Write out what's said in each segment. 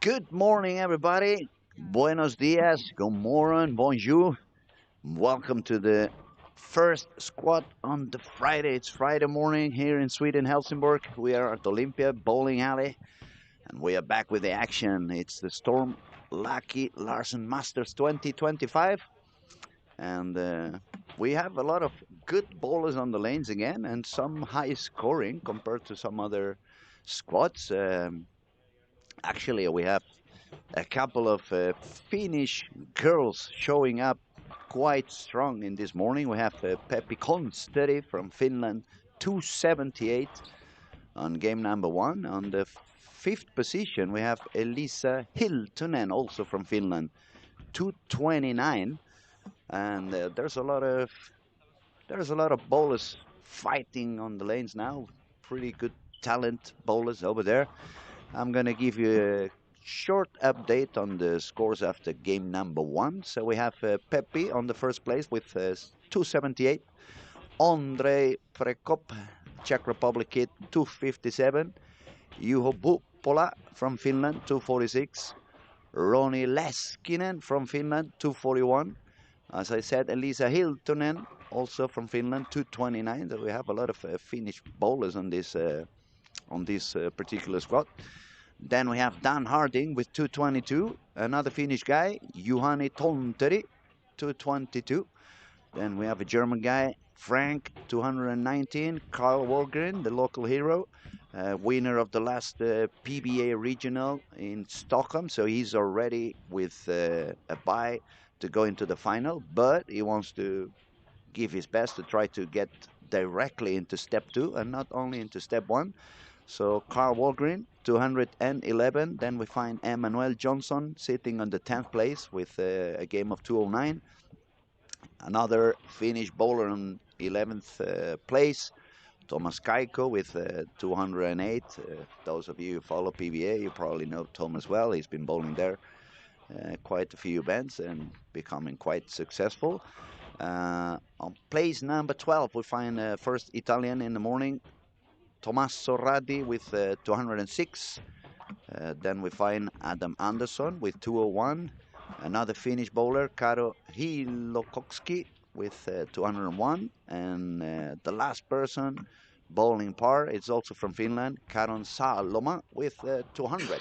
Good morning, everybody. Buenos dias, good morning, bonjour. Welcome to the first squad on the Friday. It's Friday morning here in Sweden, Helsingborg. We are at Olympia Bowling Alley, and we are back with the action. It's the Storm Lucky Larsen Masters 2025, and we have a lot of good bowlers on the lanes again, and some high scoring compared to some other squads. Actually, we have a couple of Finnish girls showing up quite strong in this morning. We have Peppi Konsteri from Finland, 278 on game number one. On the fifth position, we have Elisa Hiltunen, also from Finland, 229. And there's a lot of bowlers fighting on the lanes now. Pretty good talent bowlers over there. I'm going to give you a short update on the scores after game number one. So we have Pepi on the first place with 278. Andrei Prekop, Czech Republic kid, 257. Juho Buppola from Finland, 246. Roni Leskinen from Finland, 241. As I said, Elisa Hiltunen, also from Finland, 229. So we have a lot of Finnish bowlers on this particular squad. Then we have Dan Harding with 222. Another Finnish guy, Juhani Tonteri, 222. Then we have a German guy, Frank, 219. Carl Walgren, the local hero, winner of the last PBA regional in Stockholm. So he's already with a bye to go into the final, but he wants to give his best to try to get directly into step two and not only into step one. So Carl Walgren, 211. Then we find Emmanuel Johnson sitting on the 10th place with a game of 209. Another Finnish bowler on 11th place, Thomas Kaiko with 208. Those of you who follow PBA, you probably know Thomas well. He's been bowling there quite a few events and becoming quite successful. On place number 12, we find first Italian in the morning, Tommaso Raddi with 206. Then we find Adam Andersson with 201. Another Finnish bowler, Karo Hilokowski with 201. And the last person bowling par, it's also from Finland, Karon Saloma with 200.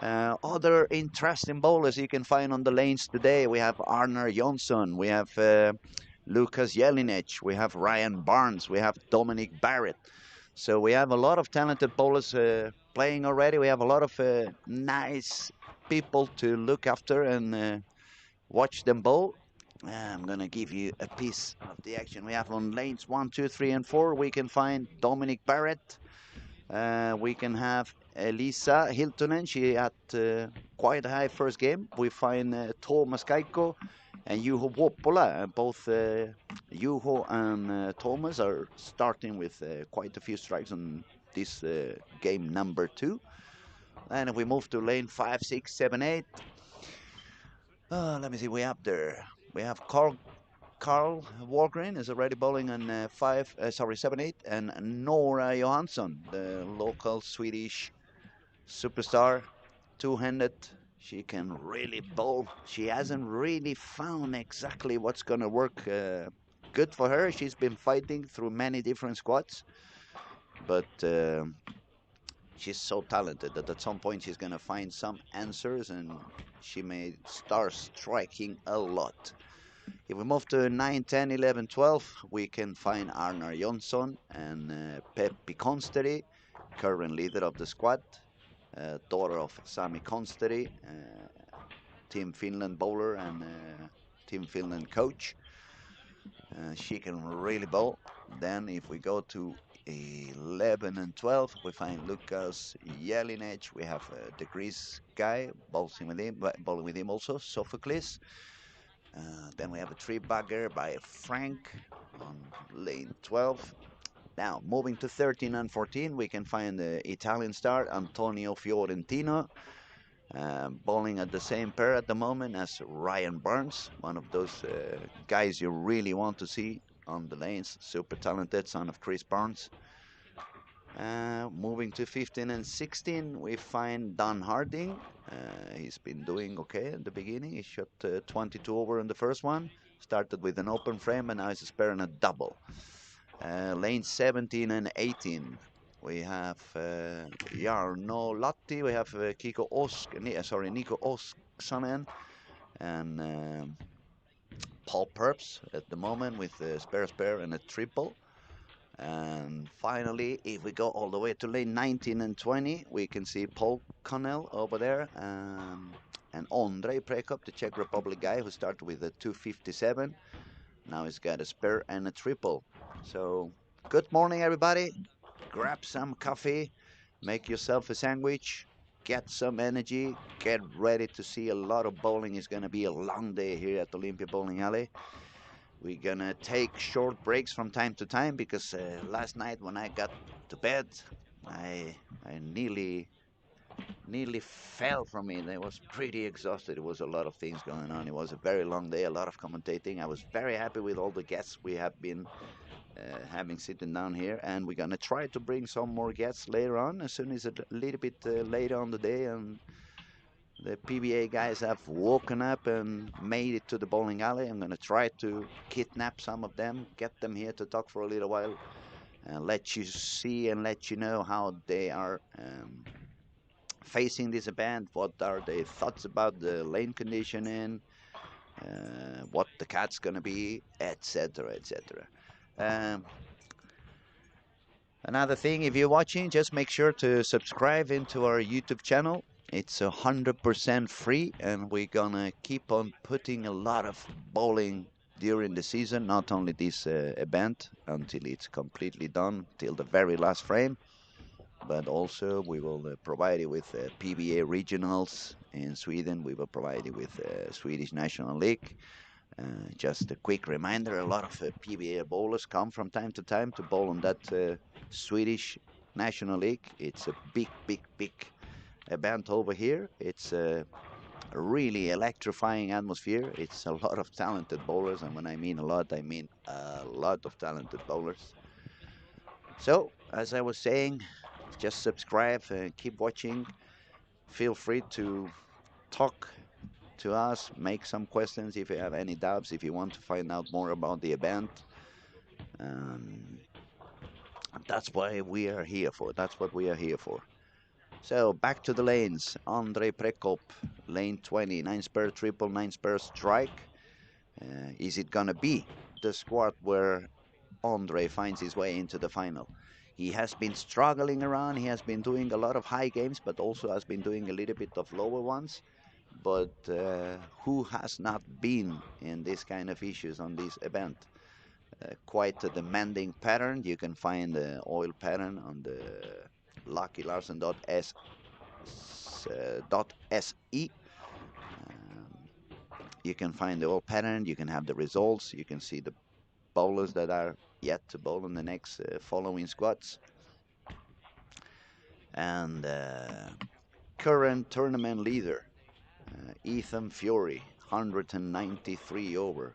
Other interesting bowlers you can find on the lanes today. We have Arnar Jonsson, we have Lucas Jelinek, we have Ryan Barnes, we have Dominic Barrett. So we have a lot of talented bowlers playing already. We have a lot of nice people to look after and watch them bowl. I'm going to give you a piece of the action. We have on lanes 1, 2, 3, and 4. We can find Dominic Barrett. We can have Elisa Hiltunen. She had quite a high first game. We find Thomas Kaiko and Juho Vuoppola. Both Juho and Thomas are starting with quite a few strikes on this game number 2. And if we move to lane 5, 6, 7, 8, let me see. We have Carl Walgren is already bowling on 7, 8, and Nora Johansson, the local Swedish superstar, two-handed. She can really bowl. She hasn't really found exactly what's going to work good for her. She's been fighting through many different squads, but she's so talented that at some point she's going to find some answers and she may start striking a lot. If we move to 9, 10, 11, 12, we can find Arnar Jonsson and Peppi Konsteri, current leader of the squad, daughter of Sami Konsteri, Team Finland bowler and Team Finland coach. She can really bowl. Then if we go to 11 and 12, we find Lucas Jelinek. We have the Greece guy bowling with him also, Sophocles. Then we have a tree bagger by Frank on lane 12. Now, moving to 13 and 14, we can find the Italian star Antonio Fiorentino, bowling at the same pair at the moment as Ryan Barnes, one of those guys you really want to see on the lanes. Super talented, son of Chris Barnes. Moving to 15 and 16, we find Don Harding. He's been doing okay at the beginning. He shot 22 over in the first one. Started with an open frame, and now he's sparing a double. Lane 17 and 18. We have Jarno Latti. We have Nico Osksanen and Paul Purps at the moment with a spare and a triple. And finally, if we go all the way to lane 19 and 20, we can see Paul Connell over there and Ondrej Prekop, the Czech Republic guy who started with a 257. Now he's got a spare and a triple. So, good morning, everybody. Grab some coffee, make yourself a sandwich, get some energy, get ready to see a lot of bowling. It's going to be a long day here at Olympia Bowling Alley. We're gonna take short breaks from time to time because last night when I got to bed, I nearly fell from it. I was pretty exhausted. It was a lot of things going on. It was a very long day, a lot of commentating. I was very happy with all the guests we have been having sitting down here, and we're gonna try to bring some more guests later on as soon as a little bit later on the day and the PBA guys have woken up and made it to the bowling alley. I'm going to try to kidnap some of them, get them here to talk for a little while, and let you see and let you know how they are facing this event. What are their thoughts about the lane conditioning, what the cat's going to be, etc., etc. Um, Another thing, if you're watching, just make sure to subscribe into our YouTube channel. It's 100% free, and we're gonna keep on putting a lot of bowling during the season, not only this event until it's completely done, till the very last frame, but also we will provide you with PBA regionals in Sweden. We will provide you with Swedish National League. Just a quick reminder, a lot of PBA bowlers come from time to time to bowl on that Swedish National League. It's a big event over here. It's a really electrifying atmosphere. It's a lot of talented bowlers, and when I mean a lot, I mean a lot of talented bowlers. So, as I was saying, just subscribe and keep watching. Feel free to talk to us, make some questions if you have any doubts, if you want to find out more about the event. Um, that's why we are here for. That's what we are here for. So back to the lanes. Ondrej Prekop, lane 20, 9 spare triple, 9 spare strike. Is it gonna be the squad where Ondrej finds his way into the final? He has been struggling around. He has been doing a lot of high games, but also has been doing a little bit of lower ones. But who has not been in this kind of issues on this event? Quite a demanding pattern. You can find the oil pattern on the luckylarsen.se. You can find the oil pattern. You can have the results. You can see the bowlers that are yet to bowl in the next following squads. And current tournament leader, Ethan Fury, 193 over.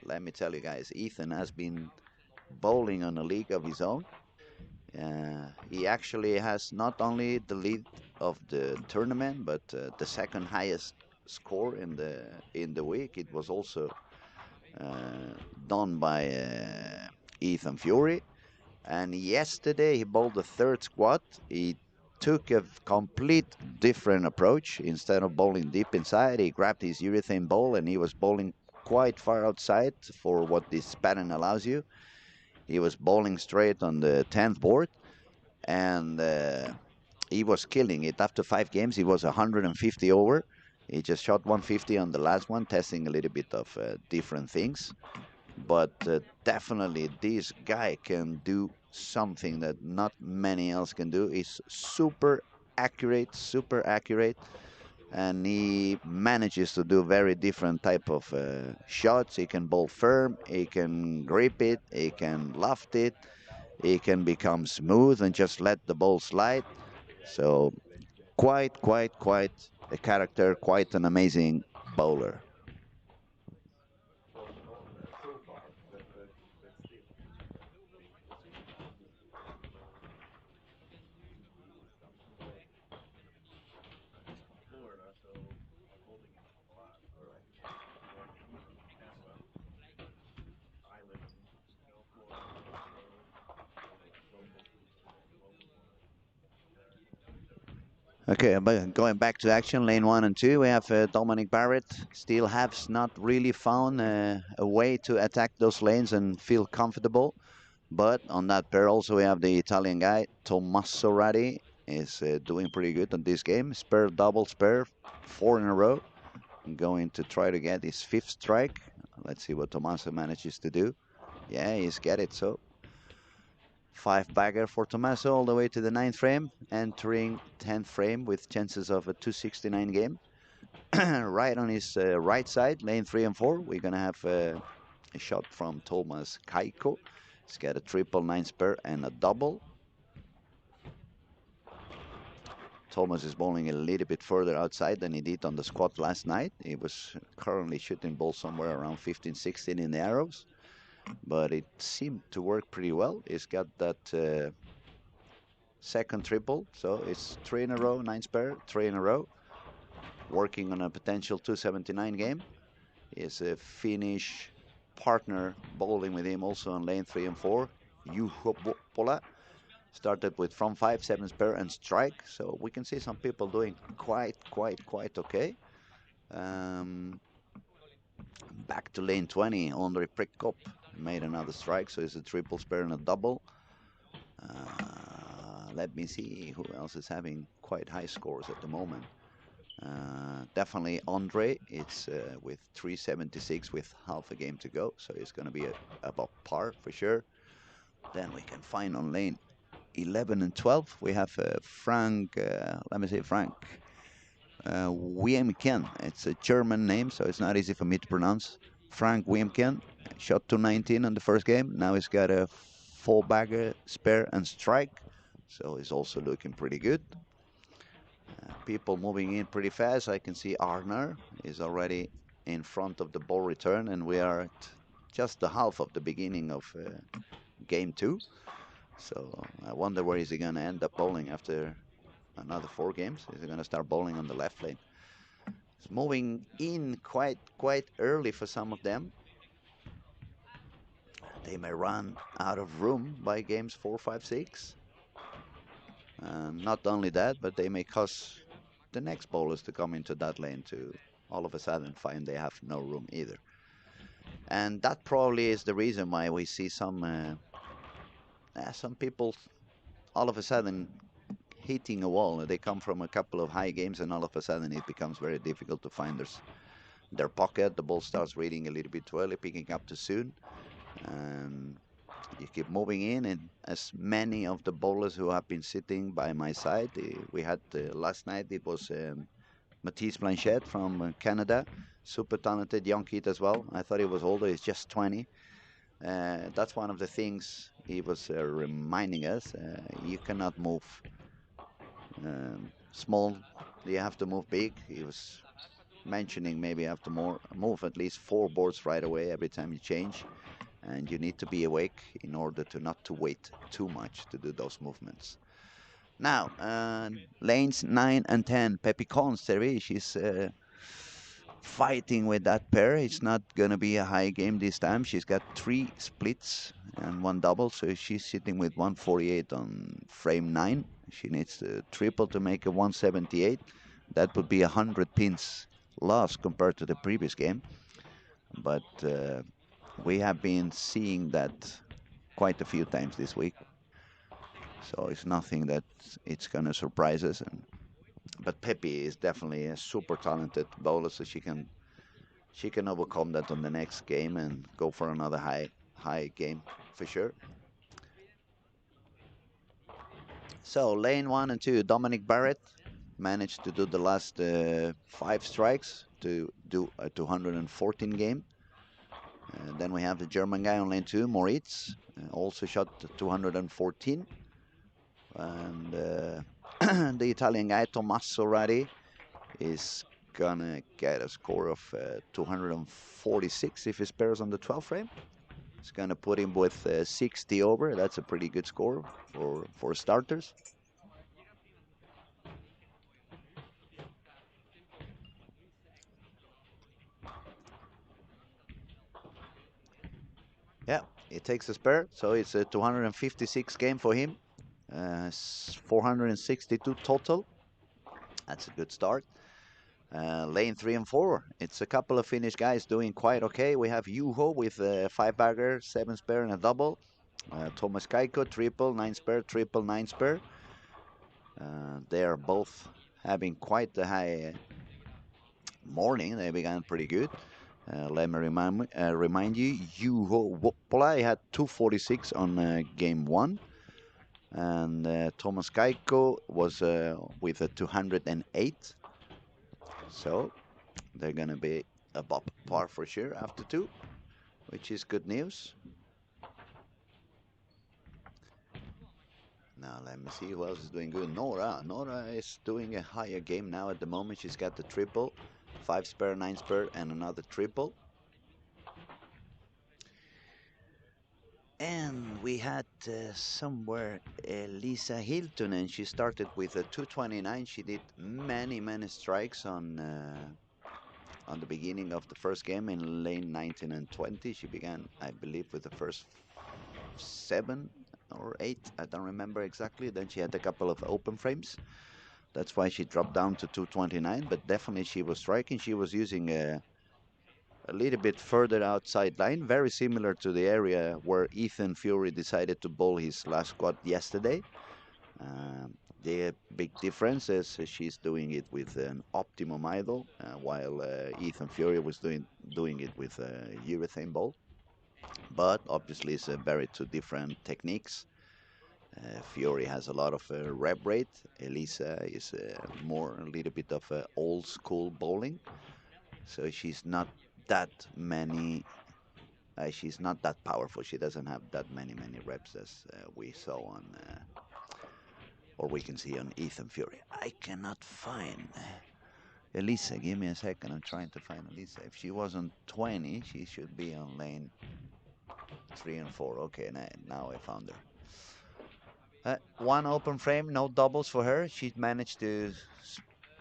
Let me tell you guys, Ethan has been bowling on a league of his own. He actually has not only the lead of the tournament, but the second highest score in the week. It was also done by Ethan Fury. And yesterday he bowled the third squad. He took a complete different approach. Instead of bowling deep inside, he grabbed his urethane bowl and he was bowling quite far outside for what this pattern allows you. He was bowling straight on the 10th board, and he was killing it. After 5 games, he was 150 over. He just shot 150 on the last one, testing a little bit of different things. But definitely, this guy can do something that not many else can do. He's super accurate, and he manages to do very different type of shots. He can bowl firm, he can grip it, he can loft it, he can become smooth and just let the ball slide. So quite a character, quite an amazing bowler. Okay, but going back to action, lane 1 and 2, we have Dominic Barrett. Still has not really found a way to attack those lanes and feel comfortable. But on that pair also we have the Italian guy, Tommaso Ratti, is doing pretty good on this game. Spare, double spare, 4 in a row. Going to try to get his 5th strike. Let's see what Tommaso manages to do. Yeah, he's get it, so 5-bagger for Tommaso all the way to the 9th frame, entering 10th frame with chances of a 269 game. Right on his right side, lane 3 and 4, we're going to have a shot from Thomas Kaiko. He's got a triple 9 spare and a double. Thomas is bowling a little bit further outside than he did on the squad last night. He was currently shooting balls somewhere around 15, 16 in the arrows, but it seemed to work pretty well. He's got that second triple, so it's 3 in a row, 9 spare, 3 in a row, working on a potential 279 game. Is a Finnish partner bowling with him also on lane 3 and 4, Juho Pola. Started with from 5, 7 spare and strike, so we can see some people doing quite okay. Um, Back to lane 20, Andre Prikkop made another strike, so it's a triple spare and a double. Let me see who else is having quite high scores at the moment. Definitely Andre, it's with 376 with half a game to go, so it's going to be above par for sure. Then we can find on lane 11 and 12, we have Frank, let me say Frank Wiemken. It's a German name, so it's not easy for me to pronounce. Frank Wiemken shot 219 on the first game. Now he's got a 4-bagger, spare and strike, so he's also looking pretty good. People moving in pretty fast. I can see Arnar is already in front of the ball return, and we are at just the half of the beginning of game 2. So I wonder where is he going to end up bowling after another 4 games. Is he going to start bowling on the left lane? It's moving in quite early for some of them. They may run out of room by games 4, 5, 6. Not only that, but they may cause the next bowlers to come into that lane to all of a sudden find they have no room either. And that probably is the reason why we see some people all of a sudden hitting a wall. They come from a couple of high games and all of a sudden it becomes very difficult to find their pocket. The ball starts reading a little bit too early, picking up too soon. And you keep moving in, and as many of the bowlers who have been sitting by my side, we had last night, it was Matisse Blanchette from Canada, super talented young kid as well. I thought he was older, he's just 20. That's one of the things he was reminding us. You cannot move small, you have to move big. He was mentioning maybe you have to move at least 4 boards right away every time you change. And you need to be awake in order to not to wait too much to do those movements. Now, lanes 9 and 10, Pepi Constervi, she's fighting with that pair. It's not going to be a high game this time. She's got 3 splits and 1 double, so she's sitting with 148 on frame 9. She needs a triple to make a 178. That would be 100 pins lost compared to the previous game. But we have been seeing that quite a few times this week, so it's nothing that it's going to surprise us. But Pepe is definitely a super talented bowler, so she can overcome that on the next game and go for another high game for sure. So lane 1 and 2, Dominic Barrett managed to do the last 5 strikes to do a 214 game. Then we have the German guy on lane 2, Moritz, also shot 214. And the Italian guy, Tommaso Ratti, is gonna get a score of 246 if he spares on the 12th frame. It's gonna put him with 60 over. That's a pretty good score for starters. Yeah, he takes a spare, so it's a 256 game for him. 462 total. That's a good start. Lane 3 and 4. It's a couple of Finnish guys doing quite okay. We have Juho with a 5-bagger, 7 spare, and a double. Thomas Kaiko, triple, 9 spare, triple, 9 spare. They are both having quite a high morning. They began pretty good. Let me remind you, Juho Woppola had 246 on game 1. And Thomas Kaiko was with a 208. So they're going to be above par for sure after 2, which is good news. Now let me see who else is doing good. Nora is doing a higher game now at the moment. She's got the triple, 5 spare, 9 spare, and another triple. And we had somewhere Lisa Hilton, and she started with a 229. She did many strikes on the beginning of the first game in lane 19 and 20. She began, I believe, with the first 7 or 8. I don't remember exactly. Then she had a couple of open frames. That's why she dropped down to 229. But definitely she was striking. She was using a little bit further outside line, very similar to the area where Ethan Fury decided to bowl his last squad yesterday. The big difference is she's doing it with an optimum idle, while Ethan Fury was doing it with a urethane ball. But obviously, it's a very two different techniques. Fury has a lot of rep rate. Elisa is more a little bit of old school bowling, so she's not that many. She's not that powerful. She doesn't have that many reps as we saw on, or we can see on Ethan Fury. I cannot find Elisa. Give me a second. I'm trying to find Elisa. If she wasn't 20, she should be on lane 3 and 4. Okay, now I found her. One open frame, no doubles for her. She managed to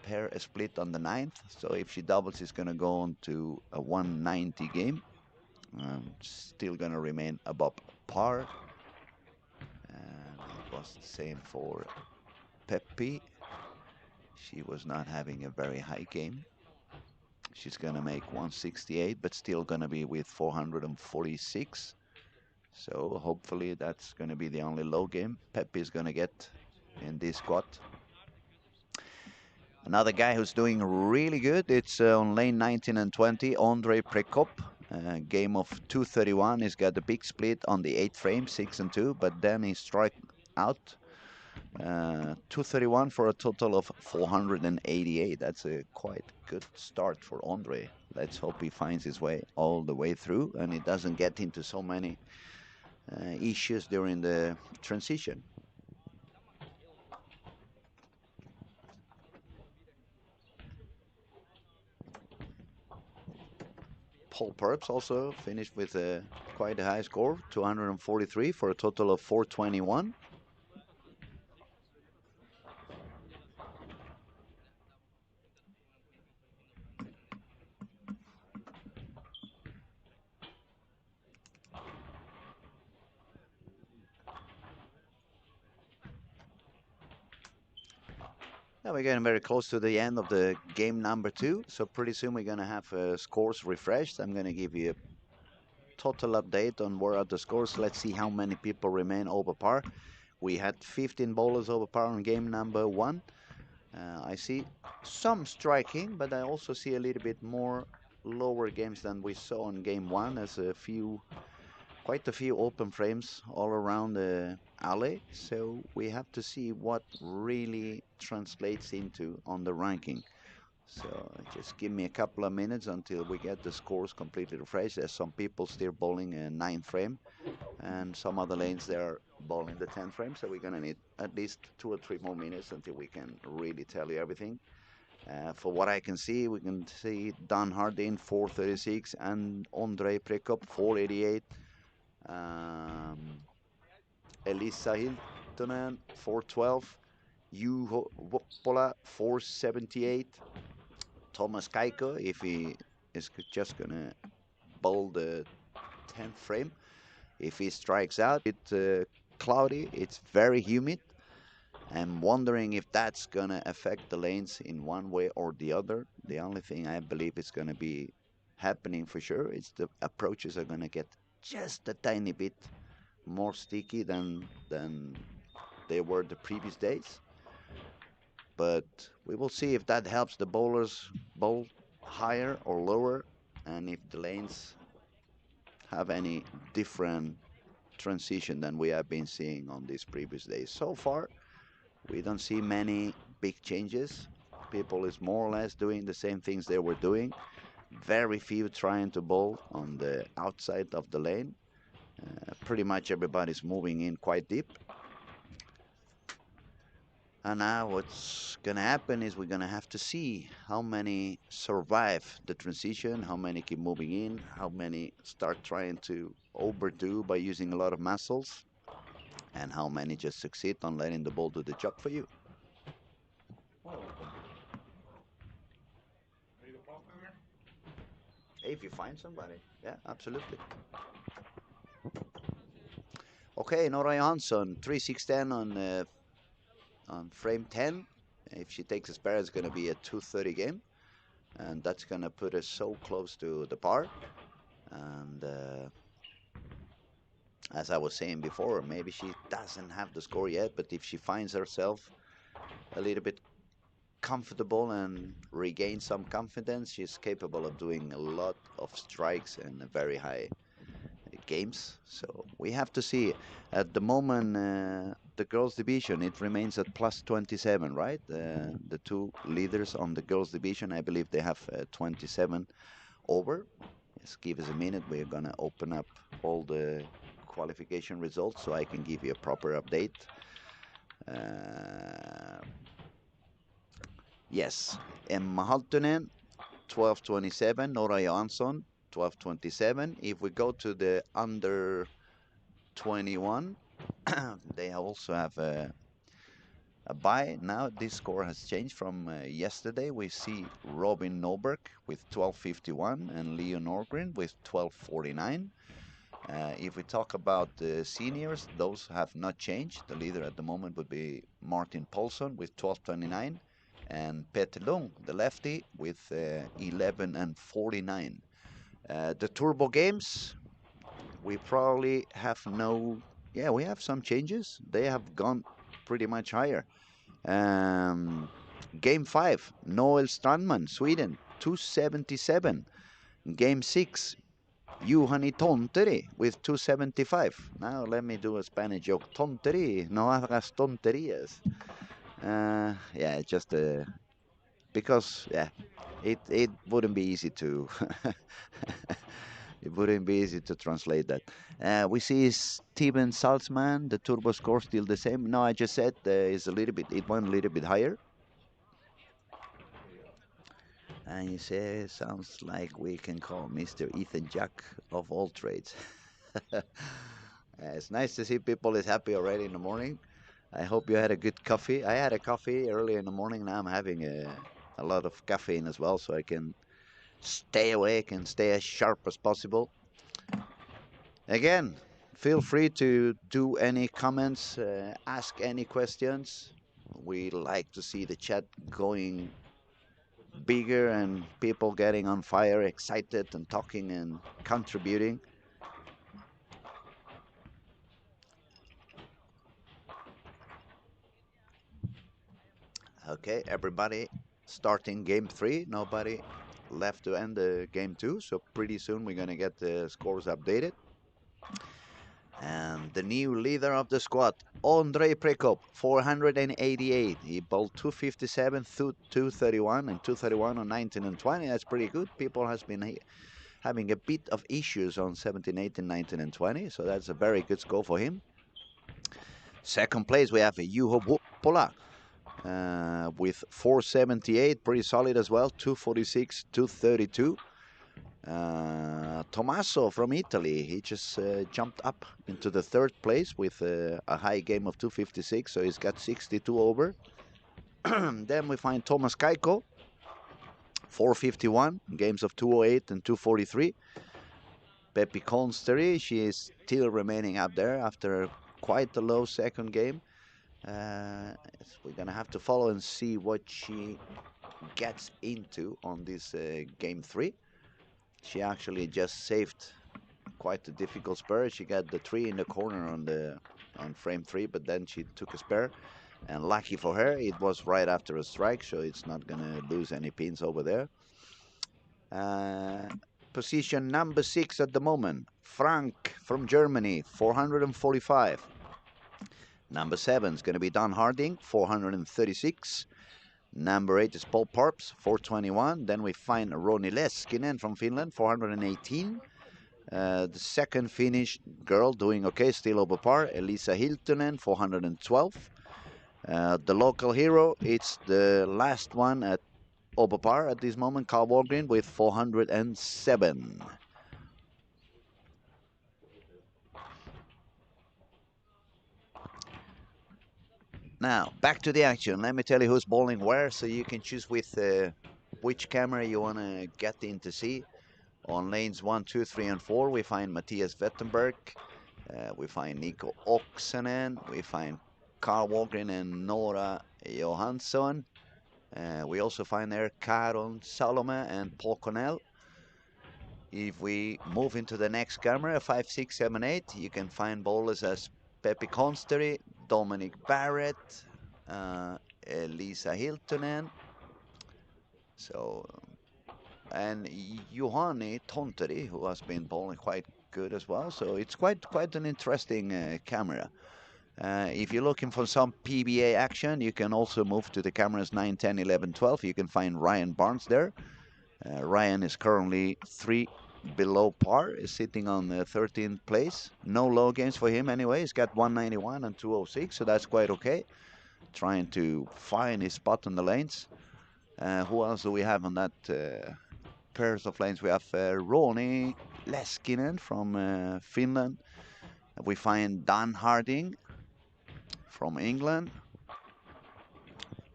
pair a split on the 9th. So if she doubles, it's going to go on to a 190 game. Still going to remain above par. And it was the same for Peppy. She was not having a very high game. She's going to make 168, but still going to be with 446. So hopefully that's going to be the only low game Pepe is going to get in this squad. Another guy who's doing really good, it's on lane 19 and 20, Andre Prekop. Game of 231, he's got a big split on the 8th frame, 6 and 2, but then he struck out 231 for a total of 488. That's a quite good start for Andre. Let's hope he finds his way all the way through and he doesn't get into so many issues during the transition. Paul Purps also finished with quite a high score, 243 for a total of 421. Now we're getting very close to the end of the game number 2, so pretty soon we're going to have scores refreshed. I'm going to give you a total update on where are the scores. Let's see how many people remain over par. We had 15 bowlers over par on game number 1. I see some striking, but I also see a little bit more lower games than we saw in game 1, as quite a few open frames all around the alley. So we have to see what really translates into on the ranking. So just give me a couple of minutes until we get the scores completely refreshed. There's some people still bowling a 9th frame, and some other lanes they're bowling the 10th frame. So we're gonna need at least 2 or 3 more minutes until we can really tell you everything. For what I can see, we can see Dan Hardin 436 and Andre Prekop 488. Elisa Hiltonen 412. Juho Woppola 478. Thomas Kaiko, if he is just gonna bowl the 10th frame, if he strikes out, it's cloudy, it's very humid. I'm wondering if that's gonna affect the lanes in one way or the other. The only thing I believe is gonna be happening for sure is the approaches are gonna get just a tiny bit more sticky than they were the previous days. But we will see if that helps the bowlers bowl higher or lower, and if the lanes have any different transition than we have been seeing on these previous days. So far, we don't see many big changes. People is more or less doing the same things they were doing. Very few trying to bowl on the outside of the lane. Pretty much everybody's moving in quite deep. And now what's going to happen is we're going to have to see how many survive the transition, how many keep moving in, how many start trying to overdo by using a lot of muscles, and how many just succeed on letting the ball do the job for you. If you find somebody, yeah, absolutely. Okay, Nora Johansson, 3-6-10 on frame 10. If she takes a spare, it's going to be a 230 game, and that's going to put us so close to the par. And as I was saying before, maybe she doesn't have the score yet, but if she finds herself a little bit comfortable and regains some confidence, she's capable of doing a lot of strikes and very high games. So we have to see. At the moment, the girls division, it remains at plus 27, right? The two leaders on the girls division, I believe they have 27 over. Just give us a minute. We're going to open up all the qualification results so I can give you a proper update. Yes, Emma Haltunen, 12:27. Nora Johansson, 12:27. If we go to the under 21, they also have a bye. Now this score has changed from yesterday. We see Robin Norberg with 12:51 and Leo Norgren with 12:49. If we talk about the seniors, those have not changed. The leader at the moment would be Martin Paulson with 12:29 and Peter Lung, the lefty, with 11:49. The turbo games, we probably have no, yeah, we have some changes. They have gone pretty much higher. Game 5, Noel Strandman, Sweden, 277. Game 6, Juhani Tonteri with 275. Now let me do a Spanish joke. Tonteri, no hagas tonterías. Yeah, just because yeah, it wouldn't be easy to it wouldn't be easy to translate that. We see Steven Salzman, the turbo score still the same. No, I just said it's a little bit. It went a little bit higher. And you say, sounds like we can call Mr. Ethan Jack of all trades. It's nice to see people is happy already in the morning. I hope you had a good coffee. I had a coffee early in the morning. Now I'm having a lot of caffeine as well, so I can stay awake and stay as sharp as possible. Again, feel free to do any comments, ask any questions. We like to see the chat going bigger and people getting on fire, excited and talking and contributing. Okay, everybody starting game 3. Nobody left to end the game 2, so pretty soon we're going to get the scores updated. And the new leader of the squad, Andrei Prekop, 488. He bowled 257, 231, and 231 on 19 and 20. That's pretty good. People has been having a bit of issues on 17, 18, 19, and 20, so that's a very good score for him. Second place, we have Juho Pola with 478, pretty solid as well, 246, 232. Tommaso from Italy, he just jumped up into the third place with a high game of 256, so he's got 62 over. Then we find Thomas Kaiko, 451, games of 208 and 243. Pepi Consteri, she is still remaining up there after quite a low second game. We're gonna have to follow and see what she gets into on this game three. She actually just saved quite a difficult spur. She got the three in the corner on frame three, but then she took a spare. And lucky for her, it was right after a strike, so it's not gonna lose any pins over there. Uh, Position number 6 at the moment, Frank from Germany, 445. Number 7 is going to be Don Harding, 436. Number 8 is Paul Parps, 421. Then we find Roni Leskinen from Finland, 418. The second Finnish girl doing okay, still over par, Elisa Hiltunen, 412. The local hero, it's the last one at over par at this moment, Carl Walgren with 407. Now, back to the action. Let me tell you who's bowling where, so you can choose with which camera you want to get in to see. On lanes 1, 2, 3, and 4, we find Matthias Wettenberg. We find Nico Oksanen. We find Carl Walgren and Nora Johansson. We also find there Karon Salome and Paul Cornell. If we move into the next camera, 5, 6, 7, 8, you can find bowlers as Pepe Constery, Dominic Barrett, Elisa Hiltunen, so and Juhani Tonteri, who has been bowling quite good as well. So it's quite an interesting camera. If you're looking for some PBA action, you can also move to the cameras 9, 10, 11, 12. You can find Ryan Barnes there. Ryan is currently 3 below par, is sitting on the 13th place. No low games for him anyway. He's got 191 and 206, so that's quite okay. Trying to find his spot on the lanes. Who else do we have on that pairs of lanes? We have Roni Leskinen from Finland. We find Dan Harding from England.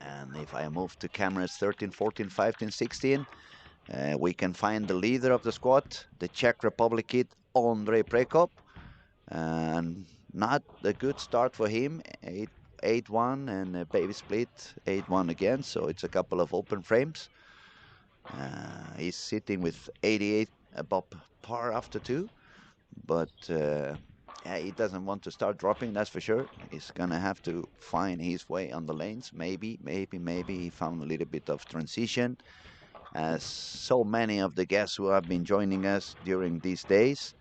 And if I move to cameras 13, 14, 15, 16, we can find the leader of the squad, the Czech Republic kid, Ondrej Prekop. And not a good start for him, 8-1 and a baby split, 8-1 again, so it's a couple of open frames. He's sitting with 88 above par after 2, but yeah, he doesn't want to start dropping, that's for sure. He's gonna have to find his way on the lanes. Maybe he found a little bit of transition, as so many of the guests who have been joining us during these days.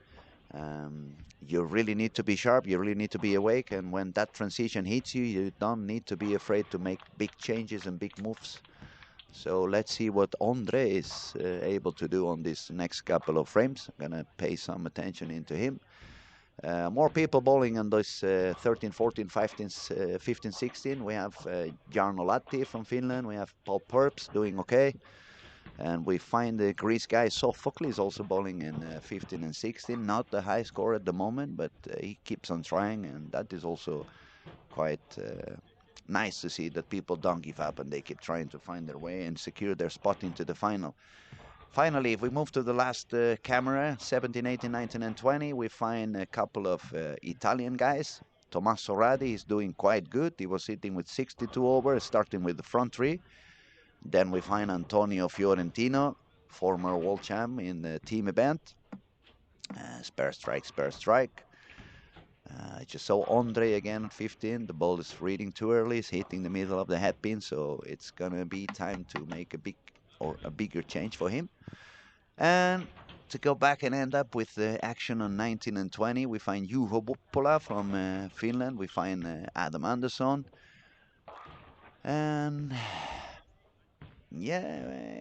You really need to be sharp, you really need to be awake, and when that transition hits you, you don't need to be afraid to make big changes and big moves. So let's see what Ondrej is able to do on this next couple of frames. I'm gonna pay some attention into him. More people bowling on this 13, 14, 15, 15, 16. We have Jarno Latti from Finland. We have Paul Purps doing okay. And we find the Greece guy, Sophocles, is also bowling in 15 and 16. Not the high score at the moment, but he keeps on trying. And that is also quite nice to see that people don't give up and they keep trying to find their way and secure their spot into the final. Finally, if we move to the last camera, 17, 18, 19, and 20, we find a couple of Italian guys. Tommaso Radi is doing quite good. He was sitting with 62 over, starting with the front three. Then we find Antonio Fiorentino, former world champ in the team event. Spare strike, spare strike. I just saw Ondrej again at 15. The ball is reading too early. It's hitting the middle of the head pin, so it's gonna be time to make a bigger change for him. And to go back and end up with the action on 19 and 20, we find Juho Buppola from Finland. We find Adam Andersson. And yeah,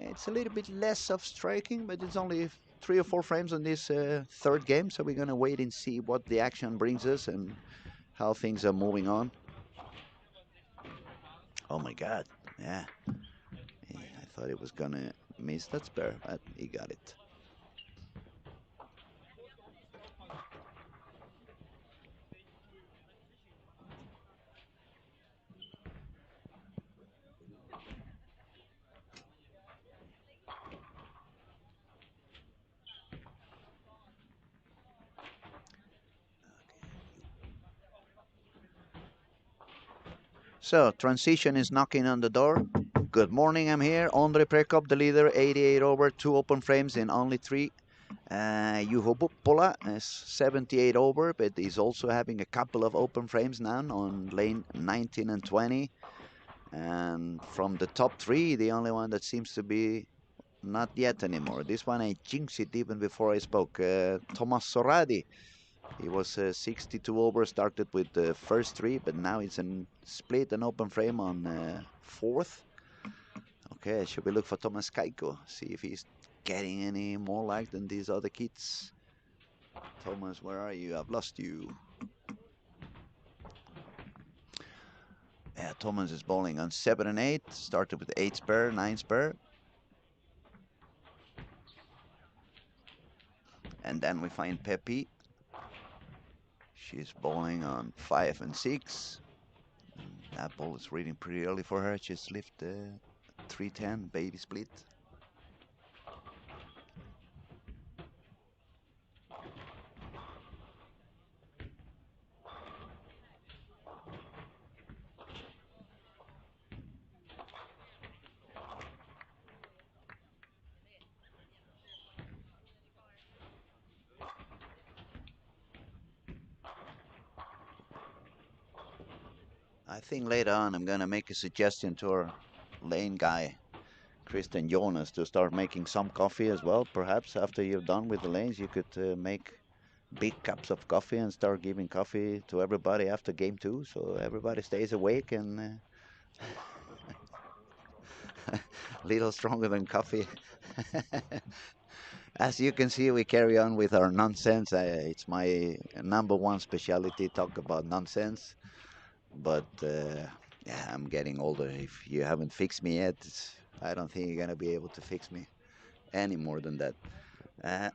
it's a little bit less of striking, but it's only 3 or 4 frames on this third game, so we're going to wait and see what the action brings us and how things are moving on. Oh my God, yeah. I thought it was going to miss that spare, but he got it. So, transition is knocking on the door. Good morning, I'm here. Andre Prekop, the leader, 88 over, 2 open frames in only 3. Juho Buppola is 78 over, but he's also having a couple of open frames now on lane 19 and 20. And from the top 3, the only one that seems to be not yet anymore. This one I jinxed it even before I spoke. Thomas Soradi. He was 62 over, started with the first 3, but now it's a split and open frame on 4th. Okay, should we look for Thomas Kaiko? See if he's getting any more like than these other kids. Thomas, where are you? I've lost you. Yeah, Thomas is bowling on 7 and 8. Started with 8 spare, 9 spare. And then we find Pepi. She's bowling on 5 and 6. That ball is reading pretty early for her. Just lift 310, baby split. I think later on I'm going to make a suggestion to our lane guy, Christian Jonas, to start making some coffee as well. Perhaps after you're done with the lanes, you could make big cups of coffee and start giving coffee to everybody after game 2, so everybody stays awake and a little stronger than coffee. As you can see, we carry on with our nonsense. It's my number one specialty, talk about nonsense. But yeah, I'm getting older. If you haven't fixed me yet, I don't think you're gonna be able to fix me any more than that.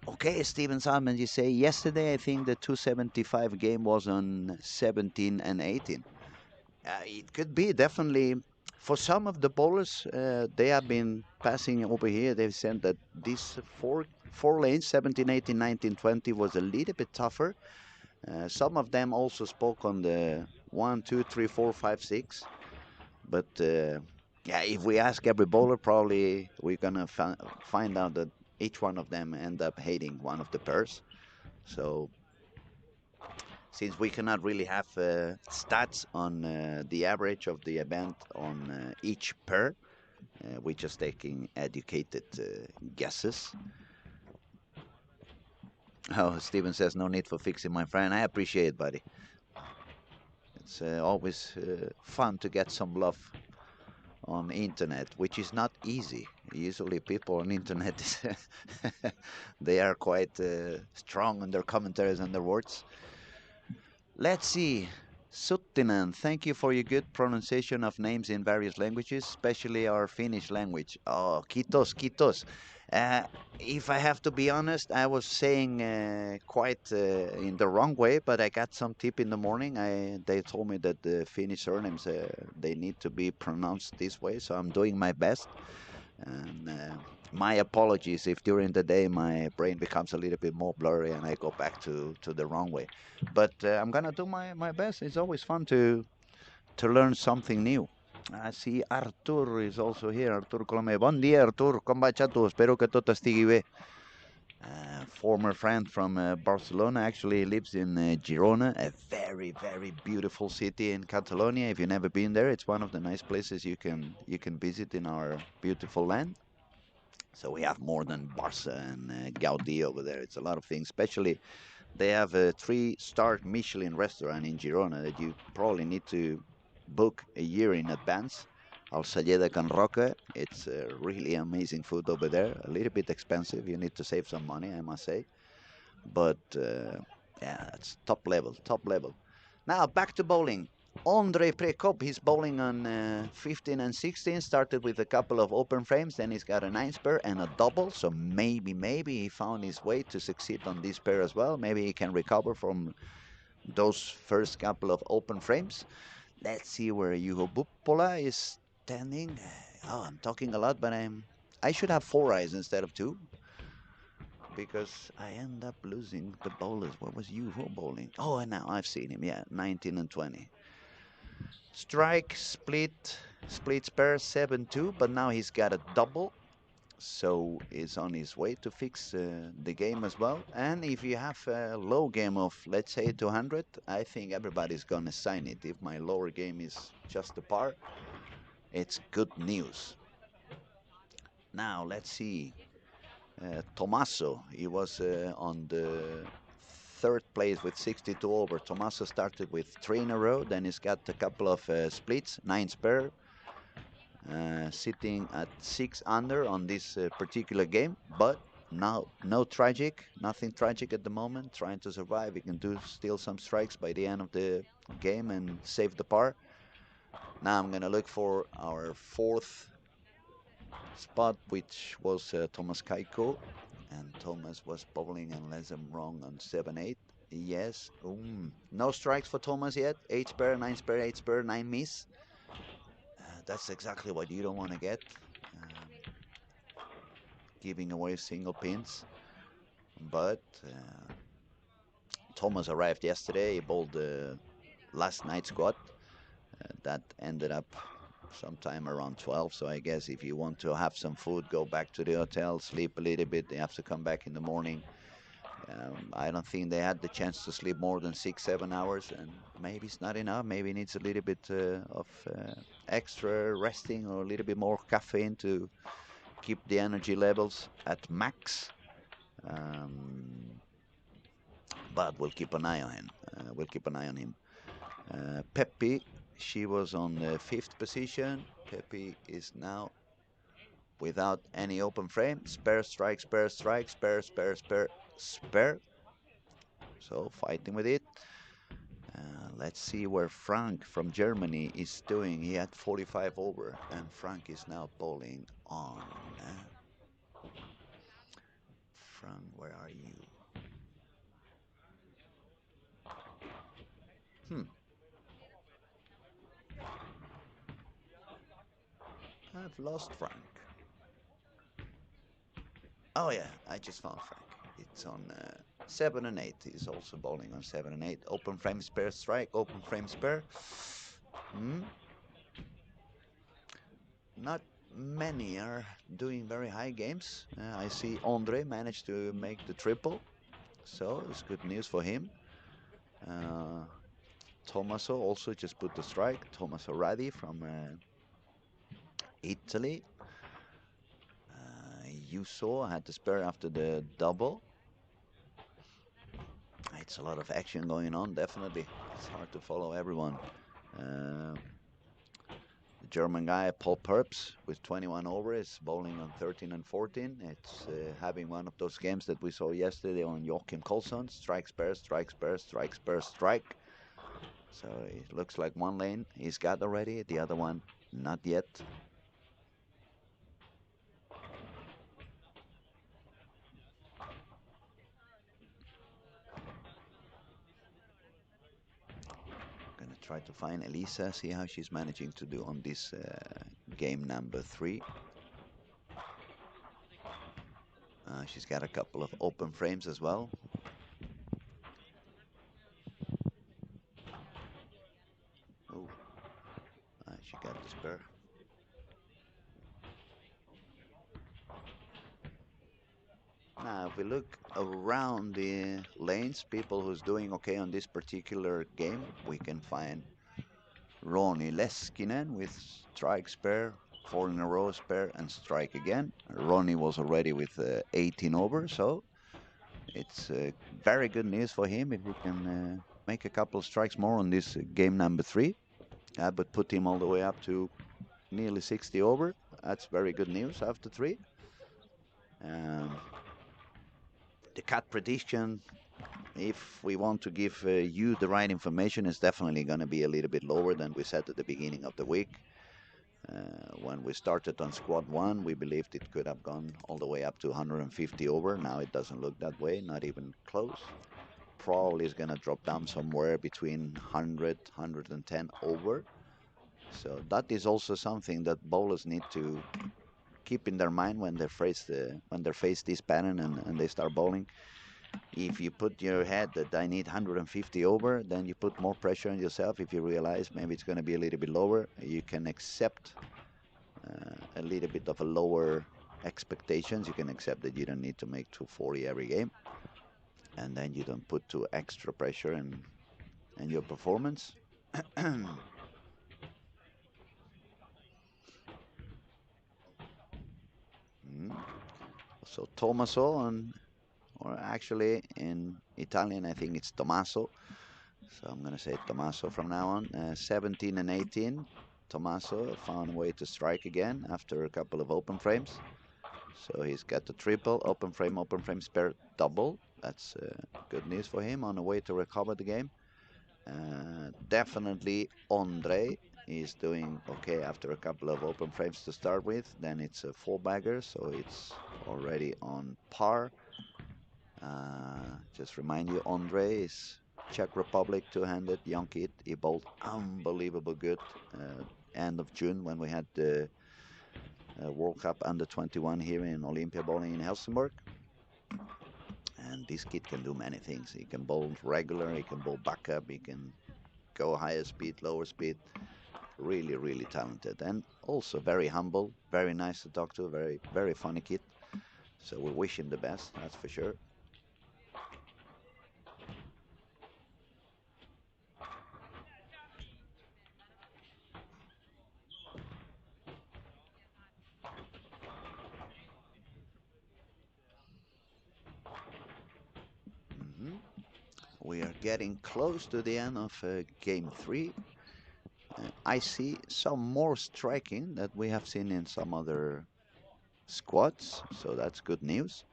Okay, Steven Simon, you say yesterday I think the 275 game was on 17 and 18. It could be definitely for some of the bowlers. They have been passing over here. They've said that these four lanes, 17, 18, 19, 20, was a little bit tougher. Some of them also spoke on the 1, 2, 3, 4, 5, 6. But yeah, if we ask every bowler, probably we're gonna find out that each one of them end up hating one of the pairs. So since we cannot really have stats on the average of the event on each pair, we're just taking educated guesses. Oh, Steven says, no need for fixing, my friend. I appreciate it, buddy. It's always fun to get some love on internet, which is not easy. Usually people on internet, they are quite strong in their commentaries and their words. Let's see. Suttinen, thank you for your good pronunciation of names in various languages, especially our Finnish language. Oh, kiitos, kiitos. Uh, if I have to be honest, I was saying quite in the wrong way, but I got some tip in the morning. They told me that the Finnish surnames they need to be pronounced this way, so I'm doing my best. And my apologies if during the day my brain becomes a little bit more blurry and I go back to the wrong way. But I'm gonna do my best. It's always fun to learn something new. I see Artur is also here. Artur Colome. Bon dia, Artur. Com va, xato? Espero que tot estigui bé. Former friend from Barcelona, actually lives in Girona, a very, very beautiful city in Catalonia. If you've never been there, it's one of the nice places you can visit in our beautiful land. So we have more than Barca and Gaudi over there. It's a lot of things. Especially, they have a 3-star Michelin restaurant in Girona that you probably need to book a year in advance. Al Saller de Can Roca. It's really amazing food over there. A little bit expensive. You need to save some money, I must say. But yeah, it's top level, top level. Now back to bowling. Andre Prekop, he's bowling on 15 and 16. Started with a couple of open frames, then he's got a 9 spare and a double. So maybe he found his way to succeed on this pair as well. Maybe he can recover from those first couple of open frames. Let's see where Juho Buppola is standing. Oh, I'm talking a lot, but I should have 4 eyes instead of 2 because I end up losing the bowlers. What was Juho bowling? Oh, and now I've seen him. Yeah, 19 and 20. Strike, split spare 7-2, but now he's got a double, so is on his way to fix the game as well. And if you have a low game of, let's say, 200, I think everybody's gonna sign it. If my lower game is just a par, it's good news. Now let's see. Tommaso, he was on the third place with 62 over. Tommaso started with three in a row, then he's got a couple of splits, nine spare, sitting at 6 under on this particular game, but now no tragic, nothing tragic at the moment. Trying to survive. He can do still some strikes by the end of the game and save the par. Now I'm gonna look for our fourth spot, which was Thomas Kaiko, and Thomas was bowling, unless I'm wrong, on 7-8. Yes, no strikes for Thomas yet. 8 spare, 9 spare, 8 spare, 9 miss. That's exactly what you don't want to get. Giving away single pins. But Thomas arrived yesterday. He bowled the last night's squad. That ended up sometime around 12. So I guess if you want to have some food, go back to the hotel, sleep a little bit. You have to come back in the morning. I don't think they had the chance to sleep more than 6, 7 hours, and maybe it's not enough. Maybe it needs a little bit of extra resting or a little bit more caffeine to keep the energy levels at max. But we'll keep an eye on him. We'll keep an eye on him. Pepe, she was on the fifth position. Pepe is now without any open frame. Spare, strike, spare, strike, spare, spare, spare, spare. So fighting with it. Let's see where Frank from Germany is doing. He had 45 over, and Frank is now bowling on. Frank, where are you? I've lost Frank. Oh yeah, I just found Frank. It's on 7 and 8. He's also bowling on 7 and 8. Open frame spare strike, open frame spare. Not many are doing very high games. I see Andre managed to make the triple, so it's good news for him. Tommaso also just put the strike. Tommaso Radi from Italy. Yuso had the spare after the double. It's a lot of action going on, definitely. It's hard to follow everyone. The German guy, Paul Purps, with 21 over, is bowling on 13 and 14. It's having one of those games that we saw yesterday on Joachim Colson. Strike, spare, strike, spare, strike, spare, strike. So it looks like one lane he's got already, the other one not yet. Gonna try to find Elisa, see how she's managing to do on this game number 3. She's got a couple of open frames as well. Oh, she got the spare. Now, if we look around the lanes, people who's doing okay on this particular game, we can find Ronnie Leskinen with strike spare, 4 in a row spare, and strike again. Ronnie was already with 18 over, so it's very good news for him if he can make a couple of strikes more on this game number 3. But put him all the way up to nearly 60 over. That's very good news after 3. The cut prediction, if we want to give you the right information, is definitely going to be a little bit lower than we said at the beginning of the week. When we started on squad 1, we believed it could have gone all the way up to 150 over. Now it doesn't look that way, not even close. Probably is going to drop down somewhere between 100, 110 over. So that is also something that bowlers need to keep in their mind when they face this pattern and they start bowling. If you put your head that I need 150 over, then you put more pressure on yourself. If you realize maybe it's going to be a little bit lower, you can accept a little bit of a lower expectations. You can accept that you don't need to make 240 every game, and then you don't put too extra pressure in your performance. Mm. So Tommaso, or actually in Italian, I think it's Tommaso. So I'm going to say Tommaso from now on. 17 and 18. Tommaso found a way to strike again after a couple of open frames. So he's got the triple, open frame spare double. That's good news for him on the way to recover the game. Definitely Andre is doing okay after a couple of open frames to start with. Then it's a four bagger, so it's already on par. Just remind you, Andre is Czech Republic two-handed young kid. He bowled unbelievable good end of June when we had the World Cup under 21 here in Olympia bowling in Helsingborg. And this kid can do many things. He can bowl regular, he can bowl backup, he can go higher speed, lower speed. Really, really talented, and also very humble, very nice to talk to, very, very funny kid. So we wish him the best, that's for sure. Mhm. We are getting close to the end of game three. I see some more striking that we have seen in some other squads, so that's good news.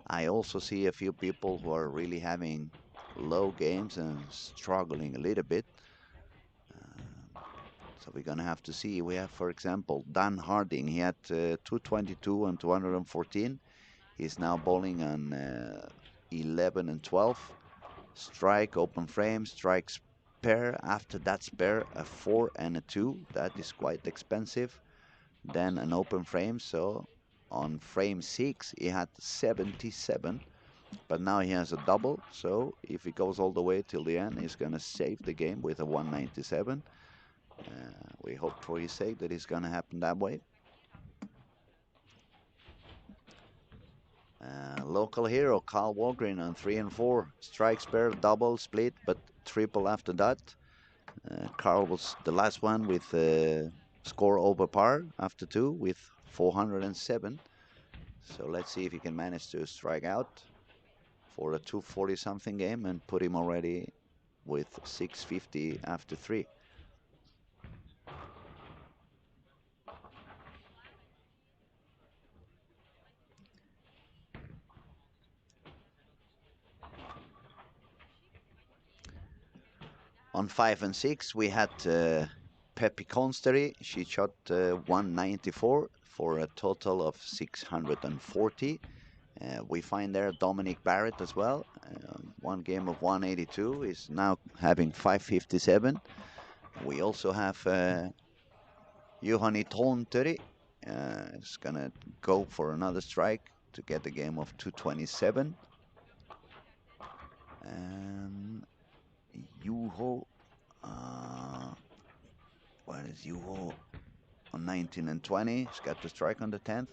I also see a few people who are really having low games and struggling a little bit. So we're gonna have to see. We have, for example, Dan Harding. He had 222 and 214. He's now bowling on 11 and 12. Strike, open frame, strike spare. After that spare, a 4 and a 2. That is quite expensive. Then an open frame. So on frame 6, he had 77. But now he has a double. So if he goes all the way till the end, he's going to save the game with a 197. We hope for his sake that it's going to happen that way. Local hero Carl Walgreen on 3 and 4. Strike spare, double, split, but triple after that. Carl was the last one with score over par after 2 with 407. So let's see if he can manage to strike out for a 240 something game and put him already with 650 after 3. On 5 and 6, we had Pepi Consteri. She shot 194 for a total of 640. We find there Dominic Barrett as well. One game of 182 is now having 557. We also have Juhani Tonteri. Is going to go for another strike to get the game of 227. And Juho, where is Juho? On 19 and 20, he's got the strike on the 10th.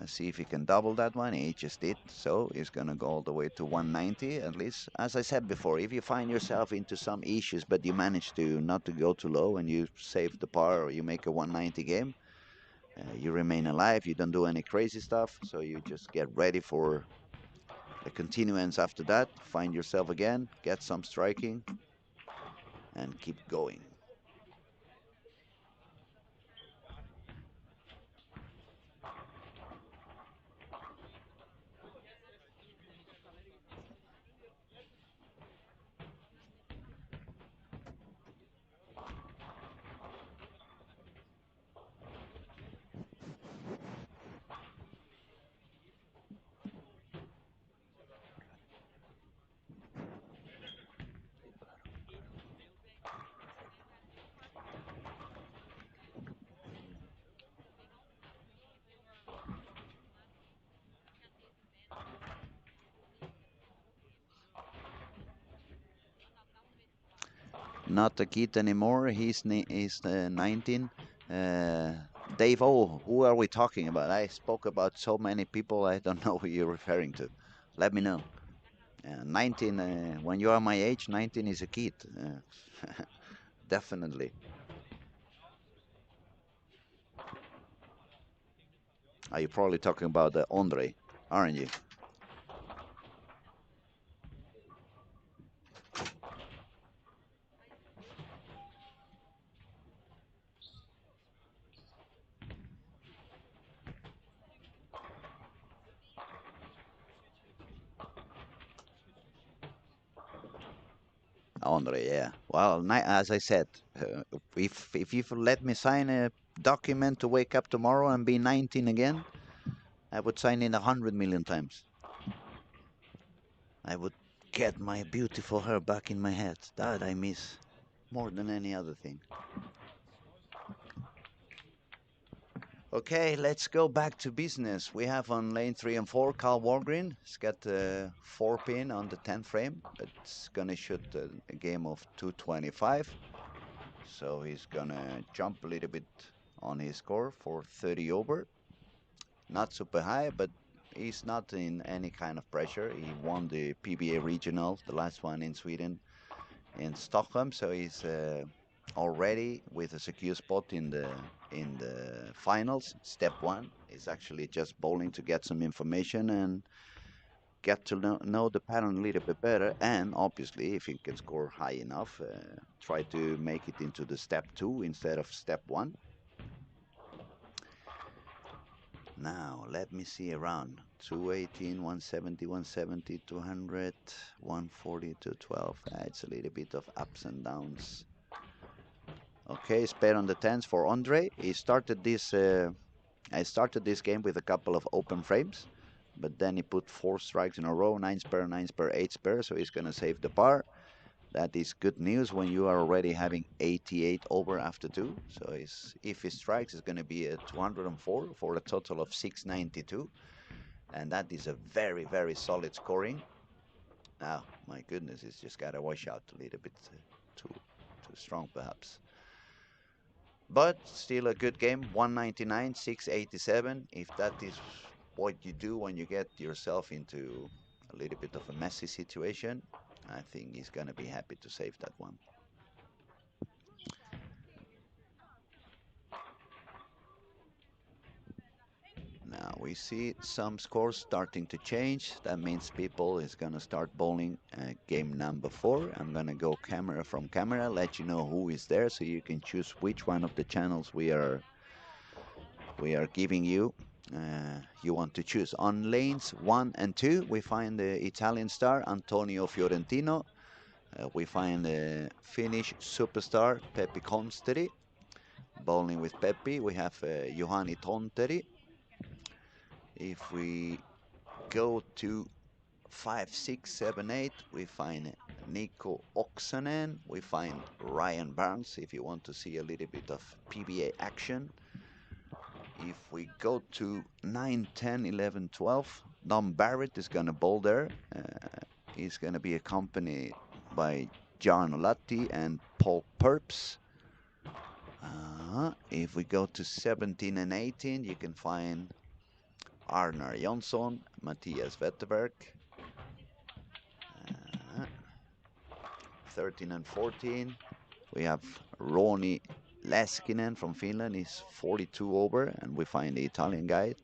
See if he can double that one. He just did, so he's gonna go all the way to 190 at least. As I said before, if you find yourself into some issues, but you manage to not to go too low and you save the par or you make a 190 game, you remain alive. You don't do any crazy stuff, so you just get ready for the continuance after that. Find yourself again, get some striking, and keep going. not a kid anymore. He's 19. Uh, Dave O, who are we talking about? I spoke about so many people, I don't know who you're referring to. Let me know. 19, when you are my age, 19 is a kid. Definitely. Are you probably talking about Andre, aren't you? Andre, yeah. Well, as I said, if you let me sign a document to wake up tomorrow and be 19 again, I would sign in 100 million times. I would get my beautiful hair back in my head. That I miss more than any other thing. Okay, let's go back to business. We have on lane 3 and 4 Carl Walgreen. He's got a 4 pin on the 10th frame, but it's gonna shoot a game of 225. So he's gonna jump a little bit on his score for 30 over. Not super high, but he's not in any kind of pressure. He won the PBA regional, the last one in Sweden, in Stockholm, so he's already with a secure spot in the finals. Step one is actually just bowling to get some information and get to know the pattern a little bit better. And obviously, if he can score high enough, try to make it into the step two instead of step one. Now, let me see around 218, 170, 170, 200, 140, 212. It's a little bit of ups and downs. Okay, spare on the tens for Andre. I started this game with a couple of open frames, but then he put 4 strikes in a row, 9 spare, 9 spare, 8 spare, so he's gonna save the par. That is good news when you are already having 88 over after two. So if he strikes, it's gonna be a 204 for a total of 692, and that is a very, very solid scoring. Now, my goodness, it's just gotta wash out a little bit too strong, perhaps. But still a good game, 199, 687. If that is what you do when you get yourself into a little bit of a messy situation, I think he's going to be happy to save that one. Now we see some scores starting to change. That means people is going to start bowling game number 4. I'm going to go camera from camera, let you know who is there so you can choose which one of the channels we are giving you. You want to choose. On lanes 1 and 2, we find the Italian star Antonio Fiorentino. We find the Finnish superstar Peppi Konsteri. Bowling with Peppi, we have Juhani Tonteri. If we go to 5, 6, 7, 8, we find Nico Oksanen. We find Ryan Barnes, if you want to see a little bit of PBA action. If we go to 9, 10, 11, 12, Don Barrett is going to bowl there. He's going to be accompanied by John Olatti and Paul Purps. If we go to 17 and 18, you can find Arnar Jonsson, Matthias Wetterberg. 13 and 14, we have Roni Leskinen from Finland. He's 42 over, and we find the Italian guy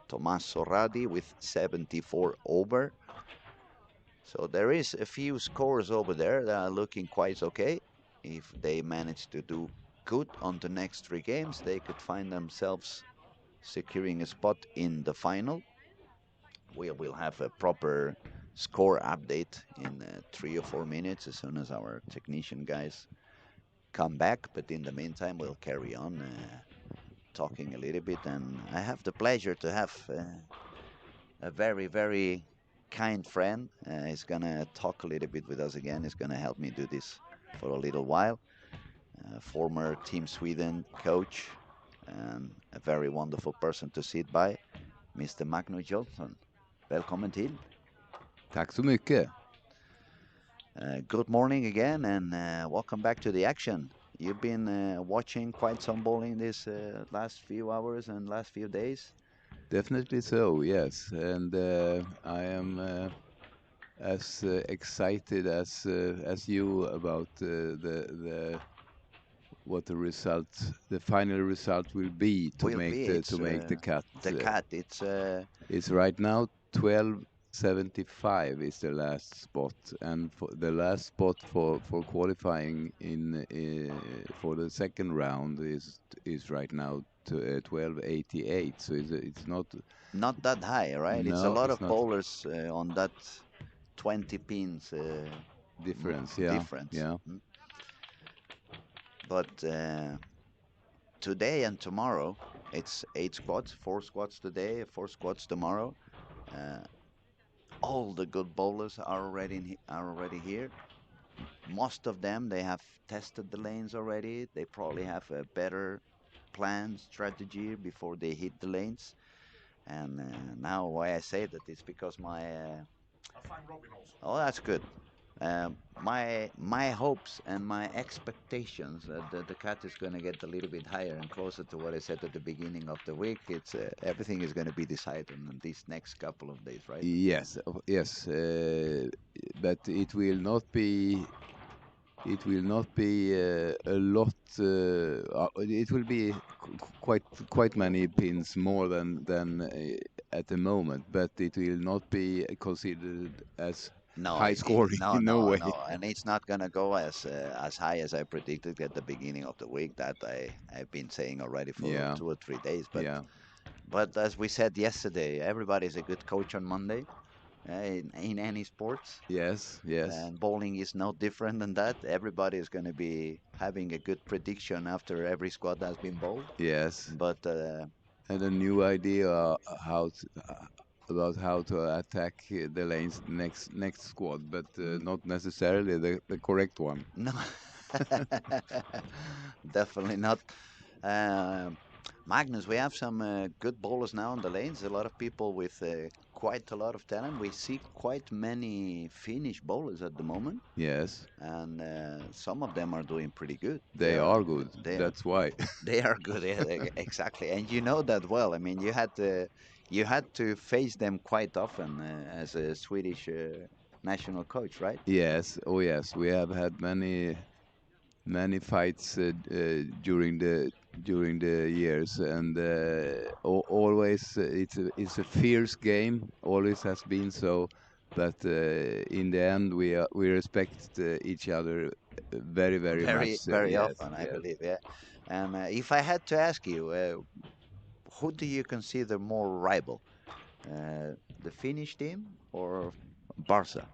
Tommaso Radi with 74 over. So there is a few scores over there that are looking quite okay. If they manage to do good on the next 3 games, they could find themselves securing a spot in the final. We will have a proper score update in 3 or 4 minutes as soon as our technician guys come back. But in the meantime, we'll carry on talking a little bit. And I have the pleasure to have a very, very kind friend. He's gonna talk a little bit with us again. He's gonna help me do this for a little while. Former Team Sweden coach and a very wonderful person to sit by, Mr. Magnus Johnson. Välkommen till. Tack så mycket. Good morning again, and welcome back to the action. You've been watching quite some bowling this last few hours and last few days. Definitely so, yes. And I am as excited as you about the what the final result will be to Will make be the cut. the cat. It's It's right now 12.75 is the last spot, and for the last spot for qualifying in for the second round is right now to 12.88. So it's not. not that high, right? It's a No, lot it's of not bowlers on that 20 pins difference. Yeah, difference. yeah. But today and tomorrow, it's 8 squads, 4 squads today, 4 squads tomorrow. Uh, all the good bowlers are already here. Most of them, they have tested the lanes already. They probably have a better plan strategy before they hit the lanes. And now why I say that is because oh, that's good. My hopes and my expectations that the cat is going to get a little bit higher and closer to what I said at the beginning of the week. It's everything is going to be decided in these next couple of days, right? Yes, yes, but it will not be. It will not be a lot. It will be quite many pins more than at the moment, but it will not be considered as No, high scoring. no, In no no, way. no, and it's not gonna go as high as I predicted at the beginning of the week. That I've been saying already for Yeah, 2 or 3 days. yeah. But as we said yesterday, everybody's a good coach on Monday in any sports, Yes, yes, and bowling is no different than that. Everybody is going to be having a good prediction after every squad has been bowled. yes. But And a new idea about how to attack the lane's next squad, but mm, not necessarily the correct one. no, definitely not. Um, Magnus, we have some good bowlers now on the lanes. A lot of people with quite a lot of talent. We see quite many Finnish bowlers at the moment, Yes, and some of them are doing pretty good. they are good. They are That's why. they are good. Yeah, exactly, and you know that well. I mean, you had to face them quite often as a Swedish national coach, right? Yes, oh yes, we have had many fights during the years, and always it's a fierce game. Always has been so, but in the end we respect each other very much. Very, very Yes, often, I yes. believe. Yeah. And if I had to ask you, who do you consider more rival, the Finnish team or Barca?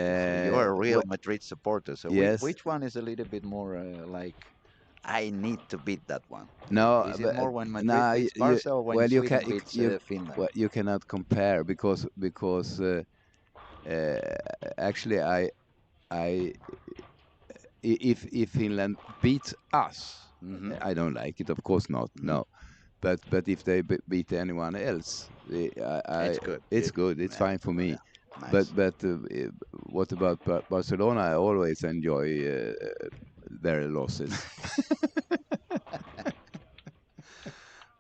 Because you're a Real Madrid supporter, so Yes. which one is a little bit more like I need to beat that one? No, Is it but more when Madrid no, beats Barca or when well, Sweden beats Finland? well, you cannot compare because uh, actually I if Finland beats us, Hmm. I don't like it. Of course not. Hmm. No, but if they beat anyone else, It's good. it's good. It's Yeah, fine for me. yeah, nice. But what about Barcelona? I always enjoy their losses.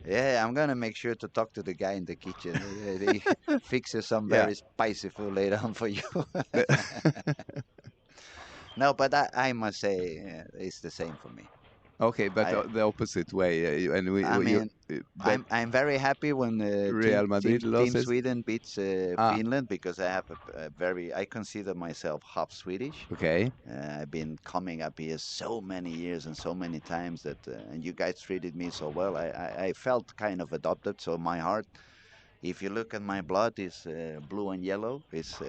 Yeah, I'm gonna make sure to talk to the guy in the kitchen. He fixes some Yeah. very spicy food later on for you. No, but I must say it's the same for me. Okay, but I the opposite way, and I you mean bet I'm very happy when Real Madrid Team losses. Sweden beats Ah, Finland because I have a very I consider myself half Swedish. okay. I've been coming up here so many years and so many times that and you guys treated me so well. I felt kind of adopted. So my heart, if you look at my blood, is blue and yellow. Is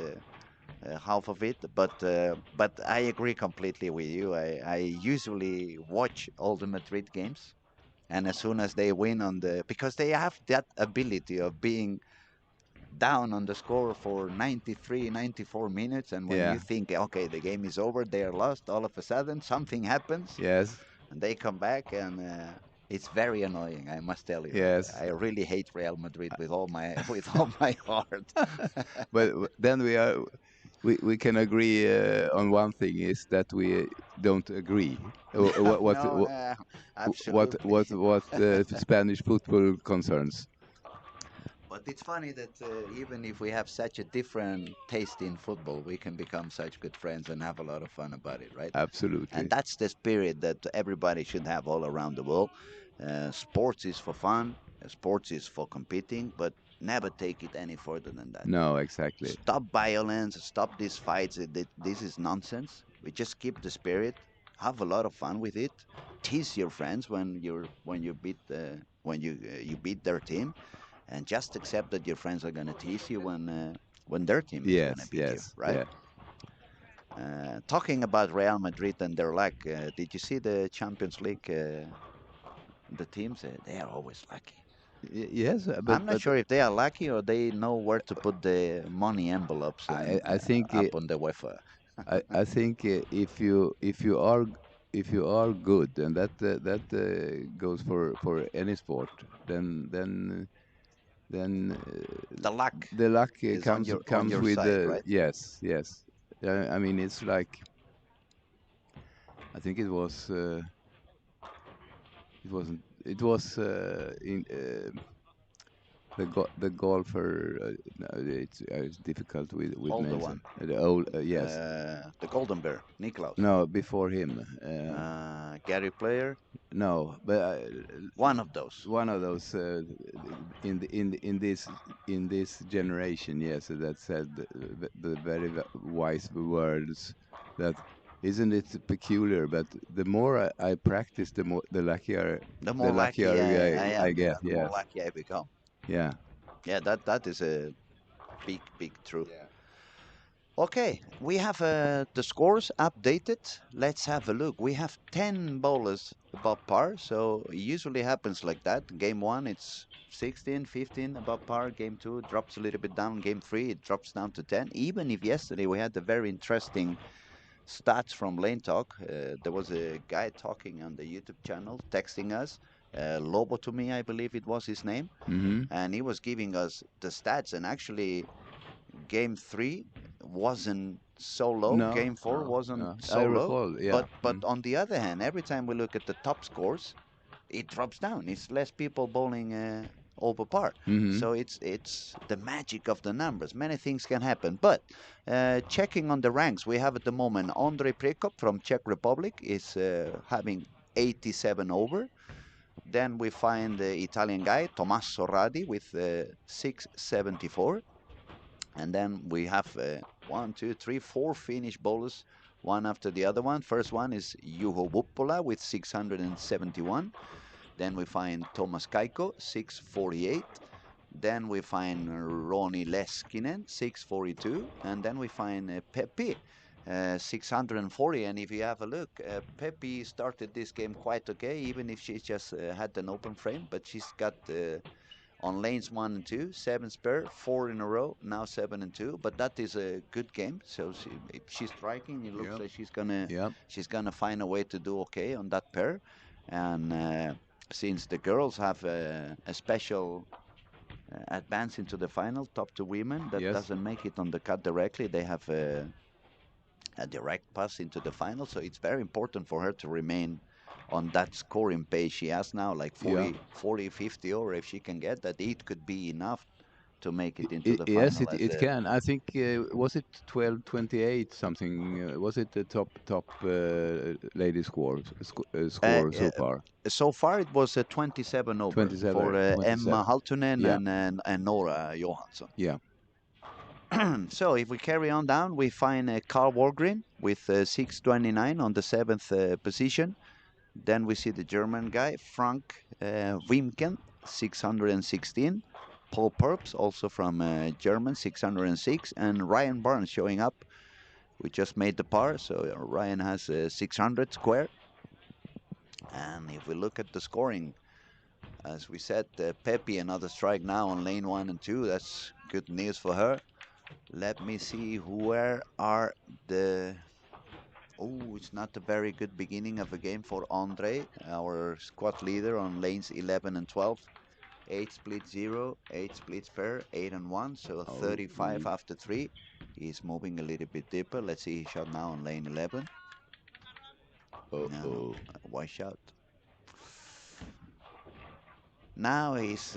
half of it, but I agree completely with you. I usually watch all the Madrid games, and as soon as they win on the because they have that ability of being down on the score for 93, 94 minutes, and when you Yeah. think okay the game is over, they are lost, all of a sudden something happens Yes. and they come back, and it's very annoying, I must tell you. Yes. I really hate Real Madrid with all my with all my heart. But then we are. we can agree on one thing is that we don't agree. No, absolutely. What Spanish football concerns? But it's funny that even if we have such a different taste in football, we can become such good friends and have a lot of fun about it, right? And Absolutely. that's the spirit that everybody should have all around the world. Sports is for fun, sports is for competing, but never take it any further than that. No, exactly. Stop violence, stop these fights. This is nonsense. We just keep the spirit, have a lot of fun with it. Tease your friends when you beat their team, and just accept that your friends are gonna tease you when their team is gonna Yes, beat you, yes, right? yeah. Talking about Real Madrid and their luck, did you see the Champions League? The teams they are always lucky. Yes, I'm not but sure if they are lucky or they know where to put the money envelopes and I think up on the UEFA. I think if you are good, and that goes for any sport, then The luck the luck is on comes your with side, the right? yes, yes. I mean, it's like I think it wasn't it was in the golfer. No, it's difficult with Older names. one, The old yes, the Golden Bear, Niklaus, no, before him. Gary Player, No, but one of those. one of those in this generation, yes, that said the very wise words that isn't it peculiar? But the more I practice, The the more lucky luckier I I am, get. yeah, the more Yes, lucky I become. yeah, Yeah, that is a big truth. yeah. Okay, we have the scores updated. Let's have a look. We have 10 bowlers above par, so it usually happens like that. Game 1, it's 16, 15 above par. Game 2 it drops a little bit down. Game 3, it drops down to 10. Even if yesterday we had a very interesting stats from Lane Talk. There was a guy talking on the YouTube channel, texting us. Lobo to me, I believe it was his name, Mm-hmm. and he was giving us the stats. And actually, game three wasn't so low. No, Game four no, wasn't no. I so low. recall. Yeah. But on the other hand, every time we look at the top scores, it drops down. It's less people bowling over par. Mm-hmm. So it's the magic of the numbers. Many things can happen. But checking on the ranks, we have at the moment Andrei Prekop from Czech Republic is having 87 over. Then we find the Italian guy Tommaso Radi with 674. And then we have one, two, three, four Finnish bowlers, one after the other one. First one is Juho Vuppola with 671. Then we find Thomas Kaiko, 648. Then we find Roni Leskinen, 642. And then we find Pepi, 640. And if you have a look, Pepi started this game quite okay, even if she just had an open frame. But she's got on lanes 1 and 2, 7 spare, 4 in a row, now 7 and 2. But that is a good game. So if she's striking, it looks Yep. like she's gonna Yep. she's gonna find a way to do okay on that pair. And since the girls have a special advance into the final, top two women that Yes. doesn't make it on the cut directly, they have a direct pass into the final. So it's very important for her to remain on that scoring pace she has now, like Yeah. 40, 50, or if she can get that, it could be enough to make it into the Yes, final as it a can. I think was it 12:28 something? Was it the top lady uh, score so uh, far? so far it was a 27 over for 27, Emma 27. Haltunen Yeah, and Nora Johansson. yeah. So if we carry on down, we find Carl Walgren with 629 on the seventh position. Then we see the German guy, Frank Wimken, 616. Paul Purps, also from German, 606. And Ryan Barnes showing up. We just made the par, so Ryan has 600 square. And if we look at the scoring, as we said, Pepe another strike now on lane 1 and 2. That's good news for her. Let me see, where are the... Oh, it's not a very good beginning of a game for Andre, our squad leader on lanes 11 and 12. 8 split 0, 8 splits fair, 8 and 1, so Oh, 35 after 3. He's moving a little bit deeper. Let's see his shot now on lane 11. Now, oh. wide shot. Now he's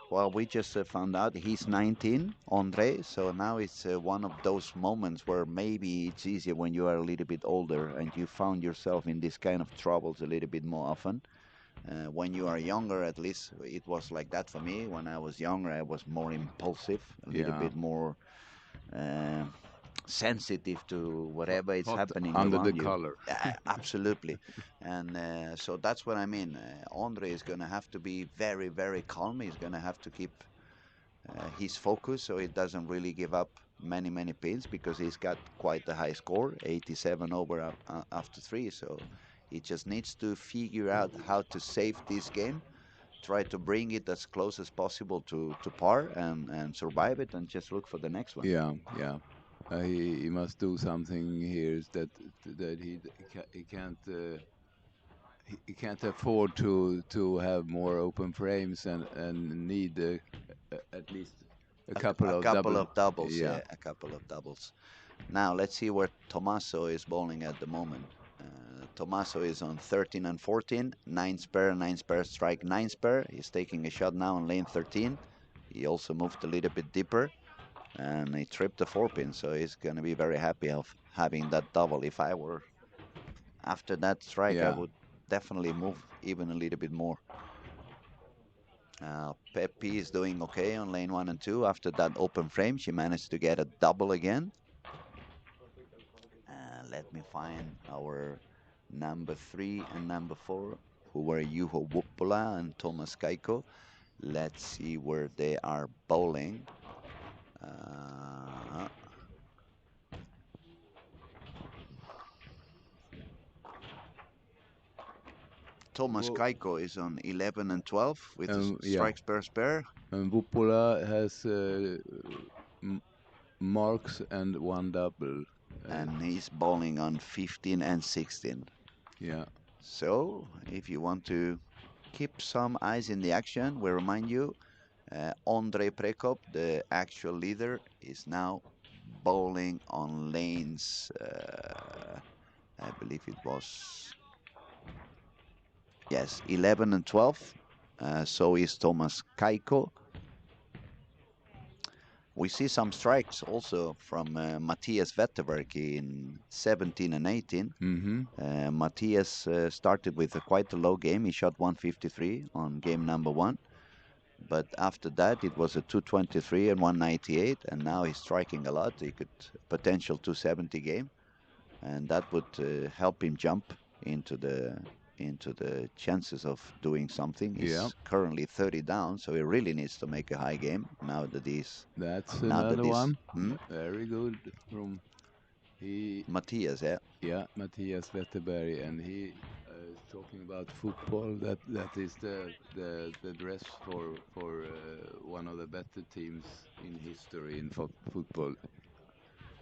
well, we just found out he's 19, Andre. So now it's one of those moments where maybe it's easier when you are a little bit older and you found yourself in this kind of troubles a little bit more often. When you are younger, at least it was like that for me. When I was younger, I was more impulsive, a little Yeah. bit more uh, sensitive to whatever is Hot happening under the around you. collar. Absolutely. And so that's what I mean. Andre is going to have to be very, very calm. He's going to have to keep his focus so he doesn't really give up many, many pins because he's got quite a high score, 87 over after 3. So he just needs to figure out how to save this game, try to bring it as close as possible to par and survive it and just look for the next one. Yeah, yeah. He must do something here is that he can't he can't afford to have more open frames and need at least a couple A of couple double. of doubles, Yeah. yeah, a couple of doubles. Now let's see where Tommaso is bowling at the moment. Tommaso is on 13 and 14, 9 spare strike, 9 spare. He's taking a shot now on lane 13. He also moved a little bit deeper and he tripped the 4 pin, so he's going to be very happy of having that double. If I were after that strike, I Yeah. would definitely move even a little bit more. Pepe is doing okay on lane 1 and 2. After that open frame, she managed to get a double again. Let me find our number 3 and number 4, who were Juho Wuppola and Thomas Kaiko. Let's see where they are bowling. Uh, Thomas Well, Kaiko is on 11 and 12 with a yeah. strike spare spare, And Vupola has m- marks and one double. and he's bowling on 15 and 16. Yeah. So, if you want to keep some eyes in the action, we remind you Andrei Prekop, the actual leader, is now bowling on lanes. I believe it was, yes, 11 and 12. So is Thomas Kaiko. We see some strikes also from Matthias Wetterberg in 17 and 18. Mm-hmm. Matthias started with quite a low game. He shot 153 on game number 1. But after that, it was a 223 and 198, and now he's striking a lot. He could potential 270 game, and that would help him jump into the chances of doing something. Yeah. He's currently 30 down, so he really needs to make a high game That's now that another this one. Very good from he. Matthias, yeah, Yeah, Matthias Wetterberg, and he is talking about football. That is the dress for one of the better teams in history in football,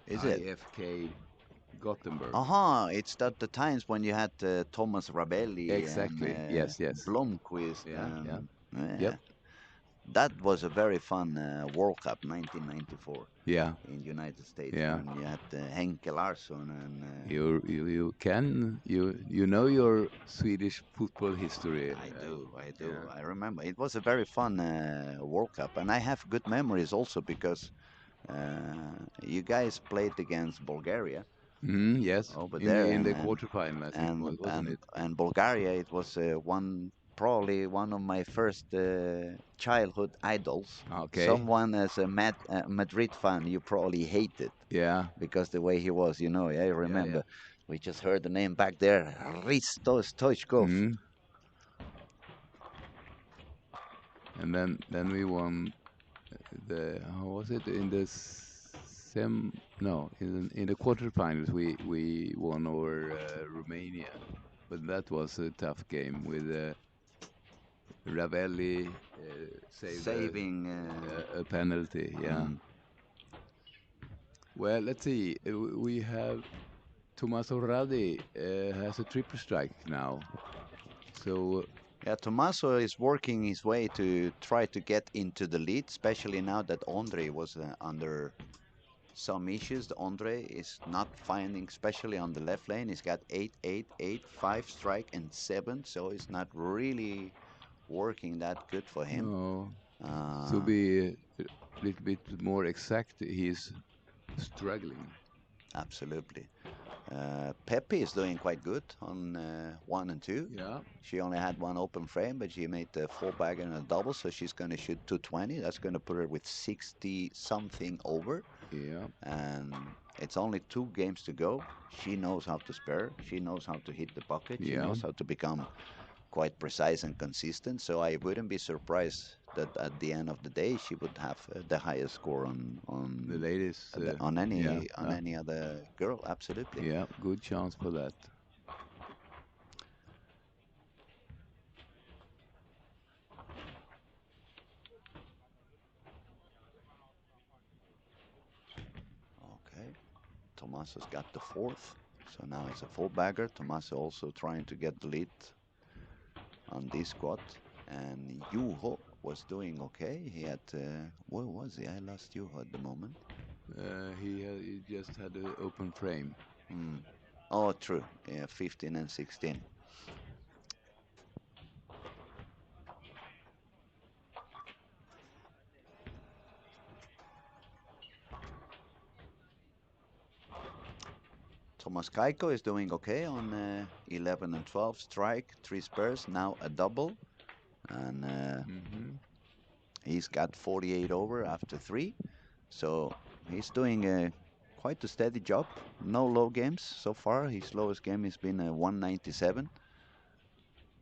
is it? IFK Gothenburg. Aha, it's that the times when you had Thomas Ravelli and Exactly. Yes. Yes. Blomqvist Yeah. Yeah. and Yep. that was a very fun World Cup 1994 Yeah. in United States Yeah. when you had Henke Larsson and You know your Swedish football history. I do. Yeah. I remember it was a very fun World Cup, and I have good memories also because you guys played against Bulgaria Yes. over In there, the quarterfinal, I think, wasn't it? and Bulgaria. It was probably one of my first childhood idols. Okay. Someone as a Madrid fan you probably hated Yeah. because the way he was, yeah, I Yeah. Yeah. remember. We just heard the name back there, Ristos Stoichkov. hmm And then we won the how was it in the sem no in the quarterfinals we won over Romania, but that was a tough game with Ravelli saved Saving. a penalty. Yeah. Mm, Well, let's see. We have Tommaso Radi has a triple strike now. So Yeah, Tommaso is working his way to try to get into the lead, especially now that Andre was under some issues. Andre is not finding, especially on the left lane. He's got 8, 8, 8, 5 strike and 7, so it's not really working that good for him. No, to Uh, be a little bit more exact, he's struggling. Absolutely. Pepe is doing quite good on 1 and 2. Yeah, She only had one open frame, but she made the four bagger and a double, so she's going to shoot 220. That's going to put her with 60 something over. yeah, And it's only 2 games to go. She knows how to spare. She knows how to hit the bucket. She yeah. knows how to become quite precise and consistent. So I wouldn't be surprised that at the end of the day she would have the highest score The ladies, on yeah, any other girl. Absolutely. yeah, good chance for that. Okay. Tommaso's got the fourth. So now it's a full bagger. Tommaso also trying to get the lead on this squad. And Juho was doing okay. He had, where was he? I lost Juho at the moment. He just had an open frame. Hmm. Oh, true. Yeah, 15 and 16. Thomas Kaiko is doing okay on 11 and 12. Strike, 3 spares, now a double. And Hmm. he's got 48 over after 3. So he's doing quite a steady job. No low games so far. His lowest game has been 197.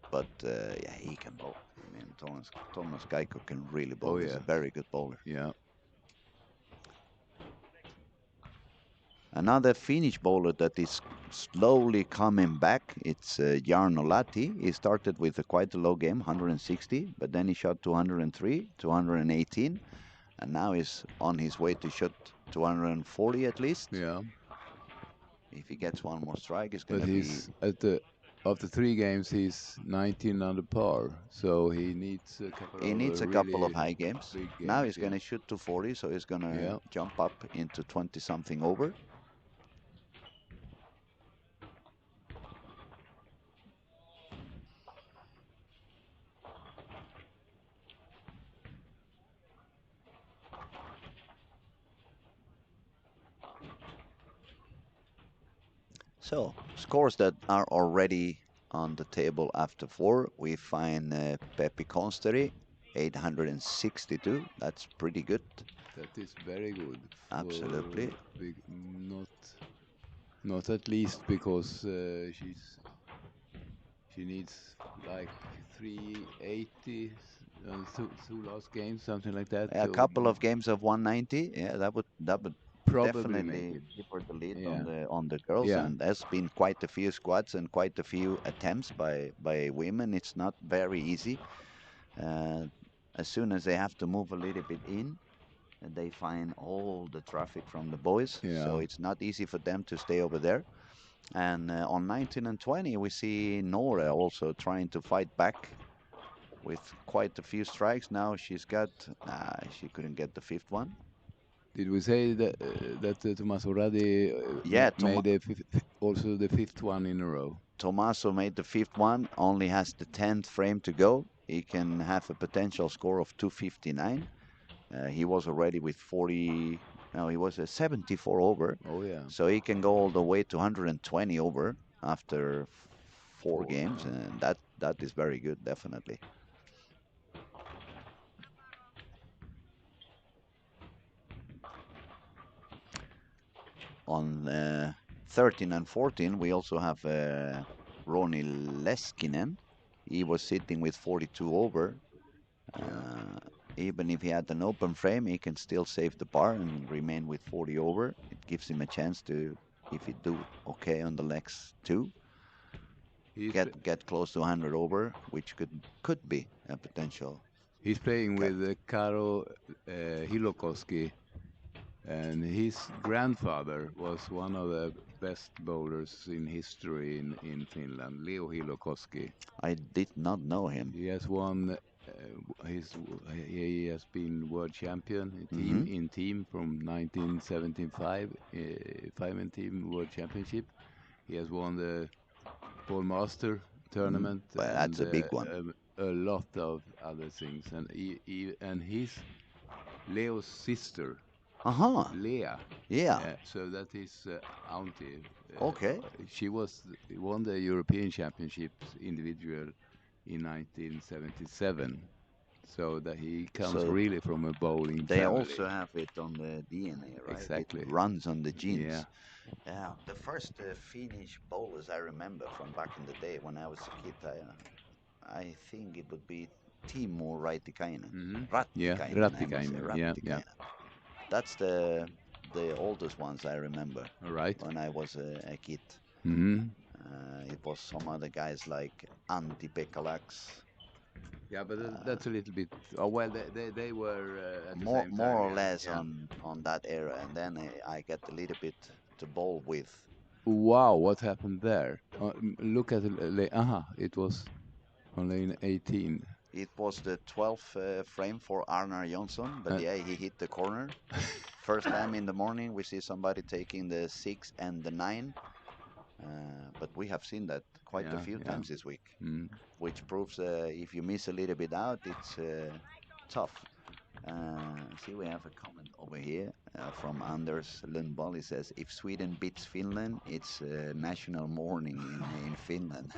But yeah, he can bowl. I mean, Thomas Kaiko can really Oh bowl. He's a yes, very good bowler. yeah, Another Finnish bowler that is slowly coming back, it's Jarno Lahti. He started with quite a low game, 160, but then he shot 203, 218, and now he's on his way to shot 240 at least. yeah. If he gets one more strike, it's going But to be. he's at the after 3 games, he's 19 under par, so he needs a couple He of needs a couple of really high games. big Now games. he's going Yeah, to shoot 240, so he's going to yeah. jump up into 20 something over. So, scores that are already on the table after 4. We find Pepi Consteri, 862. That's pretty good. That is very good for Absolutely. big, not at least because she needs like 380 two last games, something like that. A To couple of games of 190. Yeah, that would probably make definitely it. give her the lead Yeah, on the girls. yeah. And there's been quite a few squads and quite a few attempts by women. It's not very easy. Uh, as soon as they have to move a little bit in, they find all the traffic from the boys, so Yeah, it's not easy for them to stay over there. And on 19 and 20, we see Nora also trying to fight back with quite a few strikes. Now she's got, she couldn't get the fifth one. did we say that Thomas already Yeah, made the also the fifth one in a row? Tommaso made the fifth one, only has the 10th frame to go. He can have a potential score of 259. He was already with 40, no, he was a 74 over. Oh yeah, So he can go all the way to 120 over after four four. games, and that is very good, definitely. On 13 and 14, we also have Roni Leskinen. He was sitting with 42 over. Yeah, Uh, Even if he had an open frame, he can still save the bar and remain with 40 over. It gives him a chance to, if he do okay on the legs too, he's get close to 100 over, which could be a potential he's playing cut. with Karo Hilokoski. and his grandfather was one of the best bowlers in history in Finland, Leo Hilokoski. I did not know him. He has won. His he has been world champion Hmm. in team from 1975, five man team world championship. He has won the Paul Master Hmm. tournament But that's and a big one. a lot of other things. And and his Leo's sister, Uh huh. Lea. Yeah. So that is auntie. Okay. She won the European Championships individual in 1977. So that he comes So really from a bowling they family. also have it on the DNA, right? It Exactly. runs on the Yeah. genes. Yeah. The first Finnish bowlers I remember from back in the day when I was a kid, I think it would be Timo Raitikainen. Hmm. Yeah. Rattikainen, I must say. Rattikainen. Yeah. Yeah. Rattikainen. That's the oldest ones I remember All right. when I was a kid. Hmm. It was some other guys like Antti Pekalaks, Yeah, but uh, that's a little bit. Oh well, they were at the more same more time. or Yeah. less Yeah. on that era, and then I get a little bit to bowl with. Wow, what happened there? Look at it was on lane 18. It was the 12th frame for Arnar Jonsson, but Uh, yeah, he hit the corner. First time in the morning, we see somebody taking the 6 and the 9, but we have seen that quite a yeah, few yeah. times this week, Mm. which proves if you miss a little bit out, it's tough. See, we have a comment over here from Anders Lundvall. He says, if Sweden beats Finland, it's national mourning in Finland.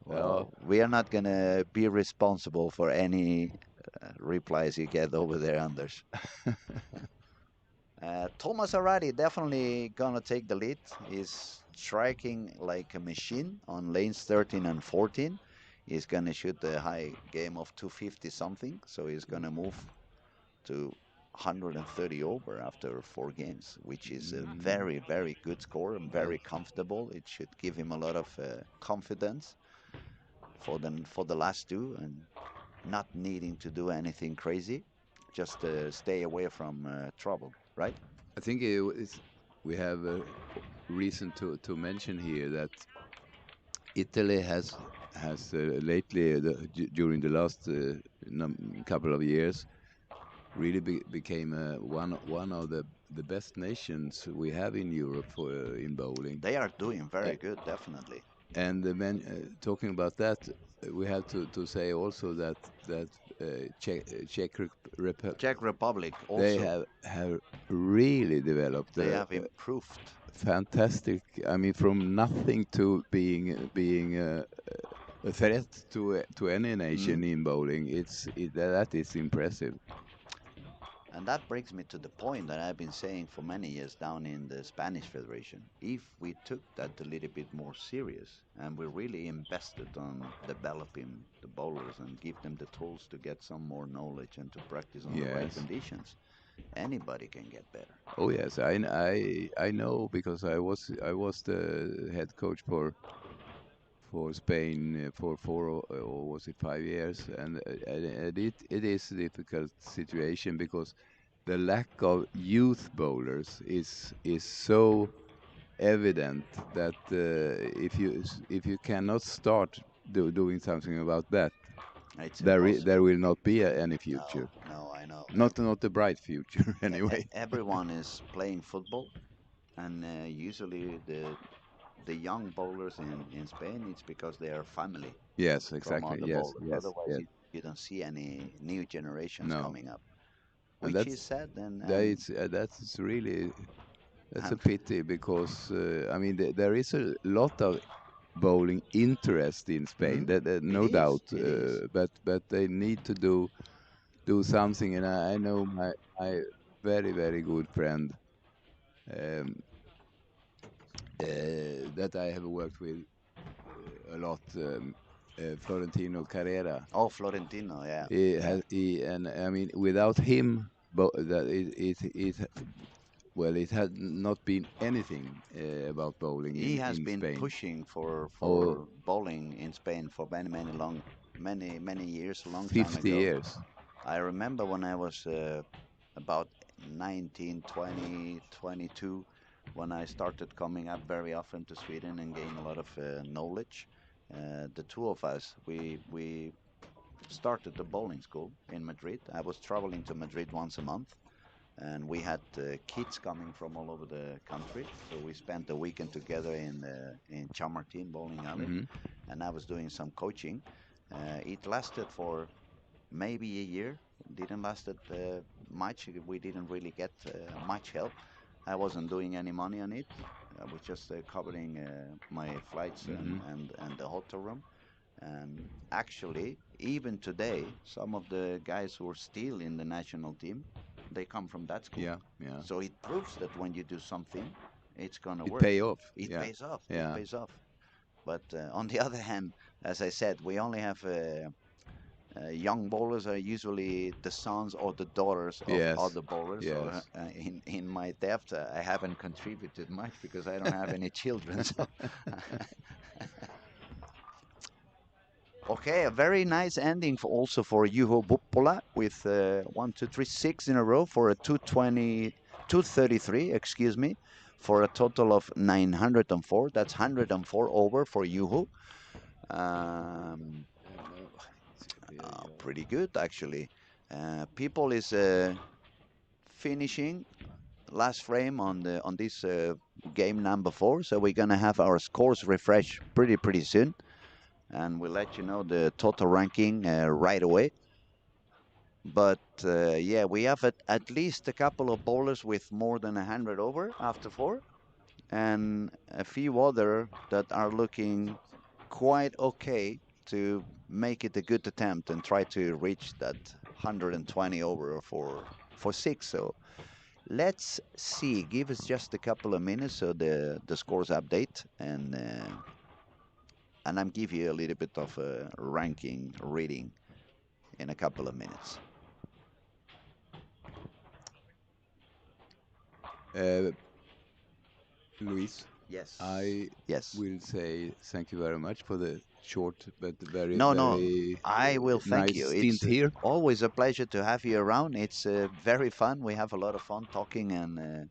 Ja, Well, we are not going to be responsible for any replies you get over there, Anders. Thomas Arati definitely gonna take the lead. He's striking like a machine on lanes 13 and 14. He's gonna shoot a high game of 250 something, so he's gonna move to 130 over after 4 games, which is a mm, very, very good score and well, very comfortable. It should give him a lot of confidence for the last two and not needing to do anything crazy, just stay away from trouble, right? I think we have a reason to mention here that Italy has lately during the last couple of years really became one of the best nations we have in Europe for in bowling. They are doing Uh, very good, definitely. and talking about that, we have to say also that that Czech Republic they also, have really developed they have improved. fantastic. I mean, from nothing to being a threat to any Mm. nation in bowling. That is impressive. And that brings me to the point that I've been saying for many years down in the Spanish Federation. If we took that a little bit more serious and we really invested on developing the bowlers and give them the tools to get some more knowledge and to practice on the right Yes. conditions, anybody can get better. Oh yes, I know because I was the head coach for Spain for 4 or was it 5 years, and it is a difficult situation because the lack of youth bowlers is so evident that if you cannot start doing something about that, It's impossible. there will not be any No, future. no, I know. Not a bright future anyway. Everyone is playing football, and usually the young bowlers in Spain, it's because they are family Yes, from exactly. other Yes, bowlers. yes, Otherwise, yes. you don't see any new generations No, coming up, and which is sad. that's really that's a And pity because I mean there is a lot of bowling interest in Spain. mhm, That it no is, doubt, it is. but they need to do something. And I know my very good friend um, that I have worked with a lot, Florentino Carrera. Oh, Florentino, yeah, yeah. And I mean, without him, that well, it had not been anything about bowling He has in been Spain. pushing Oh, for bowling in Spain for many years, a long time 50 ago. years. I remember when I was about 19, 20, 22, when I started coming up very often to Sweden and gain a lot of knowledge. The two of us, we started the bowling school in Madrid. I was traveling to Madrid once a month, and we had kids coming from all over the country. So we spent the weekend together in Chamartin bowling alley, Hmm. and I was doing some coaching. It lasted for maybe a year. Didn't last it much. We didn't really get much help. I wasn't doing any money on it. I was just covering my flights Hmm. and the hotel room. And actually, even today, some of the guys who are still in the national team, they come from that school. Yeah, yeah. So it proves that when you do something, it's gonna It work. pay off. It Yeah, pays off. It yeah. pays off. But on the other hand, as I said, we only have young bowlers are usually the sons or the daughters of Yes, other bowlers. So yes. in my depth, I haven't contributed much because I don't have any children. So okay, a very nice ending for also for Juho Buppola with 1, 2, 3, 6 in a row for a 220, 233, excuse me, for a total of 904. That's 104 over for Juho. Um, Pretty good actually. People is finishing last frame on this game number 4, so we're gonna have our scores refresh pretty soon, and we'll let you know the total ranking right away. But yeah, we have at least a couple of bowlers with more than 100 over after 4, and a few other that are looking quite okay to make it a good attempt and try to reach that 120 over for 6. So let's see. Give us just a couple of minutes so the scores update, and I'm give you a little bit of a ranking reading in a couple of minutes. Uh, Luis, Yes. I Yes. will say thank you very much for the short but very, No, no. very I will thank nice you. stint It's here. always a pleasure to have you around. It's very fun. We have a lot of fun talking and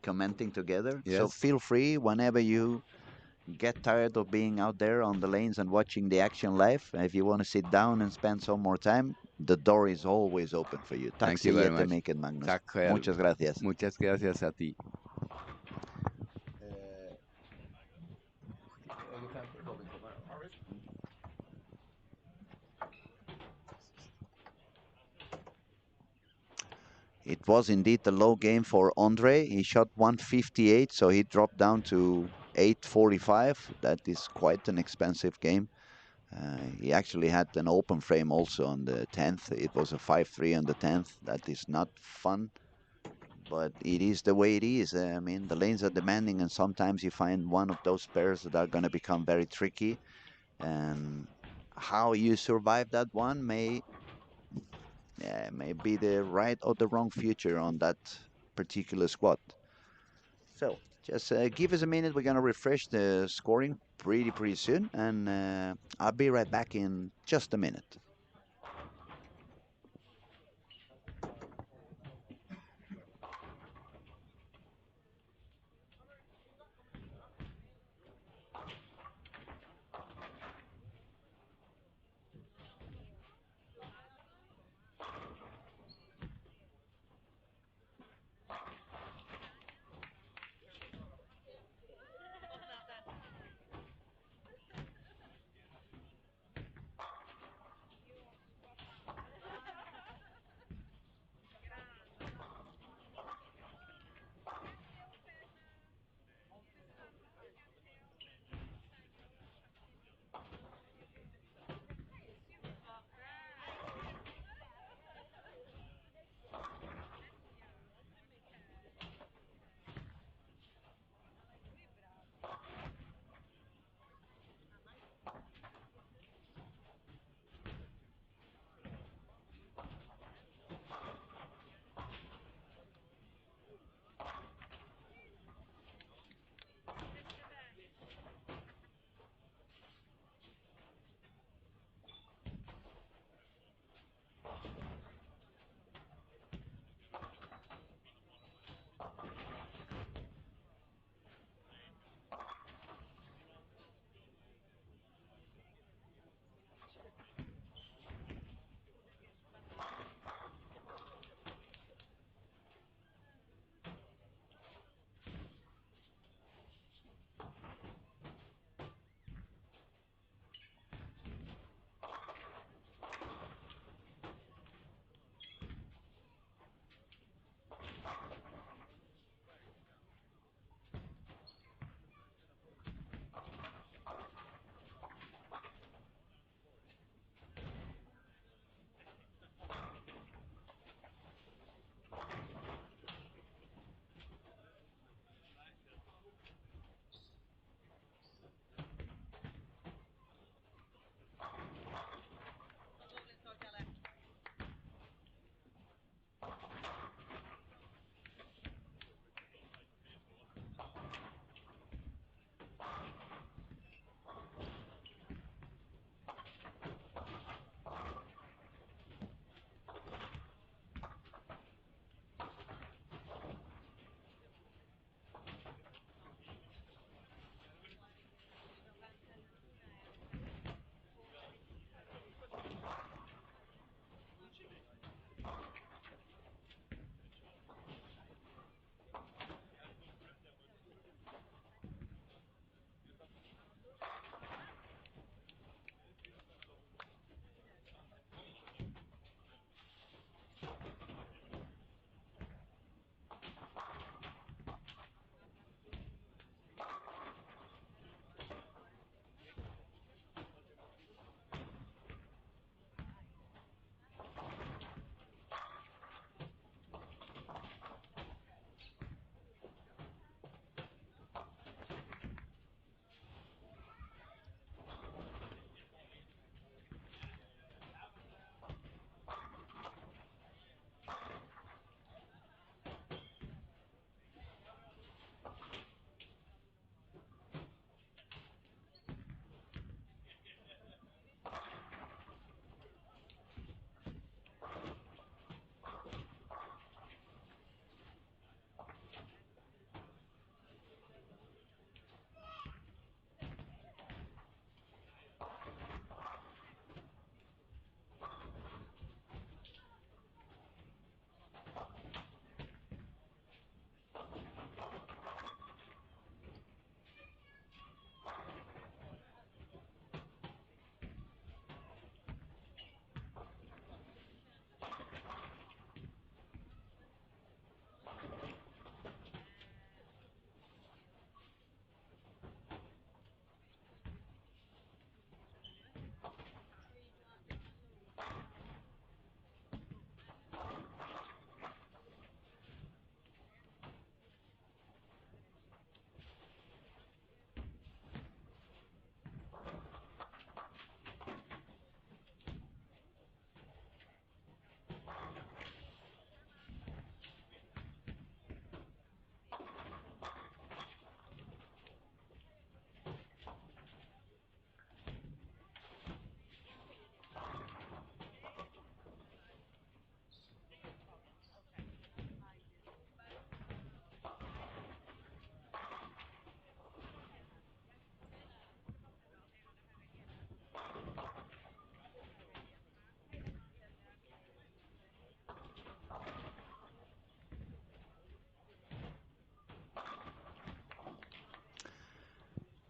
commenting together. So Yes, feel free whenever you get tired of being out there on the lanes and watching the action live. If you want to sit down and spend some more time, the door is always open for you. Tack thank så you very much. jättemycket, Magnus. Tack själv. Muchas gracias. Muchas gracias a ti. It was indeed a low game for Andre. He shot 158, so he dropped down to 845. That is quite an expensive game. He actually had an open frame also on the 10th. It was a 5-3 on the 10th. That is not fun, but it is the way it is. I mean, the lanes are demanding, and sometimes you find one of those pairs that are going to become very tricky. And how you survive that one may be the right or the wrong future on that particular squad. So just give us a minute. We're going to refresh the scoring pretty soon, and I'll be right back in just a minute.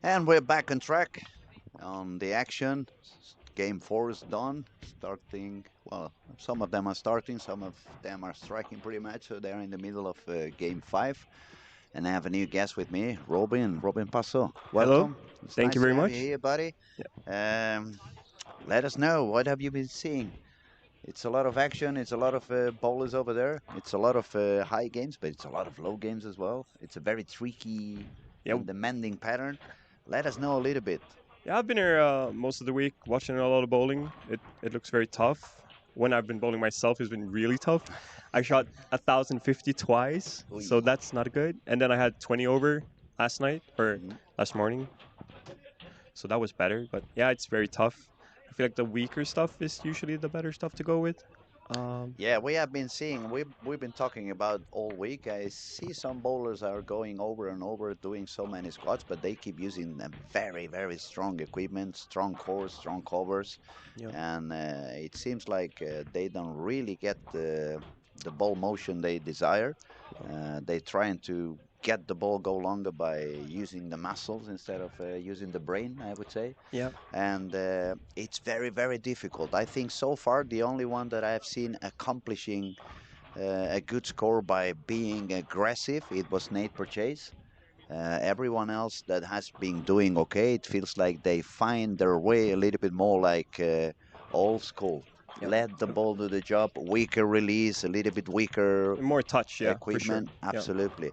And we're back on track on the action. Game 4 is done. Starting, well, some of them are starting, some of them are striking pretty much. So they're in the middle of game 5. And I have a new guest with me, Robin. Robin Passo. Hello. Welcome. It's Thank you nice to very have you much. here, buddy. Yeah. Um, let us know, what have you been seeing? It's a lot of action. It's a lot of bowlers over there. It's a lot of high games, but it's a lot of low games as well. It's a very tricky Yeah. and demanding pattern. Let us know a little bit. Yeah, I've been here most of the week watching a lot of bowling. It looks very tough. When I've been bowling myself, it's been really tough. I shot 1,050 twice, Oy. so that's not good. And then I had 20 over last night or Mhm. last morning, so that was better. But yeah, it's very tough. I feel like the weaker stuff is usually the better stuff to go with. Yeah, we have been seeing, we've been talking about all week. I see some bowlers are going over and over doing so many squats, but they keep using a very, very strong equipment, strong cores, strong covers, Yeah. and it seems like they don't really get the ball motion they desire. They're trying to get the ball go longer by using the muscles instead of using the brain, I would say, Yeah. and it's very, very difficult. I think so far the only one that I've seen accomplishing a good score by being aggressive, it was Nate Purchase. Everyone else that has been doing okay, it feels like they find their way a little bit more like old school. Yeah. Let the ball do the job, weaker release, a little bit weaker More touch, yeah, for sure. equipment. Yeah. Absolutely.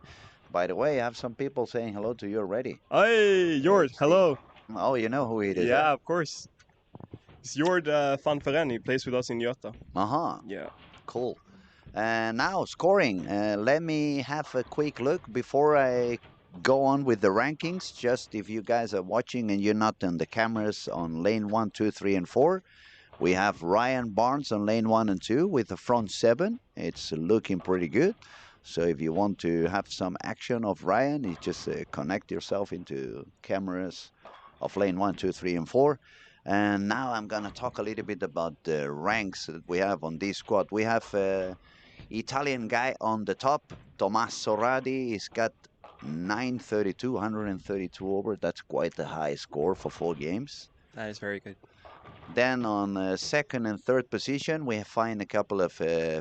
By the way, I have some people saying hello to you already. Hey, Jord, Let's see. hello. Oh, you know who it is, eh? Yeah, of course. It's Jord van Veren. He plays with us in Jota. Uh huh. Yeah. Cool. Now, scoring. Let me have a quick look before I go on with the rankings. Just if you guys are watching and you're not on the cameras on lane 1, 2, 3, and 4, we have Ryan Barnes on lane 1 and 2 with the front 7. It's looking pretty good. So if you want to have some action of Ryan, you just connect yourself into cameras of lane 1, 2, 3, and 4. And now I'm going to talk a little bit about the ranks that we have on this squad. We have Italian guy on the top, Tomas Soradi. He's got 932, 132 over. That's quite a high score for 4 games. That is very good. Then on second and third position, we find a couple of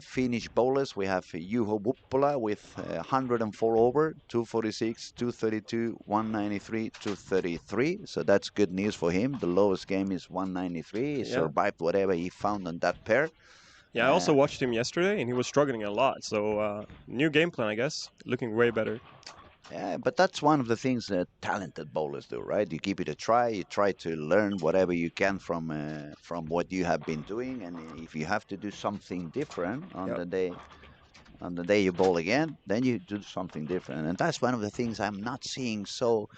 Finnish bowlers. We have Juho Buppola with 104 over, 246, 232, 193, 233. So that's good news for him. The lowest game is 193. He Yeah. survived whatever he found on that pair. Yeah, I also watched him yesterday, and he was struggling a lot. So new game plan, I guess. Looking way better. Yeah, but that's one of the things that talented bowlers do, right? You give it a try. You try to learn whatever you can from what you have been doing, and if you have to do something different Yep. on the day you bowl again, then you do something different, and that's one of the things I'm not seeing so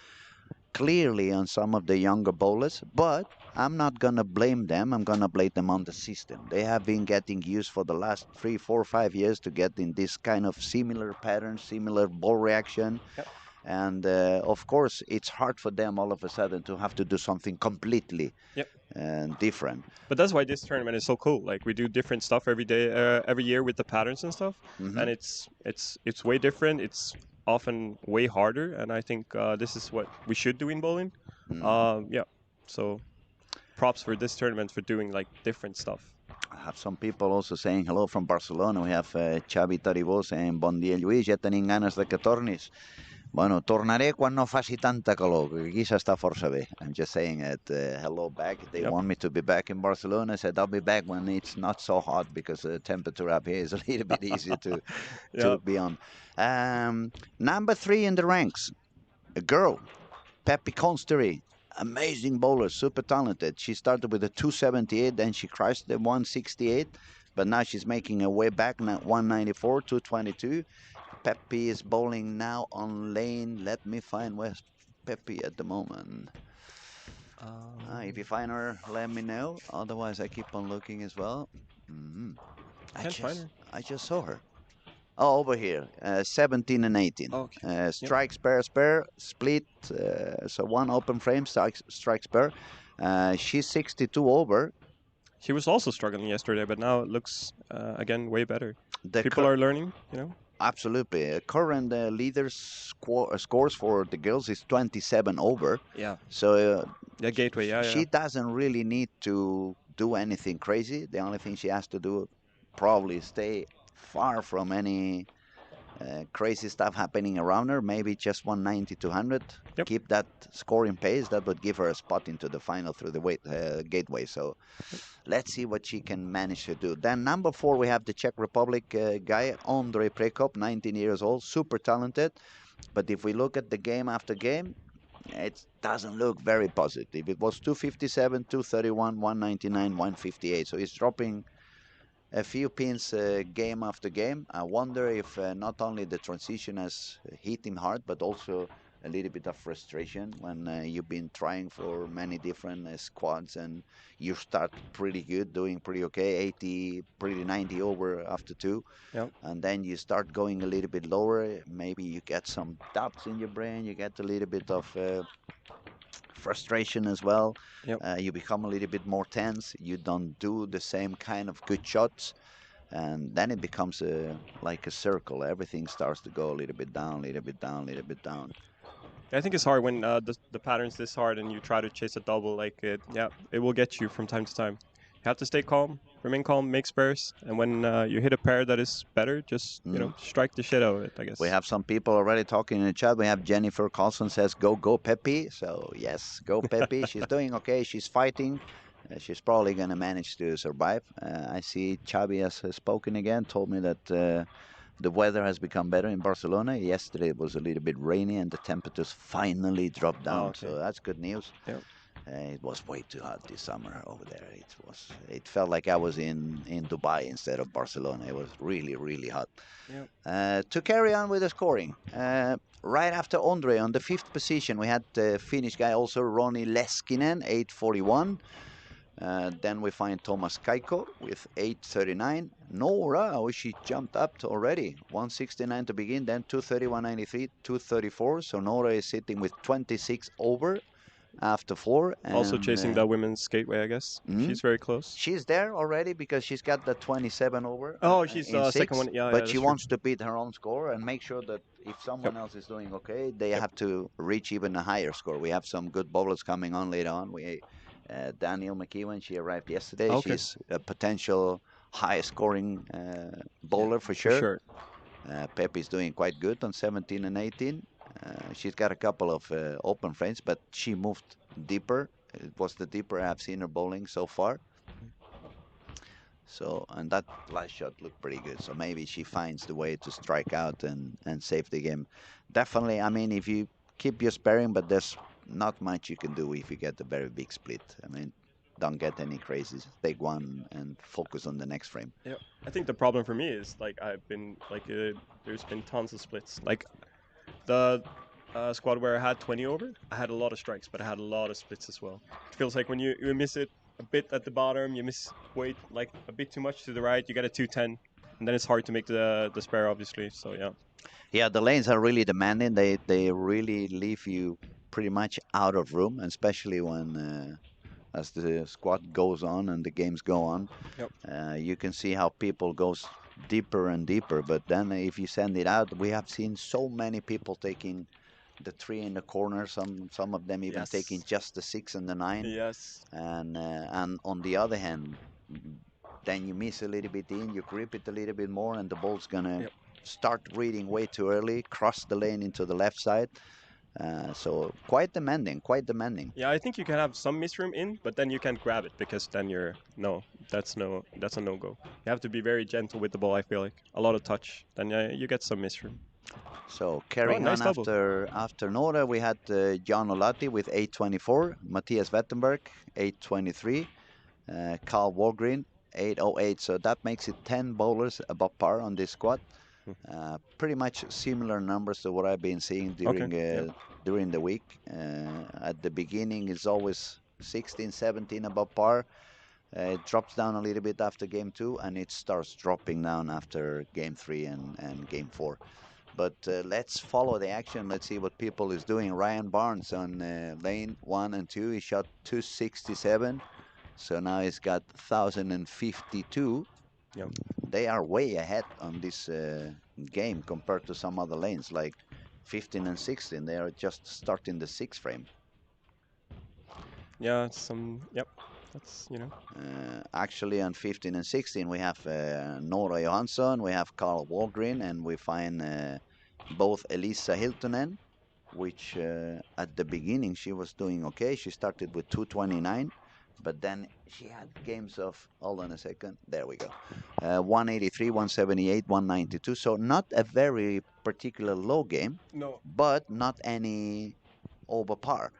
clearly on some of the younger bowlers. But I'm not gonna blame them. I'm gonna blame them on the system. They have been getting used for the last 3, 4, 5 years to get in this kind of similar pattern, similar ball reaction. Yep. And of course, it's hard for them all of a sudden to have to do something completely Yep. different. But that's why this tournament is so cool. Like we do different stuff every day, every year with the patterns and stuff, Hmm. and it's way different. It's often way harder, and I think this is what we should do in bowling. Yeah. So props for this tournament for doing like different stuff. I have some people also saying hello from Barcelona. We have Xavi Taribó saying bon dia Lluís, ja tenim ganes de que tornis. Bueno, tornaré quan no faci tanta calor, que aquí s'està força bé. I'm just saying it. Hello back. They Yep. want me to be back in Barcelona. I said I'll be back when it's not so hot because the temperature up here is a little bit easier to Yeah. be on. Number 3 in the ranks, a girl, Pepi Constery. Amazing bowler, super talented. She started with a 278, then she crashed the 168, but now she's making her way back, 194, 222. Pepe is bowling now on lane. Let me find where's Pepe at the moment. If you find her, let me know. Otherwise, I keep on looking as well. Hmm. Can't find her. I just saw her. Oh, over here, 17 and 18. Okay. Yep. Strike, spare, split. So one open frame, strike, spare. She's 62 over. He was also struggling yesterday, but now it looks again way better. The People are learning, you know. Absolutely. Current leaders scores for the girls is 27 over. Yeah. So Yeah, Gateway. Yeah, yeah. she doesn't really need to do anything crazy. The only thing she has to do probably stay far from any crazy stuff happening around her. Maybe just 190 to 100. Yep. Keep that scoring pace. That would give her a spot into the final through the gateway. So let's see what she can manage to do. Then number 4, we have the Czech Republic guy, Andrei Prekop, 19 years old, super talented. But if we look at the game after game, it doesn't look very positive. It was 257, 231, 199, 158. So he's dropping a few pins game after game. I wonder if not only the transition has hit him hard, but also a little bit of frustration when you've been trying for many different squads and you start pretty good, doing pretty okay, 80, pretty 90 over after 2. Yep. And then you start going a little bit lower. Maybe you get some doubts in your brain. You get a little bit of frustration as well. Yep. You become a little bit more tense. You don't do the same kind of good shots, and then it becomes like a circle. Everything starts to go a little bit down, a little bit down, a little bit down. I think it's hard when the pattern's this hard and you try to chase a double. Like it, yeah, it will get you from time to time. You have to stay calm, remain calm, make spares, and when you hit a pair that is better, just strike the shit out of it. I guess. We have some people already talking in the chat. We have Jennifer Carlson says, go Peppy. So yes, go Peppy. She's doing okay. She's fighting. She's probably going to manage to survive. I see Xavi has spoken again, told me that the weather has become better in Barcelona. Yesterday it was a little bit rainy and the temperatures finally dropped down. okay. So that's good news. Yep. It was way too hot this summer over there. It felt like I was in Dubai instead of Barcelona. It was really, really hot. Yep. To carry on with the scoring, right after Andre on the 5th position, we had the Finnish guy also, Ronnie Leskinen, 841. Then we find Thomas Kaiko with 839. Nora, oh, she jumped up to already. 169 to begin, then 231.93, 234. So Nora is sitting with 26 over after 4. And, also chasing the women's gateway, I guess. She's very close. She's there already because she's got the 27 over. Oh, she's in the 6, second one. Yeah, but she true. wants to beat her own score and make sure that if someone else is doing okay, they have to reach even a higher score. We have some good bowlers coming on later on. Daniel McEwen, she arrived yesterday. Okay. She's a potential high scoring bowler for sure. Pepe's doing quite good on 17 and 18. She's got a couple of open frames, but she moved deeper. It was the deeper I've seen her bowling so far. So, and that last shot looked pretty good. So maybe she finds the way to strike out and save the game. Definitely, I mean, if you keep your sparring, but there's not much you can do if you get a very big split. I mean, don't get any crazies. Take one and focus on the next frame. Yeah, I think the problem for me is like I've been like there's been tons of splits. Like the squad where I had 20 over, I had a lot of strikes, but I had a lot of splits as well. It feels like when you miss it a bit at the bottom, you miss weight like a bit too much to the right, you get a 210, and then it's hard to make the spare, obviously. So yeah. Yeah, the lanes are really demanding. They really leave you pretty much out of room, especially when as the squad goes on and the games go on. Yep. You can see how people goes deeper and deeper. But then if you send it out, we have seen so many people taking the 3 in the corner. Some of them even taking just the 6 and the 9. Yes. And on the other hand, then you miss a little bit in, you grip it a little bit more, and the ball's gonna start reading way too early, cross the lane into the left side. So quite demanding, quite demanding. Yeah, I think you can have some misroom in, but then you can't grab it because then you're that's a no-go. You have to be very gentle with the ball. I feel like a lot of touch, then you get some misroom. So carrying nice on after Nora, we had Jan Olati with 824, Matthias Wettenberg 823, Carl Walgreen 808. So that makes it 10 bowlers above par on this squad. Pretty much similar numbers to what I've been seeing during the week. At the beginning, it's always 16, 17 above par. It drops down a little bit after game 2, and it starts dropping down after game 3 and game 4. But let's follow the action. Let's see what people is doing. Ryan Barnes on lane 1 and 2. He shot 267. So now he's got 1,052. Yep. They are way ahead on this game compared to some other lanes like 15 and 16. They are just starting the 6th frame. Yeah, yep. That's Actually, on 15 and 16, we have Nora Johansson, we have Carl Walgren, and we find both Elisa Hiltonen, which at the beginning she was doing okay. She started with 229, but then she had games of, hold on a second, there we go, 183, 178, 192. So not a very particular low game, no. but not any over par.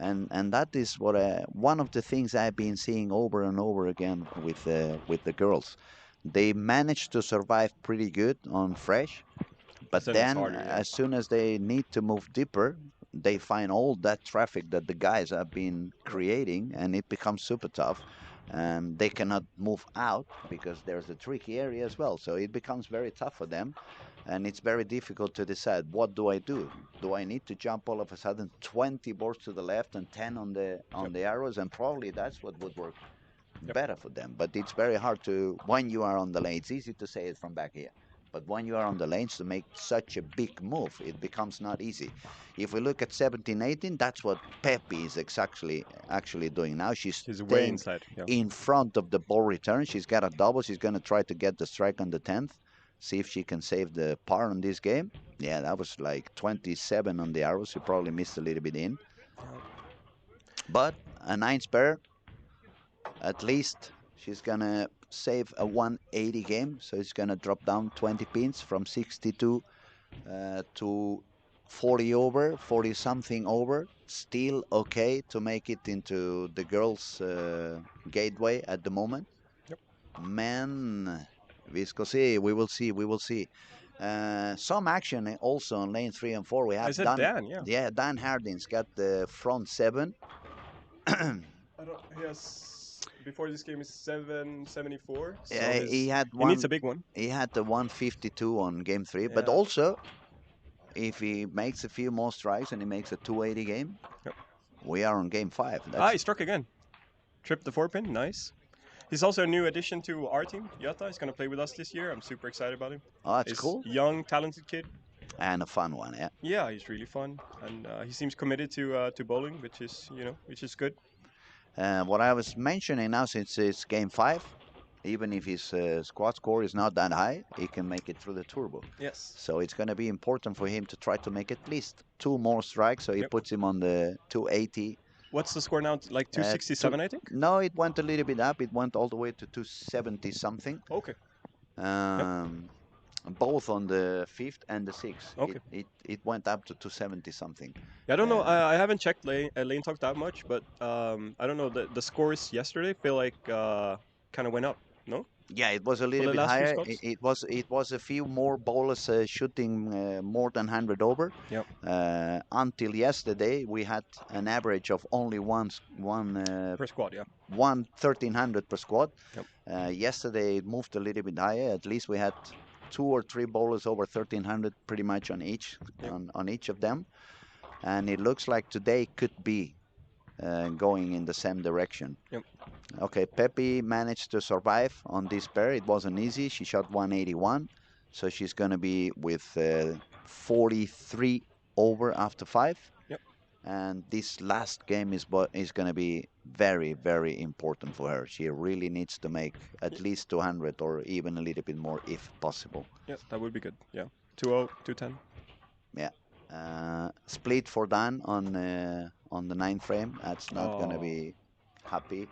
And that is what one of the things I've been seeing over and over again with the girls. They manage to survive pretty good on fresh, but Then it's then harder. Yeah. as soon as they need to move deeper, they find all that traffic that the guys have been creating, and it becomes super tough. They cannot move out because there's a tricky area as well. So it becomes very tough for them, and it's very difficult to decide what do I do. Do I need to jump all of a sudden 20 boards to the left and 10 on Yep. the arrows? And probably that's what would work Yep. better for them. But it's very hard to, when you are on the lane, it's easy to say it from back here. But when you are on the lanes to make such a big move, it becomes not easy. If we look at 17, 18, that's what Pepe is actually doing now. She's She's way staying inside. Yeah. in front of the ball return. She's got a double. She's going to try to get the strike on the 10th. See if she can save the par on this game. Yeah, that was like 27 on the arrows. She probably missed a little bit in. But a 9 spare, at least she's gonna save a 180 game, so it's gonna drop down 20 pins from 62 to 40 over, 40 something over. Still okay to make it into the girls' gateway at the moment. Yep. Man, Viscosi, we will see, we will see. Some action also on lane 3 and 4. We I have said Dan. Yeah. yeah, Dan Harding's got the front 7. I don't. He has before this game is 774. So Yeah, he needs a big one. he had the 152 on game 3, but Yeah. also if he makes a few more strikes and he makes a 280 game, Yep. we are on game 5. He struck again. Tripped the 4-pin. Nice. He's also a new addition to our team. Yata is going to play with us this year. I'm super excited about him. Oh, that's He's cool. Young, talented kid. And a fun one, yeah. Yeah, he's really fun, and he seems committed to bowling, which is good. What I was mentioning now, since it's game 5, even if his squad score is not that high, he can make it through the turbo. Yes. So it's going to be important for him to try to make at least 2 more strikes, so he Yep. puts him on the 280. What's the score now? Like 267, I think. No, it went a little bit up. It went all the way to 270 something. Okay. Both on the 5th and the 6th. Okay. It went up to 270 something. Yeah, I don't know. I haven't checked lane talk that much, but I don't know. The scores yesterday feel like kind of went up. No. Yeah, it was a little the bit last few higher. spots? It was a few more bowlers shooting more than 100 over. Yep. Until yesterday, we had an average of only one Per squad, yeah. 1,300 per squad. Yep. Yesterday it moved a little bit higher. At least we had 2 or 3 bowlers over 1,300 pretty much on each Yep. on each of them, and it looks like today could be going in the same direction. Yep. Okay, Pepe managed to survive on this pair. It wasn't easy. She shot 181, so she's going to be with 43 over after 5. Yep. And this last game is going to be very, very important for her. She really needs to make at least 200 or even a little bit more if possible. Yeah, that would be good. Yeah. 2-0, 210. Yeah. Split for Dan on the 9th frame. That's not going to be happy.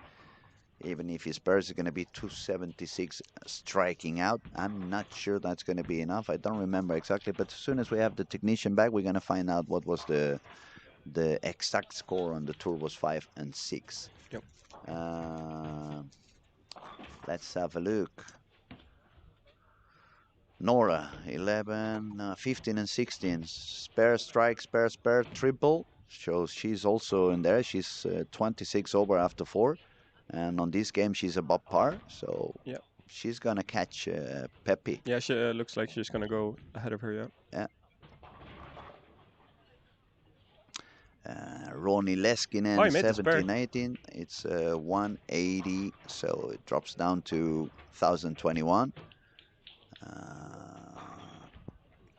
Even if his Spurs is going to be 276 striking out, I'm not sure that's going to be enough. I don't remember exactly, but as soon as we have the technician back, we're going to find out what was the exact score on the turbos 5 and 6. Yep. Let's have a look. Nora, 11, 15 and 16. Spare, strike, spare, spare, triple. Shows she's also in there. She's 26 over after 4. And on this game, she's above par. So yeah, she's going to catch Pepe. Yeah, she looks like she's going to go ahead of her, yeah. Yeah. Ronnie Leskinen, 17, 18. It's 180, so it drops down to 1,021.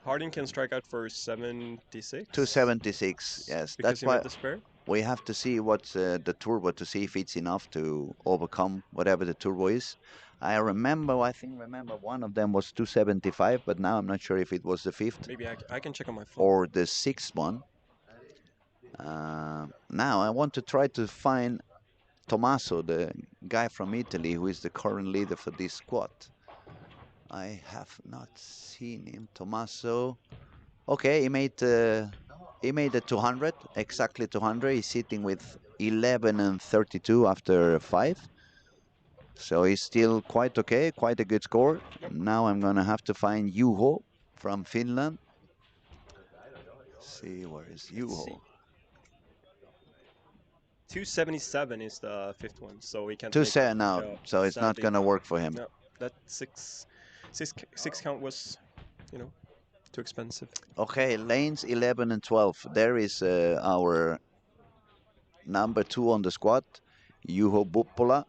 Harding can strike out for 76 276. Yes, because that's he why made the spare. we have to see what's the turbo to see if it's enough to overcome whatever the turbo is. I think remember one of them was 275, but now I'm not sure if it was the fifth Maybe I can check on my phone. or the sixth one. Now I want to try to find Tommaso, the guy from Italy who is the current leader for this squad. I have not seen him. Tommaso. Okay, he made a 200, exactly 200. He's sitting with 11 and 32 after 5. So he's still quite okay, quite a good score. Yep. Now I'm gonna have to find Juho from Finland. See, where is Let's see. Juho? 277 is the fifth one, so we can't Two make it. seven now, Yeah, so it's not sadly. gonna work for him. No, that six count was, you know, too expensive. Okay, lanes 11 and 12. There is our number 2 on the squad, Juho Buppola.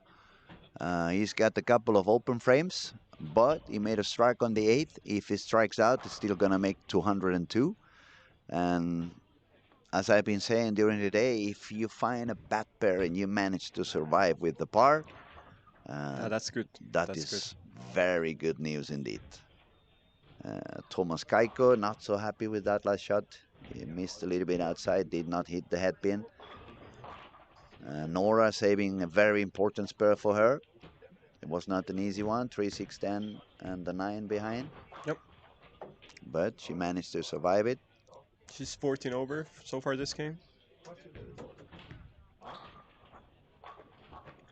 He's got a couple of open frames, but he made a strike on the 8th. If he strikes out, it's still going to make 202. And as I've been saying during the day, if you find a bad pair and you manage to survive with the par, That's good. that That's good. is very good news indeed. Thomas Kaiko, not so happy with that last shot. He missed a little bit outside, did not hit the headpin. Nora saving a very important spur for her. It was not an easy one, 3, 6, 10, and the 9 behind. Yep. But she managed to survive it. She's 14 over so far this game.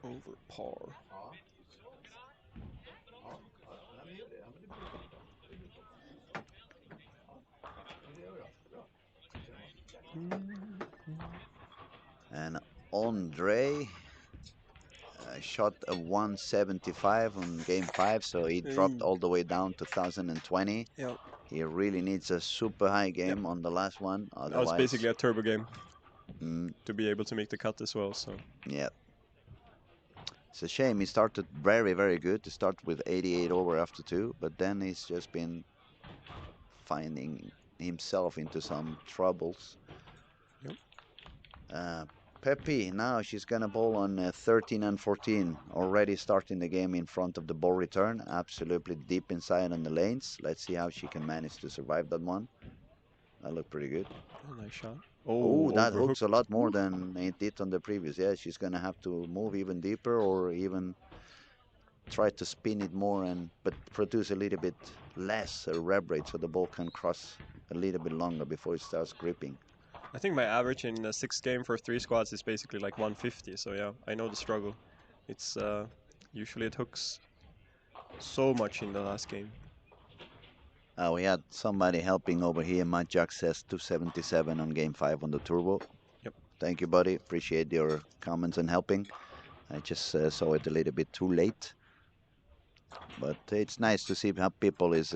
Over par. And Andre shot a 175 on game 5, so he dropped all the way down to 1020. Yep. He really needs a super high Yep. game on the last one, That was otherwise. basically a turbo game Mm, to be able to make the cut as well. So yeah. It's a shame. He started very, very good. He started with 88 over after 2, but then he's just been finding himself into some troubles. Yep. Pepi, now she's gonna bowl on 13 and 14, already starting the game in front of the ball return, absolutely deep inside on the lanes. Let's see how she can manage to survive that one. That looked pretty good. Oh, nice shot. Oh, Oh, that hooks a overhooked. lot more than it did on the previous. Yeah, she's gonna have to move even deeper or even try to spin it more and but produce a little bit less rev rate so the ball can cross a little bit longer before it starts gripping. I think my average in a 6 game for 3 squads is basically like 150. So yeah, I know the struggle. It's usually it hooks so much in the last game. We had somebody helping over here. Matt Jack says 277 on game 5 on the turbo. Yep. Thank you, buddy. Appreciate your comments and helping. I just saw it a little bit too late. But it's nice to see how people is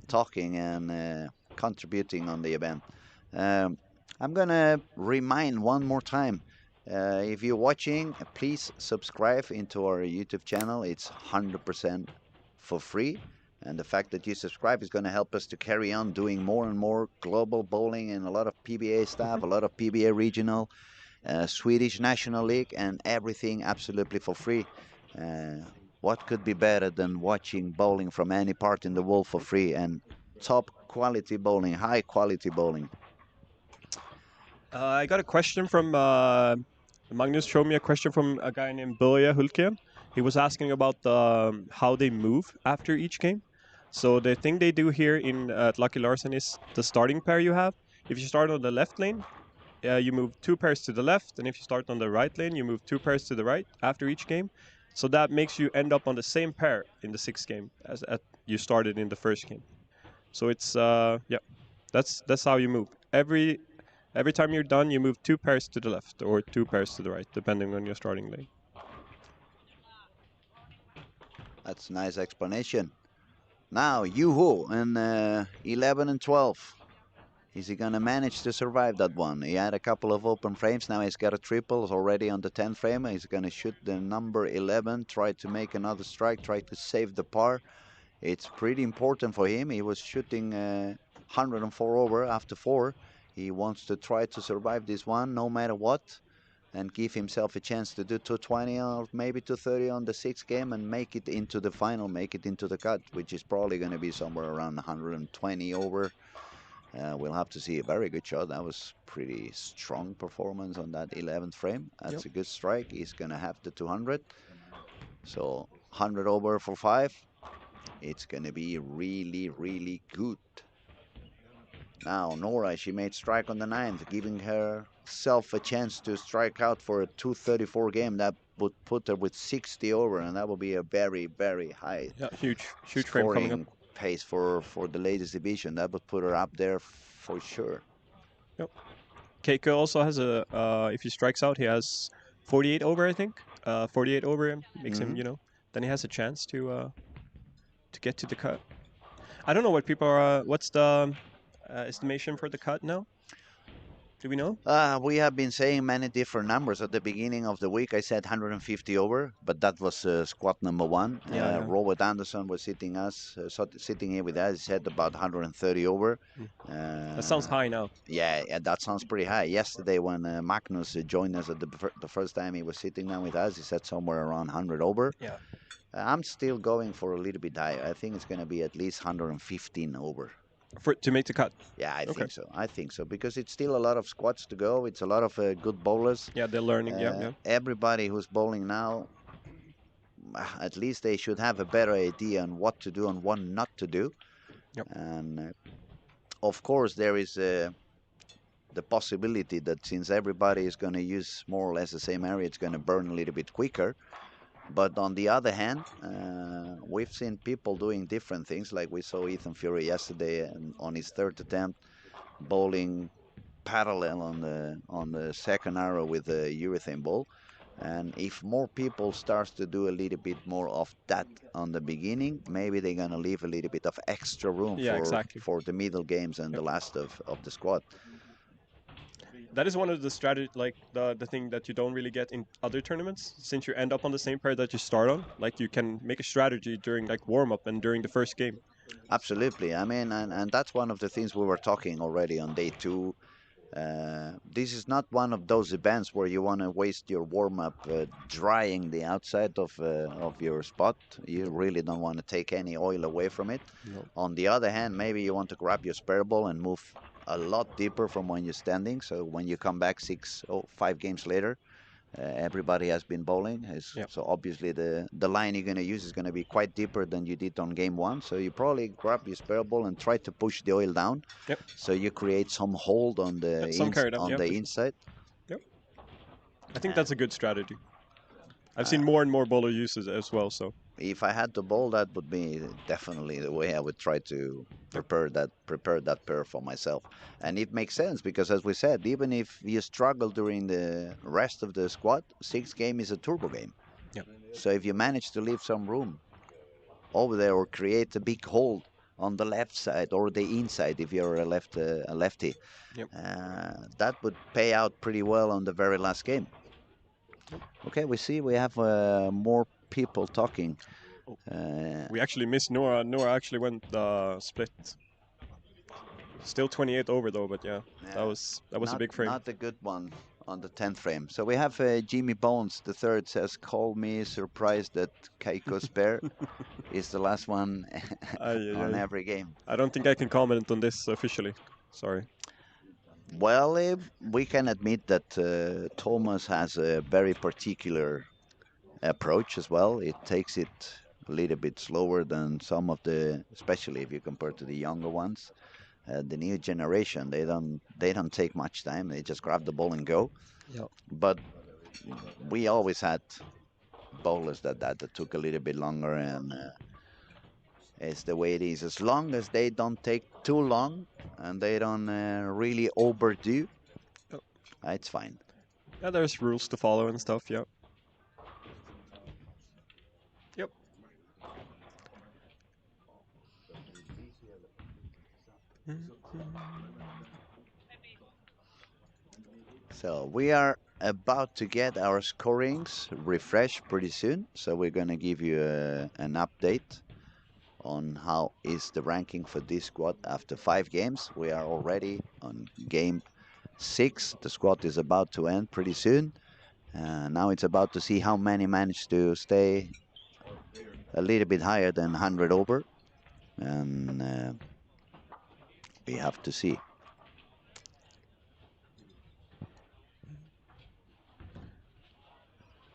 talking and contributing on the event. I'm gonna remind one more time. If you're watching, please subscribe into our YouTube channel. It's 100% for free. And the fact that you subscribe is going to help us to carry on doing more and more global bowling and a lot of PBA stuff, a lot of PBA regional, Swedish National League, and everything absolutely for free. What could be better than watching bowling from any part in the world for free and top quality bowling, high quality bowling? I got a question from Magnus. Showed me a question from a guy named Börje Hulken. He was asking about how they move after each game. So the thing they do here in Lucky Larsen is the starting pair you have. If you start on the left lane, you move 2 pairs to the left, and if you start on the right lane, you move 2 pairs to the right after each game. So that makes you end up on the same pair in the 6th game as you started in the 1st game. So it's yeah, that's how you move. Every time you're done, you move 2 pairs to the left or 2 pairs to the right, depending on your starting lane. That's a nice explanation. Now, Yuhu in 11 and 12. Is he going to manage to survive that one? He had a couple of open frames. Now he's got a triple. He's already on the 10th frame. He's going to shoot the number 11, try to make another strike, try to save the par. It's pretty important for him. He was shooting 104 over after 4. He wants to try to survive this one no matter what and give himself a chance to do 220 or maybe 230 on the sixth game and make it into the final, make it into the cut, which is probably going to be somewhere around 120 over. We'll have to see. A very good shot. That was pretty strong performance on that 11th frame. That's Yep. a good strike. He's going to have the 200. So 100 over for 5. It's going to be really, really good. Now, Nora, she made strike on the 9th, giving herself a chance to strike out for a 234 game. That would put her with 60 over, and that would be a very, very high Yeah, huge frame coming up. scoring pace for the ladies division. That would put her up there for sure. Yep. Keiko also has a if he strikes out, he has 48 over, I think. 48 over makes him, then he has a chance to get to the cut. I don't know what people are. What's the estimation for the cut now? Do we know? We have been saying many different numbers. At the beginning of the week, I said 150 over, but that was squad number 1. Yeah. Robert Anderson was sitting here with us. He said about 130 over. That sounds high now. Yeah, that sounds pretty high. Yesterday, when Magnus joined us at the first time he was sitting down with us, he said somewhere around 100 over. Yeah. I'm still going for a little bit higher. I think it's going to be at least 115 over. To make the cut. Yeah, I think so. I think so because it's still a lot of squats to go. It's a lot of good bowlers. Yeah, they're learning. Yeah. Everybody who's bowling now, at least they should have a better idea on what to do and what not to do. Yep. And of course, there is the possibility that since everybody is going to use more or less the same area, it's going to burn a little bit quicker. But on the other hand, we've seen people doing different things. Like we saw Ethan Fury yesterday on his 3rd attempt, bowling parallel on the second arrow with the urethane ball. And if more people starts to do a little bit more of that on the beginning, maybe they're gonna leave a little bit of extra room for the middle games and the last of the squad. That is one of the strategy, like the thing that you don't really get in other tournaments, since you end up on the same pair that you start on. Like you can make a strategy during like warm up and during the first game. Absolutely. I mean, and that's one of the things we were talking already on day 2. This is not one of those events where you want to waste your warm-up drying the outside of your spot. You really don't want to take any oil away from it. No. On the other hand, maybe you want to grab your spare ball and move a lot deeper from when you're standing. So when you come back 5 games later, everybody has been bowling. So obviously the line you're going to use is going to be quite deeper than you did on game 1. So you probably grab your spare ball and try to push the oil down. Yep. So you create some hold on the inside. Yep. I think that's a good strategy. I've seen more and more bowler uses as well. So if I had to bowl, that would be definitely the way I would try to prepare that pair for myself. And it makes sense because, as we said, even if you struggle during the rest of the squad, 6th game is a turbo game. Yep. So if you manage to leave some room over there or create a big hold on the left side or the inside if you're a lefty, yep. That would pay out pretty well on the very last game. Yep. Okay, we have more people talking. We actually missed Nora. Nora actually went split. Still 28 over though, but yeah. that was a big frame. Not a good one on the 10th frame. So we have Jimmy Bones, the 3rd, says, call me surprised that Keiko's pair is the last one on every game. I don't think I can comment on this officially. Sorry. Well, we can admit that Thomas has a very particular approach as well. It takes it a little bit slower than some of especially if you compare to the younger ones. The new generation, they don't take much time. They just grab the ball and go. Yep. But we always had bowlers that took a little bit longer, and it's the way it is. As long as they don't take too long and they don't really overdo, it's fine. Yeah, there's rules to follow and stuff. Yeah. Yep. So we are about to get our scorings refreshed pretty soon. So we're going to give you an update on how is the ranking for this squad after 5 games. We are already on game 6. The squad is about to end pretty soon. Now it's about to see how many manage to stay a little bit higher than 100 over, and we have to see.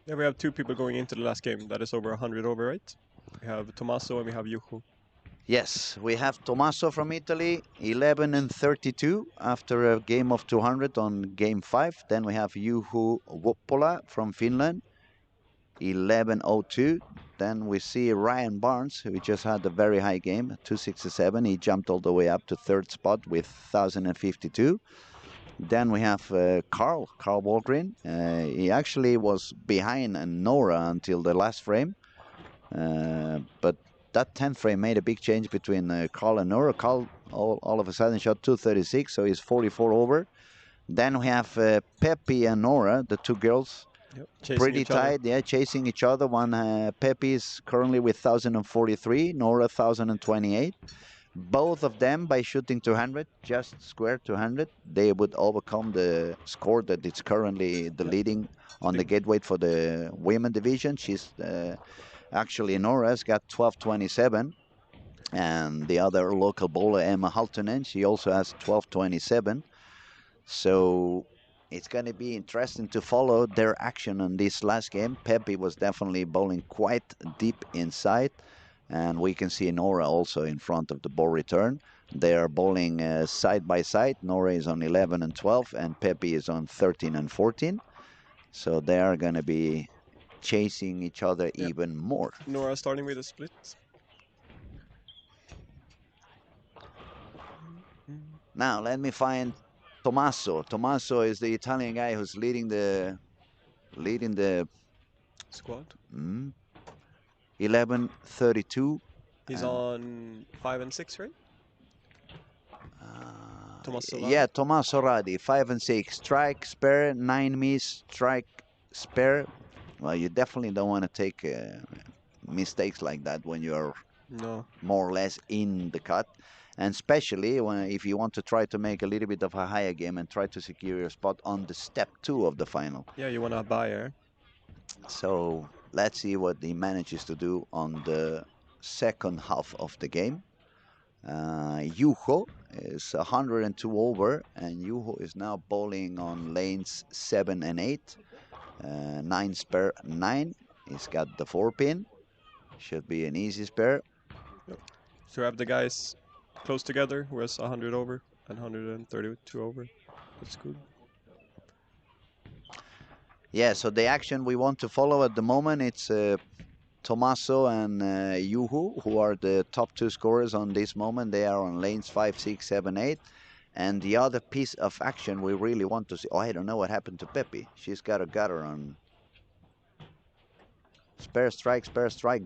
Yeah, we have 2 people going into the last game that is over 100 over, right? We have Tommaso and we have Yuhu. Yes, we have Tommaso from Italy, 11 and 32 after a game of 200 on game 5. Then we have Juho Woppola from Finland, 11.02. Then we see Ryan Barnes, who just had a very high game, 267. He jumped all the way up to third spot with 1,052. Then we have Carl Walgren. He actually was behind Nora until the last frame, but that 10th frame made a big change between Carl and Nora. Carl all of a sudden shot 236, so he's 44 over. Then we have Pepe and Nora, the 2 girls, Chasing pretty each other. tight, yeah, chasing each other. Pepe is currently with 1,043, Nora 1,028. Both of them, by shooting 200, just square 200, they would overcome the score that it's currently the leading on the gateway for the women division. She's actually, Nora's got 12.27, and the other local bowler, Emma Haltunen, she also has 12.27. So it's going to be interesting to follow their action on this last game. Pepe was definitely bowling quite deep inside, and we can see Nora also in front of the ball return. They are bowling side by side. Nora is on 11 and 12, and Pepe is on 13 and 14. So they are going to be chasing each other even more. Nora starting with a split. Now let me find Tommaso. Tommaso is the Italian guy who's leading the Squad. 11.32. He's on 5 and 6, right? Tommaso Yeah, Tommaso Radi, 5 and 6. Strike, spare, 9 miss, strike, spare. Well, you definitely don't want to take mistakes like that when you're more or less in the cut. And especially if you want to try to make a little bit of a higher game and try to secure your spot on the step 2 of the final. Yeah, you want to buy her. So let's see what he manages to do on the second half of the game. Juho is 102 over, and Juho is now bowling on lanes 7 and 8. 9 spare 9. He's got the 4-pin. Should be an easy spare. So we have the guys close together who has 100 over and 132 over. That's good. Yeah, so the action we want to follow at the moment, it's Tommaso and Juho, who are the top 2 scorers on this moment. They are on lanes 5, 6, 7, 8. And the other piece of action we really want to see. Oh, I don't know what happened to Pepe. She's got a gutter on spare strike,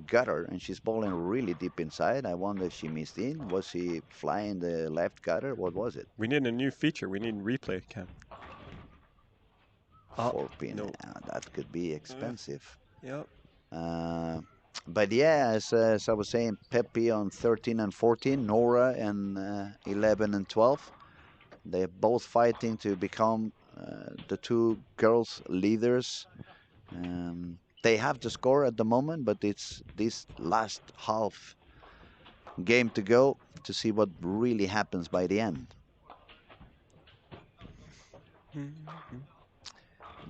gutter, and she's bowling really deep inside. I wonder if she missed in. Was she flying the left gutter? What was it? We need a new feature. We need replay cam. 4-pin. No. That could be expensive. Yeah. But yeah, as I was saying, Pepe on 13 and 14, Nora and 11 and 12. They're both fighting to become the 2 girls leaders. They have the score at the moment, but it's this last half game to go to see what really happens by the end.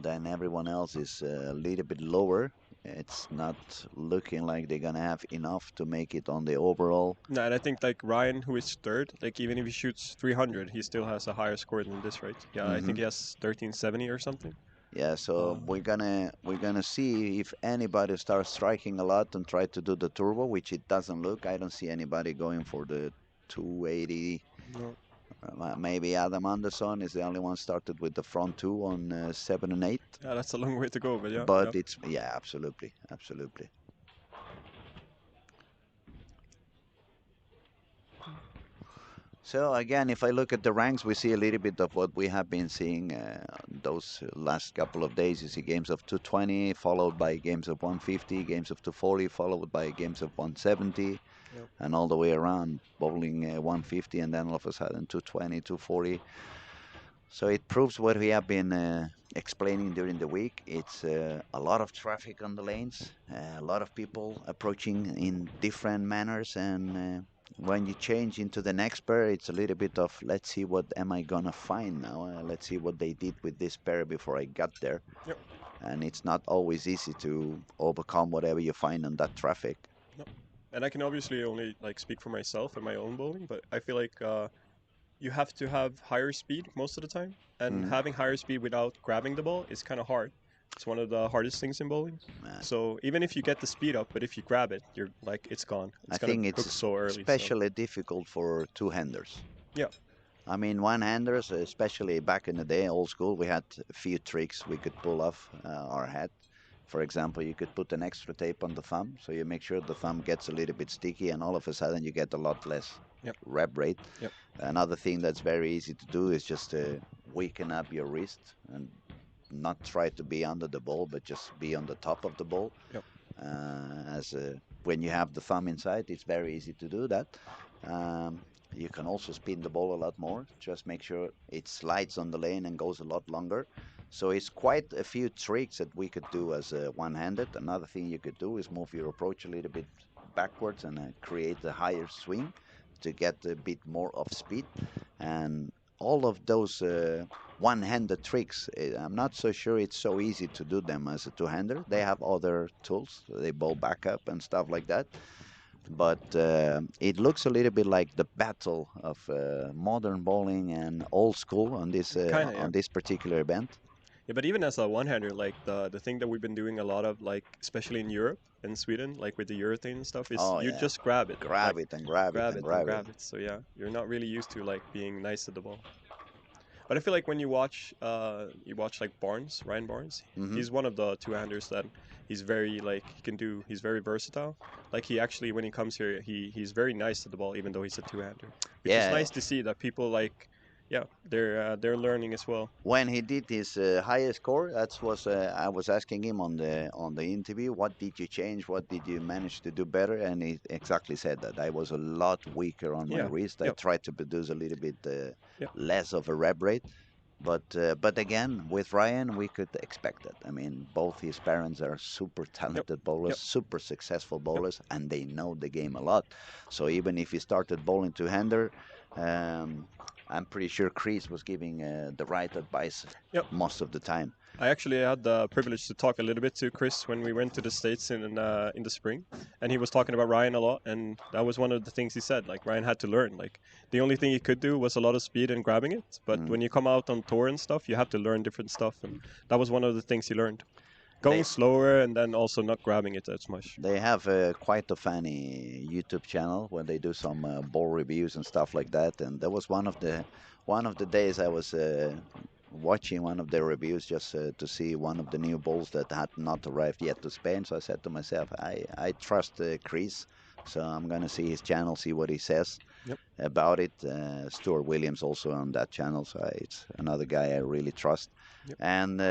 Then everyone else is a little bit lower. It's not looking like they're gonna have enough to make it on the overall. No, and I think like Ryan, who is third, like even if he shoots 300, he still has a higher score than this, right? Yeah, I think he has 1370 or something. Yeah, so we're gonna see if anybody starts striking a lot and try to do the turbo, which it doesn't look. I don't see anybody going for the 280. No. Maybe Adam Anderson is the only one started with the front 2 on 7 and 8. Yeah, that's a long way to go, but yeah. But it's absolutely. So again, if I look at the ranks, we see a little bit of what we have been seeing those last couple of days. You see games of 220, followed by games of 150, games of 240, followed by games of 170. Yep. and all the way around, bowling 150, and then all of a sudden 220, 240. So it proves what we have been explaining during the week. It's a lot of traffic on the lanes, a lot of people approaching in different manners, and when you change into the next pair, it's a little bit of let's see what am I gonna find now. Let's see what they did with this pair before I got there. Yep. And it's not always easy to overcome whatever you find on that traffic. Yep. And I can obviously only like speak for myself and my own bowling, but I feel like you have to have higher speed most of the time, and Mm. having higher speed without grabbing the ball is kind of hard. It's one of the hardest things in bowling. So even if you get the speed up, but if you grab it, you're like it's gone. I It's gonna think it's hook so early. So especially difficult for two-handers. yeah, I mean, one-handers, especially back in the day, old school, we had a few tricks we could pull off our head. For example, you could put an extra tape on the thumb, so you make sure the thumb gets a little bit sticky, and all of a sudden you get a lot less yep, rep rate. yep, Another thing that's very easy to do is just weaken up your wrist and not try to be under the ball, but just be on the top of the ball. yep, As when you have the thumb inside, it's very easy to do that. Um, you can also spin the ball a lot more. Just make sure it slides on the lane and goes a lot longer. So it's quite a few tricks that we could do as one-handed. Another thing you could do is move your approach a little bit backwards and create a higher swing to get a bit more of speed. And all of those one-handed tricks, I'm not so sure it's so easy to do them as a two-hander. They have other tools, they bow back up and stuff like that. But it looks a little bit like the battle of modern bowling and old school kind of yeah. on this particular event. Yeah, but even as a one-hander, like the thing that we've been doing a lot of, like especially in Europe and Sweden, like with the urethane and stuff, is Oh you yeah, just grab it, like grab it and grab it grab and it and grab it. grab it. So yeah, you're not really used to like being nice at the ball. But I feel like when you watch like Barnes, Ryan Barnes, Hmm. he's one of the two-handers that he's very like he's very versatile. Like he actually when he comes here, he's very nice at the ball, even though he's a two-hander, which is Yeah, nice to see that people like, yeah, they're learning as well. when he did his highest score, that was I was asking him on the interview, what did you change? What did you manage to do better? And he exactly said that I was a lot weaker on my Yeah, wrist. I yep, tried to produce a little bit yep, less of a rep rate. But again, with Ryan, we could expect it. I mean, both his parents are super yep, talented bowlers, yep, super successful yep, bowlers, and they know the game a lot. So even if he started bowling two-hander, um, I'm pretty sure Chris was giving the right advice yep. most of the time. I actually had the privilege to talk a little bit to Chris when we went to the States in the spring, and he was talking about Ryan a lot, and that was one of the things he said. Like Ryan had to learn. Like the only thing he could do was a lot of speed and grabbing it, but Mm. when you come out on tour and stuff, you have to learn different stuff, and that was one of the things he learned. Going They slower and then also not grabbing it as much. they have quite a funny YouTube channel where they do some ball reviews and stuff like that. And that was one of the days I was watching one of their reviews just to see one of the new balls that had not arrived yet to Spain. So I said to myself, I trust Chris, so I'm gonna see his channel, see what he says Yep. about it. Stuart Williams also on that channel, so it's another guy I really trust. Yep. And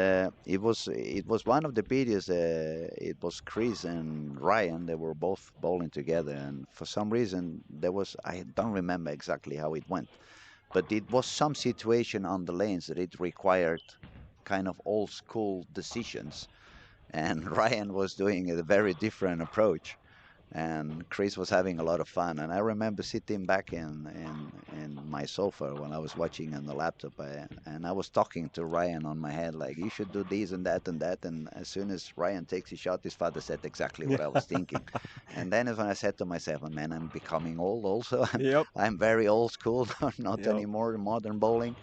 it was one of the videos. It was Chris and Ryan. They were both bowling together, and for some reason there was I don't remember exactly how it went, but it was some situation on the lanes that it required kind of old school decisions, and Ryan was doing a very different approach, and Chris was having a lot of fun. And I remember sitting back in my sofa when I was watching on the laptop, and I was talking to Ryan on my head like, you should do this and that and that. And as soon as Ryan takes his shot, his father said exactly what I was thinking. And then is when I said to myself, oh, man, I'm becoming old also. Yep. I'm very old school, not Yep. anymore modern bowling.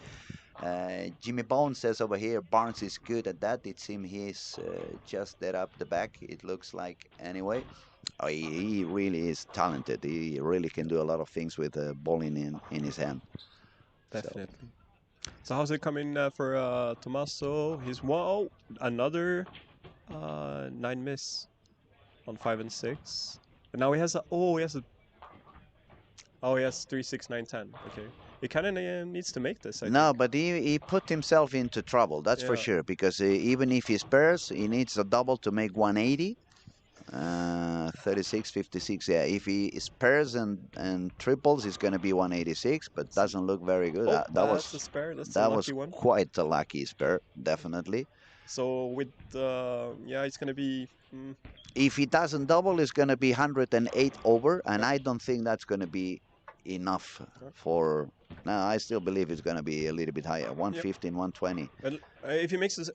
Jimmy Bone says over here, Barnes is good at that. It seems he's just that up the back. It looks like anyway. Oh, he really is talented. He really can do a lot of things with bowling in his hand. So Definitely. So how's it coming for Tommaso? He's whoa, another 9 miss on 5 and 6. And now he has 3, 6, 9, 10. Okay, he kind of needs to make this, I no, think. but he put himself into trouble. That's for Yeah, sure. Because even if he spares, he needs a double to make 180. 36, 56. Yeah, if he spares and triples, it's going to be 186, but Let's see. doesn't look very good. Oh, That that's a was spare. That's a that was lucky one. quite a lucky spare, definitely. So with yeah, it's gonna be. If he doesn't double, it's going to be 108 over, and Yep. I don't think that's going to be enough Yep. for. No, I still believe it's going to be a little bit higher, Yep. 115, 120. Well, if he makes a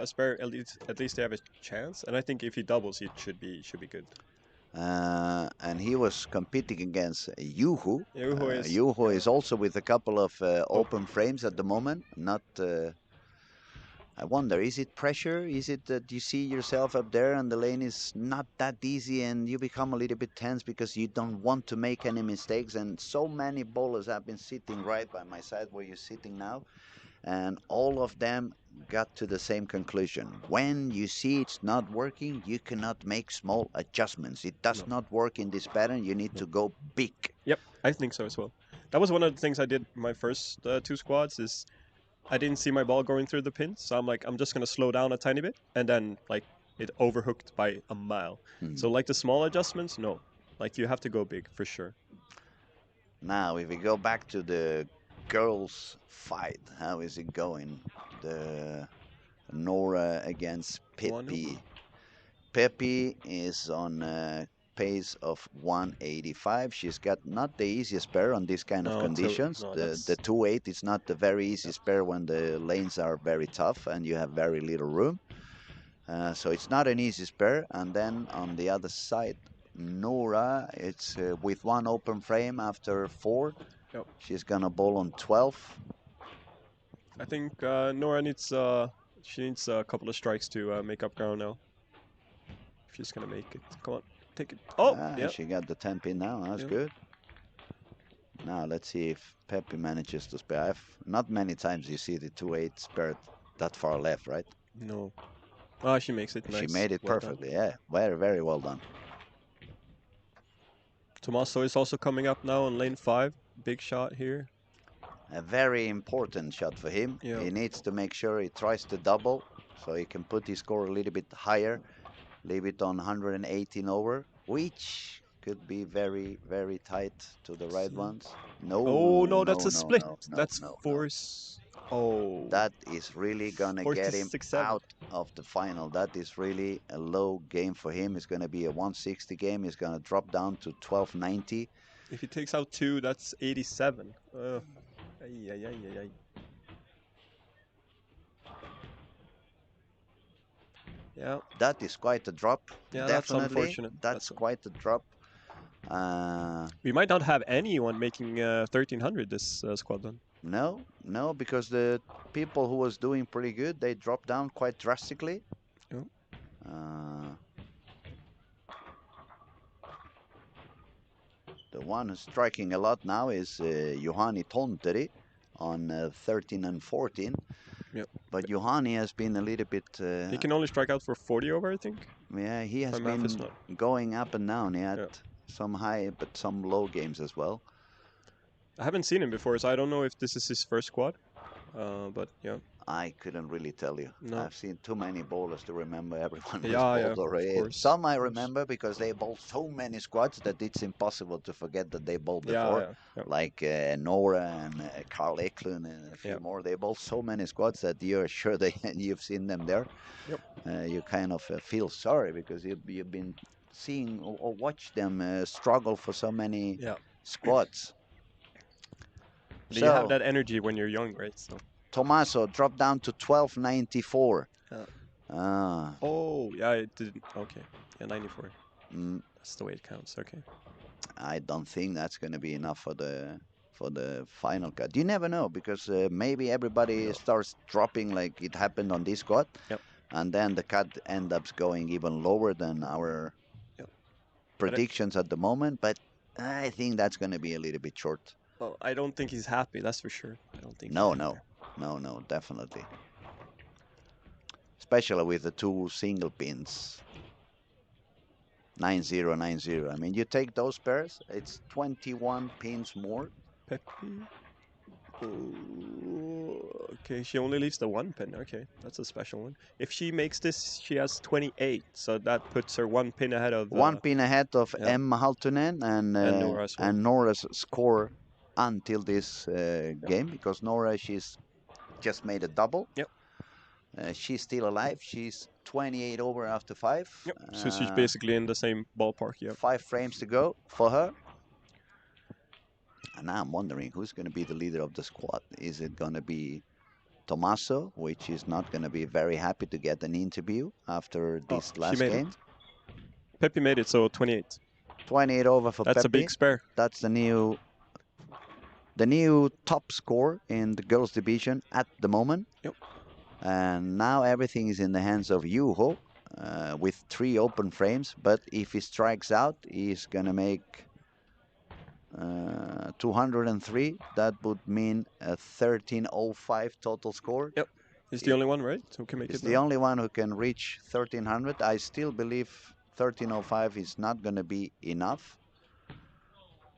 spare, at least they have a chance. And I think if he doubles, it should be good. And he was competing against Yuhu. Yeah, who is? Yuhu Yeah. is also with a couple of Oh, open frames at the moment. Not. I wonder, is it pressure? Is it that you see yourself up there and the lane is not that easy and you become a little bit tense because you don't want to make any mistakes? And so many bowlers have been sitting right by my side where you're sitting now, and all of them got to the same conclusion. When you see it's not working, you cannot make small adjustments. It does no, not work in this pattern. You need no. to go big. Yep, I think so as well. That was one of the things I did my first two squads. Is I didn't see my ball going through the pins, so I'm like, I'm just gonna slow down a tiny bit, and then like it overhooked by a mile. Hmm. So like the small adjustments, no, like you have to go big for sure. Now, if we go back to the girls' fight, how is it going? The Nora against One. Pepe. Pepe is on a pace of 185. She's got not the easiest pair on this kind of No, conditions. no, The that's 2-8 is not the very yeah. easiest pair when the lanes are very tough and you have very little room. So it's not an easy spare. And then on the other side, Nora, it's with one open frame after 4. Yep. She's gonna bowl on 12. I think Nora needs she needs a couple of strikes to make up ground now. If she's gonna make it, come on, take it. Oh, yeah, She got the 10 pin now. That's yeah. good. Now let's see if Pepe manages to spare. Not many times you see the 2-8 spare that far left, right? No. Ah, she makes it. She Nice. made it Well done. perfectly. Yeah, very, very well done. Tommaso is also coming up now on lane 5. Big shot here. A very important shot for him. Yeah. He needs to make sure he tries to double so he can put his score a little bit higher, leave it on 118 over, which could be very, very tight to the right See. ones. No, Oh no, that's no, a no, split. no, no, That's no, no. force. Oh, That is really gonna get him 46-7. out of the final. That is really a low game for him. It's gonna be a 160 game. He's gonna drop down to 1290. If he takes out 2, that's 87. Ay, ay, ay, ay, ay. Yeah, That is quite a drop. yeah, that's Definitely, unfortunate. that's quite a drop. We might not have anyone making 1300 this squad then. No, no, because the people who was doing pretty good, they dropped down quite drastically. Yeah. Uh, the one who's striking a lot now is Juhani Tonteri on 13 and 14. Yep. But Juhani has been a little bit. He can only strike out for 40 over, I think. Yeah, he has My math is been not. going up and down. He had Yeah. some high, but some low games as well. I haven't seen him before, so I don't know if this is his first squad. But yeah. I couldn't really tell you. No. I've seen too many bowlers to remember everyone who's Yeah, bowled of already. course. Some I Of course. remember because they bowled so many squads that it's impossible to forget that they bowled Yeah, before. yeah. Like Nora and Carl Eklund and a few Yeah. more. They bowled so many squads that you're sure you've seen them there. Yep. You kind of feel sorry because you've been seeing or watch them struggle for so many Yeah. squads. But you have So that energy when you're young, right? So. Tommaso dropped down to 1294. Yeah. Ah. Oh, yeah, it didn't. Okay. Yeah, 94. Mm, That's the way it counts. Okay. I don't think that's going to be enough for the final cut. You never know because maybe everybody No. starts dropping like it happened on this squad, Yep. and then the cut ends up going even lower than our Yep. predictions at the moment. But I think that's going to be a little bit short. Well, I don't think he's happy. That's for sure. I don't think. No, no, no, no, definitely. Especially with the two single pins. 9090. I mean, you take those pairs, it's 21 pins more. Pepe. Okay, she only leaves the one pin. Okay, that's a special one. If she makes this, she has 28, so that puts her one pin ahead of. One pin ahead of yeah. Emma Haltunen And Nora as well. and Nora's score until this game, because Nora, she's just made a double. Yep. She's still alive. She's 28 over after five. Yep. So she's basically in the same ballpark. Yep. 5 frames to go for her. And now I'm wondering who's going to be the leader of the squad. Is it going to be Tommaso, which is not going to be very happy to get an interview after this she last made game? it. Peppy made it, so 28. 28 over for That's Peppy. a big spare. That's the new top score in the girls division at the moment. Yep. And now everything is in the hands of Juho with 3 open frames. But if he strikes out, he's going to make 203. That would mean a 1305 total score. Yep. He's the only one, right? Who can make He's it the now? only one who can reach 1300. I still believe 1305 is not going to be enough.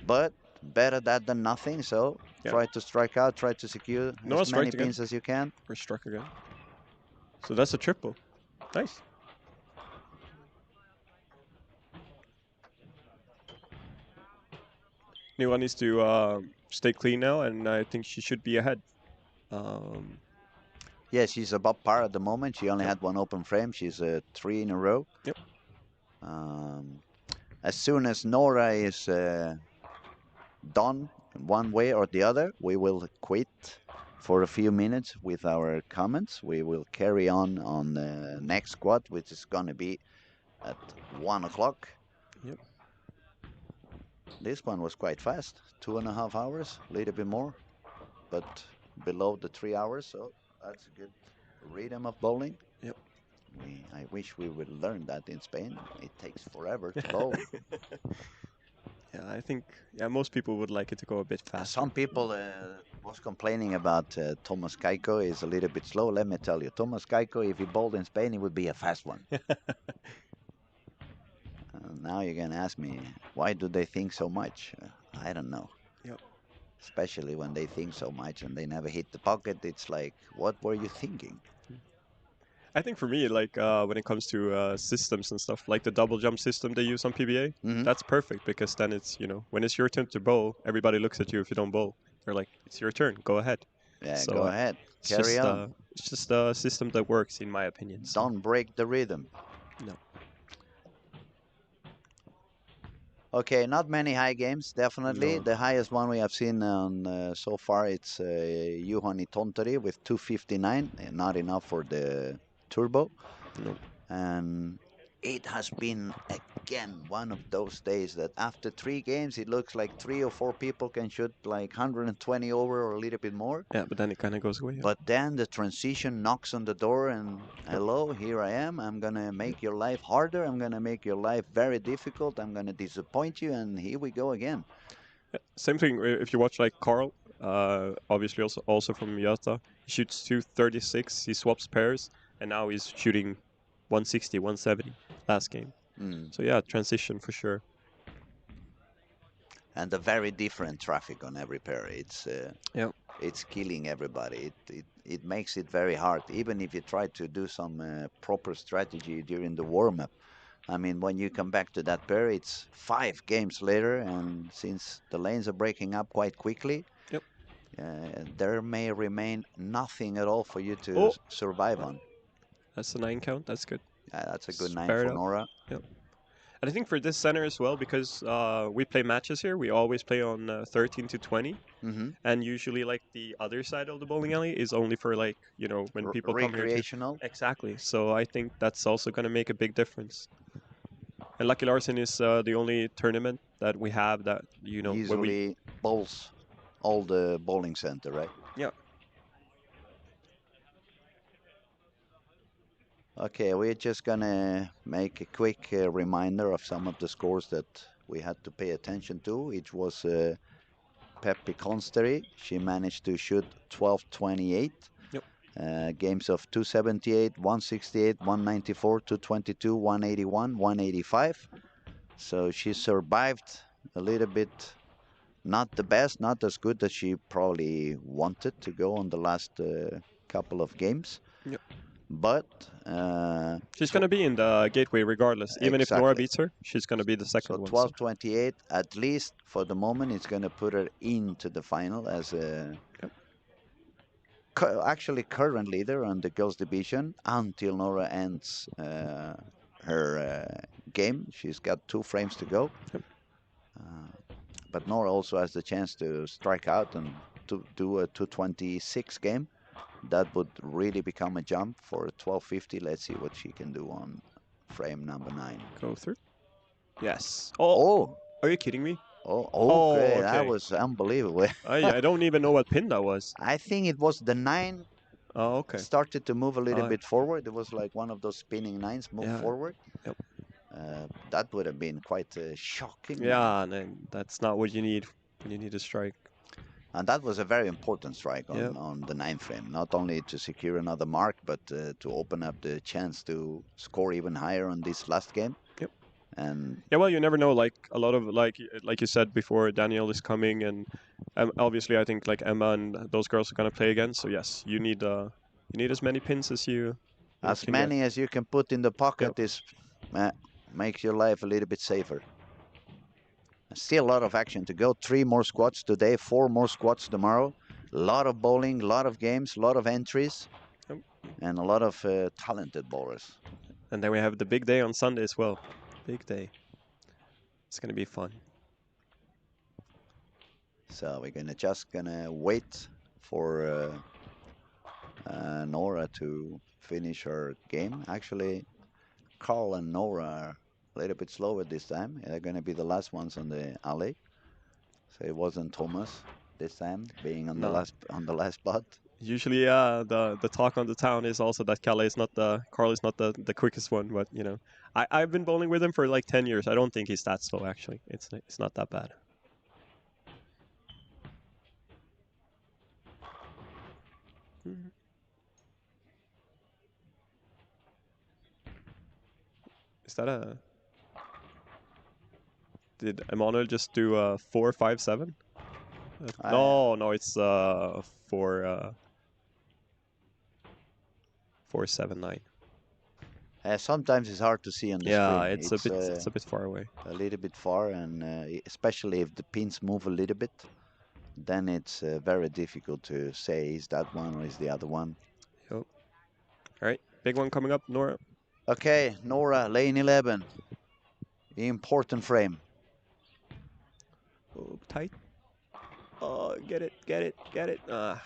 But better that than nothing. So try to strike out, try to secure as many pins as you can. Or struck again. So that's a triple. Nice. Niwa needs to stay clean now, and I think she should be ahead. Yeah, she's above par at the moment. She only had 1 open frame. She's 3 in a row. Yep. As soon as Nora is done one way or the other, we will quit for a few minutes with our comments. We will carry on the next squad, which is going to be at 1 o'clock. Yep. This one was quite fast, 2.5 hours, a little bit more, but below the 3 hours, so that's a good rhythm of bowling. Yep. I wish we would learn that in Spain. It takes forever to bowl. Yeah, I think most people would like it to go a bit faster. Some people was complaining about Thomas Kaiko is a little bit slow. Let me tell you, Thomas Kaiko, if he bowled in Spain, he would be a fast one. Now you're gonna ask me, why do they think so much? I don't know. Yep. Especially when they think so much and they never hit the pocket. It's like, what were you thinking? I think for me, like when it comes to systems and stuff, like the double jump system they use on PBA, that's perfect because then it's, when it's your turn to bowl, everybody looks at you if you don't bowl. They're like, it's your turn, go ahead. Yeah, so, go ahead, carry on. It's just a system that works, in my opinion. So. Don't break the rhythm. No. Okay, not many high games, definitely. No. The highest one we have seen on so far, it's Juhani Tontari with 259, not enough for the turbo. Nope. And it has been, again, one of those days that after 3 games, it looks like 3 or 4 people can shoot like 120 over or a little bit more. Yeah, but then it kind of goes away. But then the transition knocks on the door and, hello, here I am. I'm going to make your life harder. I'm going to make your life very difficult. I'm going to disappoint you. And here we go again. Yeah, same thing if you watch like Carl, obviously also from Yata. He shoots 236, he swaps pairs, and now he's shooting 160, 170 last game. So yeah, transition for sure. And a very different traffic on every pair. It's killing everybody. It makes it very hard. Even if you try to do some proper strategy during the warm-up. I mean, when you come back to that pair, it's 5 games later, and since the lanes are breaking up quite quickly, there may remain nothing at all for you to survive on. That's a 9 count. That's good. Yeah, that's a good 9 for Nora. Yep. And I think for this center as well, because we play matches here, we always play on 13 to 20. And usually, like, the other side of the bowling alley is only for, like, when people come here. Recreational. Exactly. So I think that's also going to make a big difference. And Lucky Larsen is the only tournament that we have that, Usually bowls all the bowling center, right? Yeah. Okay, we're just gonna make a quick reminder of some of the scores that we had to pay attention to. It was Peppi Consteri. She managed to shoot 1228. Yep. Games of 278, 168, 194, 222, 181, 185. So she survived a little bit Not the best, not as good as she probably wanted to go on the last couple of games. Yep. But She's going to be in the gateway regardless. Even if Nora exactly. beats her, she's going to be the So second one. 12:28, at least for the moment, it's going to put her into the final as a actually current leader on the girls division until Nora ends her game. She's got 2 frames to go. Yep. But Nora also has the chance to strike out and to do a 226 game. That would really become a jump for 1250. Let's see what she can do on frame number 9. Go through. Yes. Oh, Are you kidding me? okay, Okay. that was unbelievable. I don't even know what pin that was. I think it was the 9 Oh, okay. started to move a little bit forward. It was like one of those spinning 9s move forward. Yep. That would have been quite shocking. Yeah, and that's not what you need when you need a strike. And that was a very important strike Yep. on the 9th frame, not only to secure another mark, but to open up the chance to score even higher on this last game. Yep. And yeah, well, you never know. Like a lot of like you said before, Danielle is coming, and obviously I think like Emma and those girls are gonna play again. So yes, you need as many pins as you as can many get. as you can put in the pocket Yep. is makes your life a little bit safer. Still a lot of action to go. 3 more squats today, 4 more squats tomorrow. A lot of bowling, a lot of games, a lot of entries, Yep. and a lot of talented bowlers. And then we have the big day on Sunday as well. Big day. It's gonna be fun. So we're gonna wait for Nora to finish her game. Actually, Carl and Nora are a little bit slower this time. They're gonna be the last ones on the alley. So it wasn't Thomas this time being on the last spot. Usually, the talk on the town is also that Carl is not the quickest one, but you know, I've been bowling with him for like 10 years. I don't think he's that slow actually. It's not that bad. Is that a? Did Emmanuel just do 4-5-7? No, it's 4-7-9. Sometimes it's hard to see on the Yeah, screen. it's a bit far away. A little bit far, and especially if the pins move a little bit, then it's very difficult to say is that one or is the other one. Yep. All right, big one coming up, Nora. Okay, Nora, lane 11. Important frame. Oh, tight. Oh, get it. All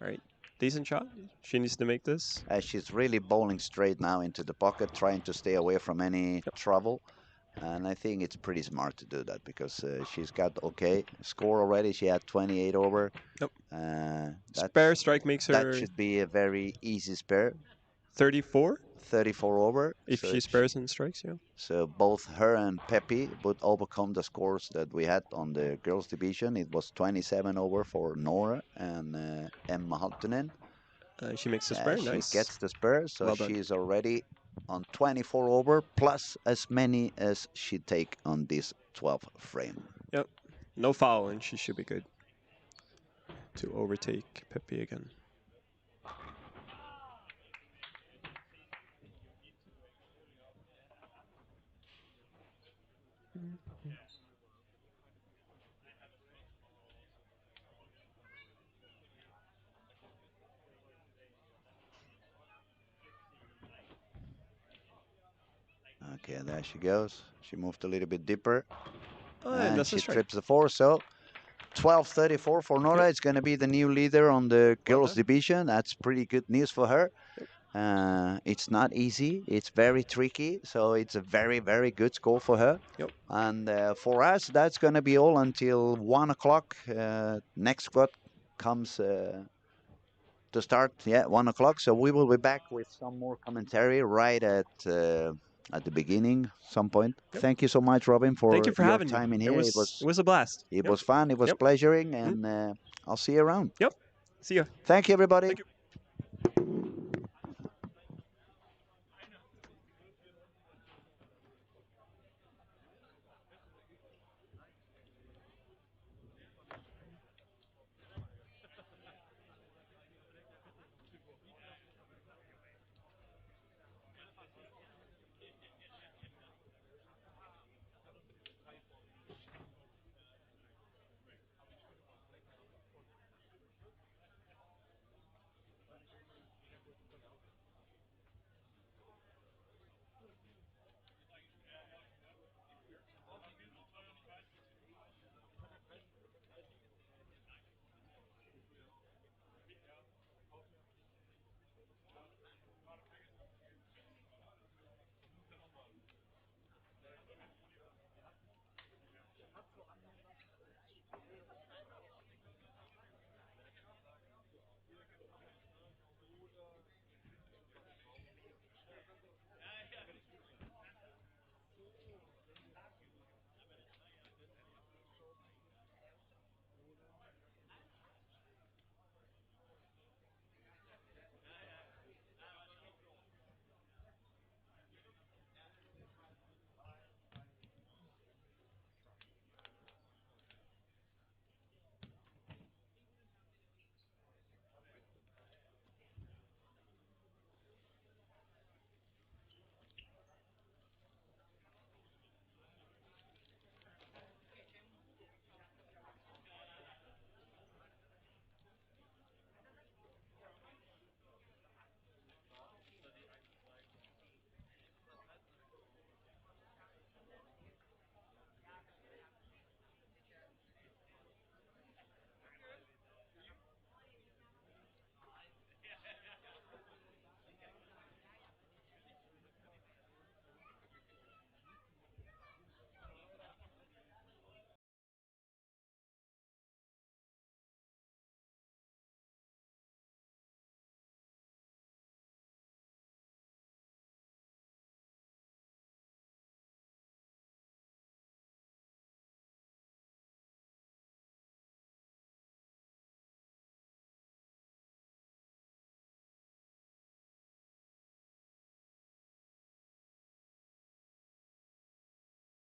right, decent shot. She needs to make this. She's really bowling straight now into the pocket, trying to stay away from any trouble. And I think it's pretty smart to do that because she's got okay score already. She had 28 over. Yep. That Spare strike makes her. That should be a very easy spare. 34. 34 over. If she spares and strikes, yeah. So both her and Pepi would overcome the scores that we had on the girls division. It was 27 over for Nora and Emma Haltunen. She makes the spare, nice. She gets the spare, so well she's already on 24 over, plus as many as she take on this 12 frame. Yep, no foul, and she should be good to overtake Pepe again. Okay, there she goes. She moved a little bit deeper. And she trips the 4, so 12:34 for Nora. It's going to be the new leader on the girls division. That's pretty good news for her. It's not easy. It's very tricky. So it's a very, very good score for her. Yep. And for us, that's going to be all until 1 o'clock. Next squad comes to start. Yeah, 1 o'clock. So we will be back with some more commentary right at the beginning, some point. Yep. Thank you so much, Robin, for Thank you for your having time me. in here. It was a blast. It was fun. It was pleasuring, and I'll see you around. Yep. See ya. Thank you, everybody. Thank you.